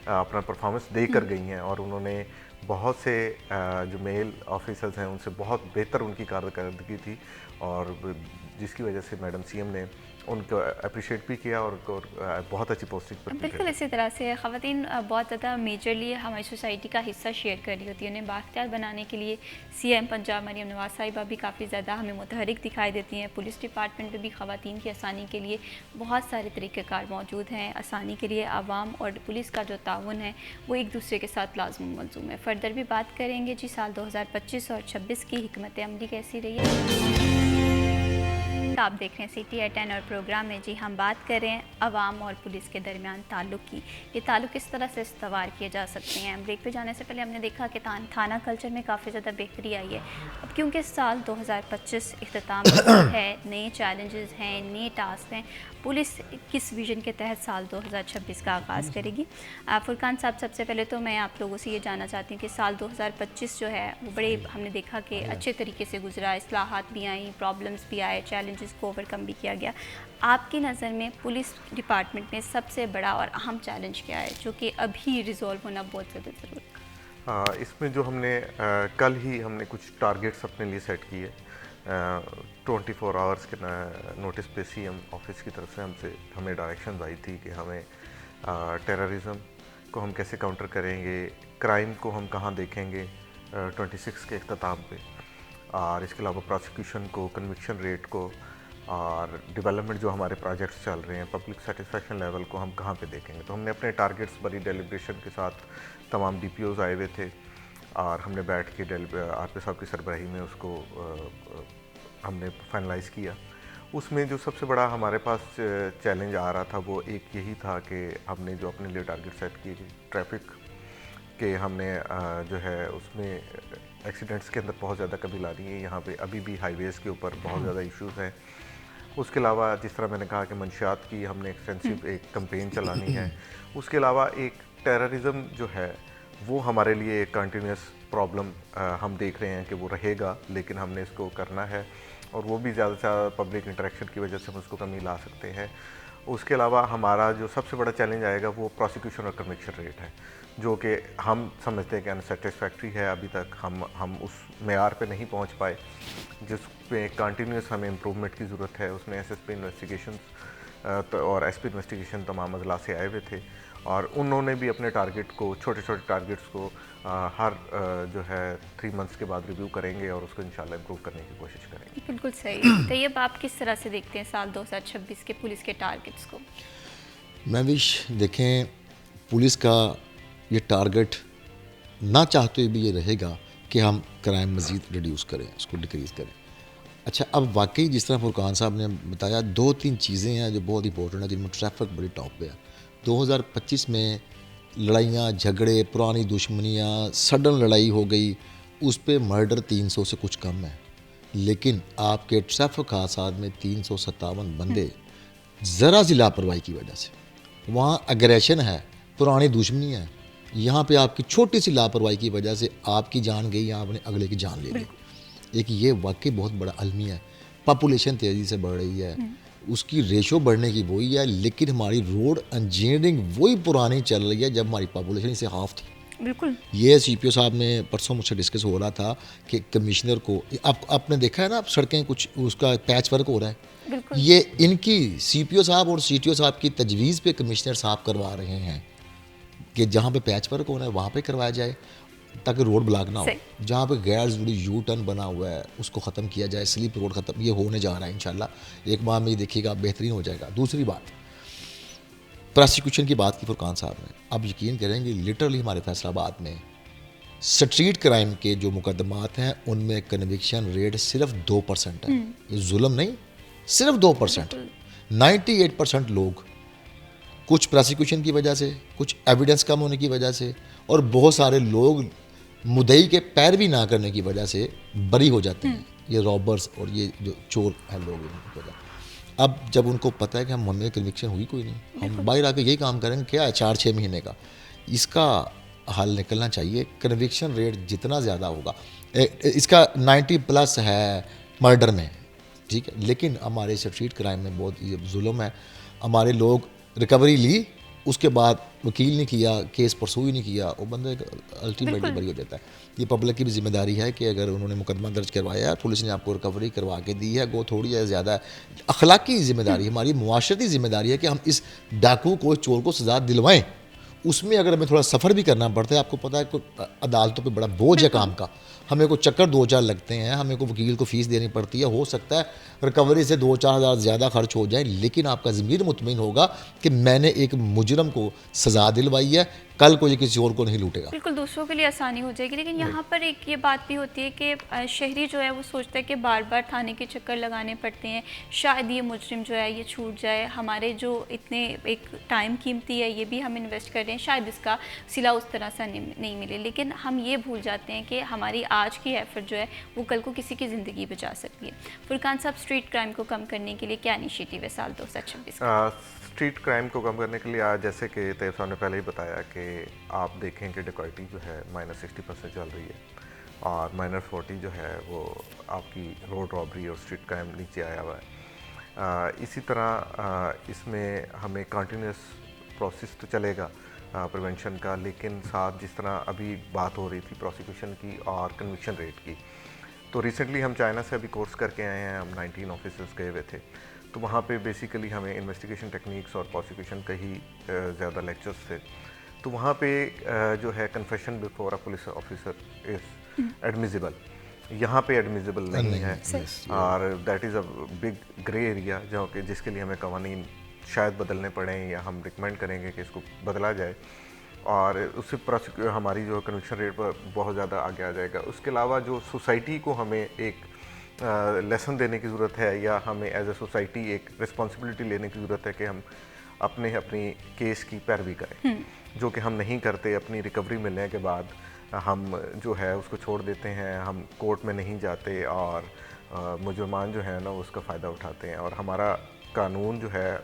अपना परफॉर्मेंस दे कर गई हैं और उन्होंने बहुत से जो मेल ऑफिसर्स हैं उनसे बहुत बेहतर उनकी कारकर्दगी थी और जिसकी वजह से मैडम CM ने उनको अप्रिशिएट भी किया और उनको बहुत अच्छी पोस्टिंग पर बिल्कुल इसी तरह से ख़वातीन बहुत ज़्यादा मेजरली हमारी सोसाइटी का हिस्सा शेयर कर रही होती है। उन्हें बाख्तियार बनाने के लिए CM पंजाब मरियम नवाज साहिबा भी काफ़ी ज़्यादा हमें मुतहरिक दिखाई देती हैं। पुलिस डिपार्टमेंट में भी ख़वातीन की आसानी के लिए बहुत सारे तरीक़ेकार मौजूद हैं। आसानी के लिए आवाम और पुलिस का जो ताउन है वो एक दूसरे के साथ लाज़मी मलज़ूम है। फ़र्दर भी बात करेंगे जी साल 2025 और 26 की हिकमत अमली कैसी रही है। आप देख रहे हैं CTI10 और प्रोग्राम में जी हम बात कर रहे हैं अवाम और पुलिस के दरमियान ताल्लुक़ की। ये ताल्लुक़ किस तरह से इस्तवार किए जा सकते हैं। ब्रेक पे जाने से पहले हमने देखा कि थाना कल्चर में काफ़ी ज़्यादा बेहतरी आई है। अब क्योंकि साल 2025 इख्तिताम है, नए चैलेंजेस हैं, नए टास्क हैं, पुलिस किस विज़न के तहत साल 2026 का आगाज़ करेगी। फुरकान साहब, सबसे पहले तो मैं आप लोगों से ये जानना चाहती हूँ कि साल 2025 जो है वो बड़े हमने देखा कि अच्छे तरीके से गुजरा, इस्लाहात भी आई, प्रॉब्लम्स भी आए, चैलेंजेस को ओवरकम भी किया गया। आपकी नज़र में पुलिस डिपार्टमेंट में सबसे बड़ा और अहम चैलेंज क्या है जो कि अभी रिजॉल्व होना बहुत ज़्यादा ज़रूरी है? इसमें जो हमने कल ही हमने कुछ टारगेट्स अपने लिए सेट किए 24 आवर्स के नोटिस पे CM ऑफिस की तरफ से हमें डायरेक्शन आई थी कि हमें टेररिज्म को हम कैसे काउंटर करेंगे, क्राइम को हम कहाँ देखेंगे 26 के इख्तिताम पे, और इसके अलावा प्रोसिक्यूशन को, कन्विक्शन रेट को और डेवलपमेंट जो हमारे प्रोजेक्ट्स चल रहे हैं, पब्लिक सेटिस्फेक्शन लेवल को हम कहाँ पे देखेंगे। तो हमने अपने टारगेट्स बड़ी डेलिब्रेशन के साथ तमाम DPOs आए हुए थे और हमने बैठ के RP साहब की सरबराही में उसको हमने फाइनलाइज़ किया। उसमें जो सबसे बड़ा हमारे पास चैलेंज आ रहा था वो एक यही था कि हमने जो अपने लिए टारगेट सेट किए ट्रैफिक के, हमने जो है उसमें एक्सीडेंट्स के अंदर बहुत ज़्यादा कमी ला दी है। यहाँ पे अभी भी हाईवेज़ के ऊपर बहुत ज़्यादा इश्यूज़ हैं। उसके अलावा जिस तरह मैंने कहा कि मंशियात की हमने एक्सटेंसिव एक कैंपेन चलानी है। उसके अलावा एक टेररिज्म जो है वो हमारे लिए एक कंटिन्यूस प्रॉब्लम हम देख रहे हैं कि वो रहेगा, लेकिन हमने इसको करना है और वो भी ज़्यादा से ज़्यादा पब्लिक इंटरेक्शन की वजह से हम उसको कमी ला सकते हैं। उसके अलावा हमारा जो सबसे बड़ा चैलेंज आएगा वो प्रोसिक्यूशन और कन्विक्शन रेट है, जो कि हम समझते हैं कि अनसेटिस्फैक्ट्री है। अभी तक हम उस मेयार पे नहीं पहुंच पाए जिस पे कंटिन्यूस हमें इम्प्रूवमेंट की ज़रूरत है। उसमें SSP इन्वेस्टिगेशन और SP इन्वेस्टिगेशन तमाम अजला से आए हुए थे और उन्होंने भी अपने टारगेट को, छोटे छोटे टारगेट्स को हर जो है 3 मंथ्स के बाद रिव्यू करेंगे और उसको इंशाल्लाह इम्प्रूव करने की कोशिश करेंगे। बिल्कुल सही। तो ये आप किस तरह से देखते हैं साल 2026 के पुलिस के टारगेट्स को? महविश, देखें, पुलिस का ये टारगेट ना चाहते हुए भी ये रहेगा कि हम क्राइम मज़ीद रिड्यूस करें, उसको डिक्रीज़ करें। अच्छा, अब वाकई जिस तरह फुरकान साहब ने बताया, 2-3 चीज़ें हैं जो बहुत इंपॉर्टेंट है जिनमें ट्रैफिक बड़ी टॉप पे है। 2025 में लड़ाइयाँ, झगड़े, पुरानी दुश्मनियाँ, सडन लड़ाई हो गई, उस पे मर्डर 300 से कुछ कम है, लेकिन आपके ट्रैफिक हादसात में 357 बंदे ज़रा सी लापरवाही की वजह से, वहाँ अग्रेशन है, पुरानी दुश्मनी है, यहाँ पे आपकी छोटी सी लापरवाही की वजह से आपकी जान गई या आपने अगले की जान ले ली। एक ये वाकई बहुत बड़ा अलमिया है। पॉपुलेशन तेज़ी से बढ़ रही है, उसकी रेशो बढ़ने की वही है, लेकिन हमारी रोड इंजीनियरिंग वही पुरानी चल रही है जब हमारी पॉपुलेशन इससे हाफ थी। बिल्कुल। ये CPO साहब ने परसों मुझसे डिस्कस हो रहा था कि कमिश्नर को, आपने देखा है ना, आप सड़कें कुछ उसका पैच वर्क हो रहा है, ये इनकी CPO साहब और CTO साहब की तजवीज़ पे कमिश्नर साहब करवा रहे हैं कि जहाँ पे पैच वर्क होना है वहाँ पे करवाया जाए ताकि रोड ब्लॉक ना हो। जहाँ पे गैर ज़रूरी यू टर्न बना हुआ है उसको ख़त्म किया जाए, स्लिप रोड ख़त्म, ये होने जा रहा है इंशाल्लाह। एक माह में ये देखिएगा बेहतरीन हो जाएगा। दूसरी बात, प्रोसिक्यूशन की बात की फुरकान साहब ने, अब यकीन करेंगे लिटरली हमारे फैसलाबाद में स्ट्रीट क्राइम के जो मुकदमात हैं उनमें कन्विक्शन रेट सिर्फ 2% है। ये जुल्म नहीं, सिर्फ 2%। 98% लोग कुछ प्रोसिक्यूशन की वजह से, कुछ एविडेंस कम होने की वजह से, और बहुत सारे लोग मुद्दई के पैरवी ना करने की वजह से बरी हो जाते हैं। ये रॉबर्स और ये जो चोर हैं लोग, इनकी वजह। अब जब उनको पता है कि हमें कन्विक्शन हुई कोई नहीं, हम बाहर आके यही काम करेंगे, क्या है 4-6 महीने का, इसका हल निकलना चाहिए। कन्विक्शन रेट जितना ज़्यादा होगा, इसका 90+ है मर्डर में, ठीक है, लेकिन हमारे स्ट्रीट क्राइम में बहुत ये जुल्म है। हमारे लोग रिकवरी ली, उसके बाद वकील ने किया, केस परसू ही नहीं किया, वो बंदे अल्टीमेटली बरी हो जाता है। ये पब्लिक की भी जिम्मेदारी है कि अगर उन्होंने मुकदमा दर्ज करवाया है, पुलिस ने आपको रिकवरी करवा के दी है, वो थोड़ी है ज़्यादा है। अखलाकी जिम्मेदारी, हमारी मुआशरती जिम्मेदारी है कि हम इस डाकू को, चोर को सज़ा दिलवाएं। उसमें अगर हमें थोड़ा सफ़र भी करना पड़ता है, आपको पता है कोई अदालतों पे बड़ा बोझ है काम का, हमें को चक्कर 2-4 लगते हैं, हमें को वकील को फ़ीस देनी पड़ती है, हो सकता है रिकवरी से 2-4 हज़ार ज़्यादा खर्च हो जाए, लेकिन आपका ज़मीर मुतमिन होगा कि मैंने एक मुजरम को सज़ा दिलवाई है, कल को ये किसी और को नहीं लूटेगा। बिल्कुल दूसरों के लिए आसानी हो जाएगी। लेकिन यहाँ पर एक ये बात भी होती है कि शहरी जो है वो सोचता है कि बार बार थाने के चक्कर लगाने पड़ते हैं, शायद ये मुजरिम जो है ये छूट जाए, हमारे जो इतने एक टाइम कीमती है ये भी हम इन्वेस्ट कर रहे हैं, शायद इसका सिला उस तरह से नहीं मिले। लेकिन हम ये भूल जाते हैं कि हमारी आज की एफर्ट जो है वो कल को किसी की ज़िंदगी बचा सकती है। फुरकान साहब, स्ट्रीट क्राइम को कम करने के लिए क्या इनिशिएटिव है साल 2026 का? स्ट्रीट क्राइम को कम करने के लिए आज जैसे कि तैयब साहब ने पहले ही बताया कि आप देखें कि डिकॉइटी जो है -60% चल रही है और -40 जो है वो आपकी रोड रॉबरी और स्ट्रीट क्राइम नीचे आया हुआ है। इसी तरह इसमें हमें कंटिन्यूस प्रोसेस तो चलेगा प्रिवेंशन का, लेकिन साथ जिस तरह अभी बात हो रही थी प्रोसिक्यूशन की और कन्विक्शन रेट की, तो रिसेंटली हम चाइना से अभी कोर्स करके आए हैं, हम 19 ऑफिसर्स गए हुए थे, तो वहाँ पे बेसिकली हमें इन्वेस्टिगेशन टेक्निक्स और प्रोसिक्यूशन का ही ज़्यादा लेक्चर्स थे। तो वहाँ पे जो है confession before a police officer is admissible, यहाँ पे एडमिसिबल नहीं है, और that is a big grey area जो कि जिसके लिए हमें कवानीन शायद बदलने पड़ें या हम रिकमेंड करेंगे कि इसको बदला जाए, और उससे हमारी जो कन्विक्शन रेट पर बहुत ज़्यादा आगे आ जाएगा। उसके अलावा जो सोसाइटी को हमें एक लेसन देने की ज़रूरत है, या हमें एज ए सोसाइटी एक रिस्पॉन्सिबिलिटी लेने की ज़रूरत है कि हम अपनी केस की पैरवी करें, जो कि हम नहीं करते। अपनी रिकवरी मिलने के बाद हम जो है उसको छोड़ देते हैं, हम कोर्ट में नहीं जाते, और मुजरमान जो है ना उसका फ़ायदा उठाते हैं। और हमारा कानून जो है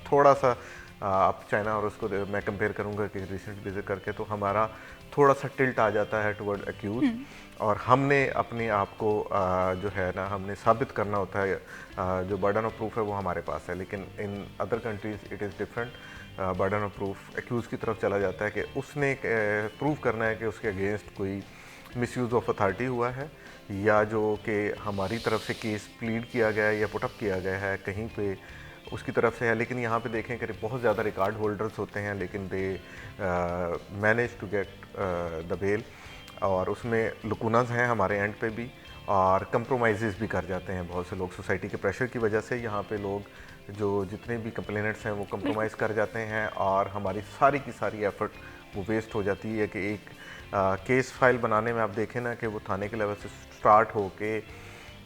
थोड़ा सा आप चाइना और उसको मैं कंपेयर करूंगा कि रिसेंट विजिट करके, तो हमारा थोड़ा सा टिल्ट आ जाता है टुवर्ड एक्यूज, और हमने अपने आप को जो है ना हमने साबित करना होता है, जो बर्डन ऑफ प्रूफ है वो हमारे पास है। लेकिन in other countries it is different, burden of proof accuse की तरफ चला जाता है कि उसने प्रूव करना है कि उसके अगेंस्ट कोई मिसयूज़ ऑफ अथॉरिटी हुआ है, या जो कि हमारी तरफ से केस प्लीड किया गया है या पुटअप किया गया है कहीं पे उसकी तरफ से है। लेकिन यहाँ पे देखें कि बहुत ज़्यादा रिकॉर्ड होल्डर्स होते हैं, लेकिन they manage to get the bail, और उसमें लुकुनाज हैं हमारे एंड पे भी, और कंप्रोमाइज़ भी कर जाते हैं बहुत से लोग सोसाइटी के प्रेशर की वजह से। यहाँ पे लोग जो जितने भी कंप्लेनेंट्स हैं वो कंप्रोमाइज़ कर जाते हैं, और हमारी सारी की सारी एफर्ट वो वेस्ट हो जाती है कि एक केस फाइल बनाने में आप देखें ना कि वो थाने के लेवल से स्टार्ट हो के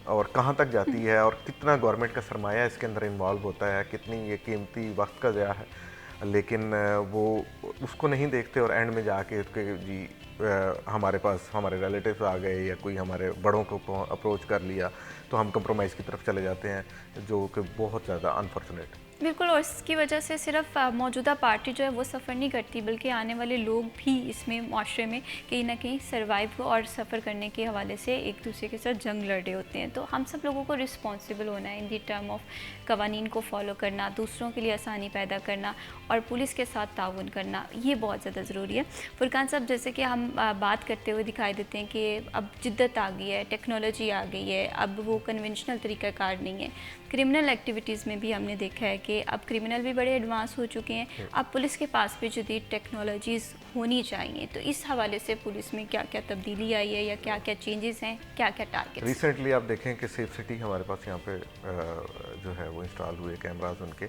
और कहाँ तक जाती है, और कितना गवर्नमेंट का सरमाया इसके अंदर इन्वॉल्व होता है, कितनी ये कीमती वक्त का ज़या है, लेकिन वो उसको नहीं देखते, और एंड में जाके जी हमारे पास हमारे रिलेटिव्स आ गए या कोई हमारे बड़ों को अप्रोच कर लिया, तो हम कंप्रोमाइज़ की तरफ चले जाते हैं, जो कि बहुत ज़्यादा अनफॉर्चुनेट है। बिल्कुल, और इसकी वजह से सिर्फ मौजूदा पार्टी जो है वो सफ़र नहीं करती, बल्कि आने वाले लोग भी इसमें माशरे में कहीं ना कहीं सर्वाइव और सफ़र करने के हवाले से एक दूसरे के साथ जंग लड़ रहे होते हैं। तो हम सब लोगों को रिस्पॉन्सिबल होना है इन दी टर्म ऑफ कवानीन को फॉलो करना, दूसरों के लिए आसानी पैदा करना और पुलिस के साथ ताउन करना, ये बहुत ज़्यादा ज़रूरी है। फुरकान साहब, जैसे कि हम बात करते हुए दिखाई देते हैं कि अब जिद्दत आ गई है, टेक्नोलॉजी आ गई है, अब वो कन्वेंशनल तरीक़ाकार नहीं है। क्रिमिनल एक्टिविटीज़ में भी हमने देखा है कि अब क्रिमिनल भी बड़े एडवांस हो चुके हैं, अब पुलिस के पास भी जदीद टेक्नोलॉजीज़ होनी चाहिए। तो इस हवाले से पुलिस में क्या क्या तब्दीली आई है, या क्या क्या चेंजेस हैं, क्या क्या टारगेट? रिसेंटली आप देखें कि सेफ सिटी हमारे पास यहाँ पे जो है वो इंस्टॉल हुए कैमराज उनके,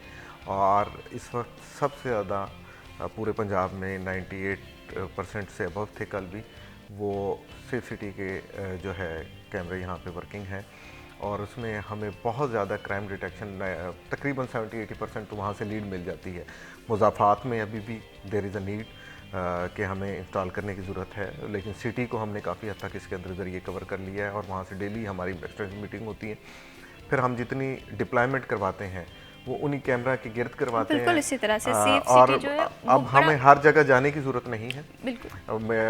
और इस वक्त सबसे ज़्यादा पूरे पंजाब में 98% से अबव थे कल भी, वो सेफ सिटी के जो है कैमरे यहाँ पे वर्किंग हैं और उसमें हमें बहुत ज़्यादा क्राइम डिटेक्शन तकरीबन 70-80% तो वहाँ से लीड मिल जाती है। मुज़ाफ़ात में अभी भी देयर इज़ अ नीड कि हमें इंस्टॉल करने की ज़रूरत है, लेकिन सिटी को हमने काफ़ी हद तक इसके अंदर ज़रिए कवर कर लिया है और वहाँ से डेली हमारी एक्सटेंशन मीटिंग होती है। फिर हम जितनी डिप्लॉयमेंट करवाते हैं वो उन्हीं कैमरा के गिर्द करवाते हैं। बिल्कुल इसी तरह से सेफ और सिटी जो है अब हमें हर जगह जाने की ज़रूरत नहीं है। बिल्कुल मैं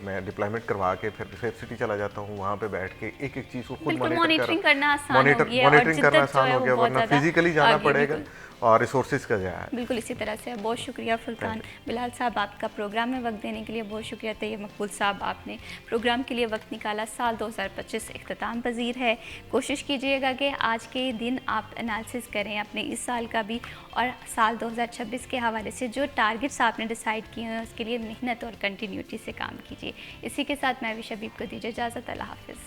मैं डिप्लॉयमेंट करवा के फिर सेफ सिटी चला जाता हूँ, वहाँ पे बैठ के एक एक चीज़ को खुद मॉनिटरिंग करना आसान हो गया और मॉनिटरिंग करना जिद्दत जो आसान है हो वो गया, बहुत वरना ज़्यादा फिजिकली जाना आगे, पड़ेगा बिल्कुल। और रिसोर्सेज का जाया है। बिल्कुल इसी तरह से बहुत शुक्रिया फुरकान बिलाल साहब आपका प्रोग्राम में वक्त देने के लिए। बहुत शुक्रिया तैयब मकबूल साहब, आपने प्रोग्राम के लिए वक्त निकाला। साल 2025 इख्तिताम पजीर है। कोशिश कीजिएगा कि आज के दिन आप एनालिसिस करें अपने इस साल का भी और साल 2026 के हवाले से जो टारगेट्स आपने डिसाइड किए हैं उसके लिए मेहनत और कंटिन्यूटी से काम कीजिए। इसी के साथ मैं भी शबीब को दीजिए इजाज़त। अल्लाह हाफ़िज़।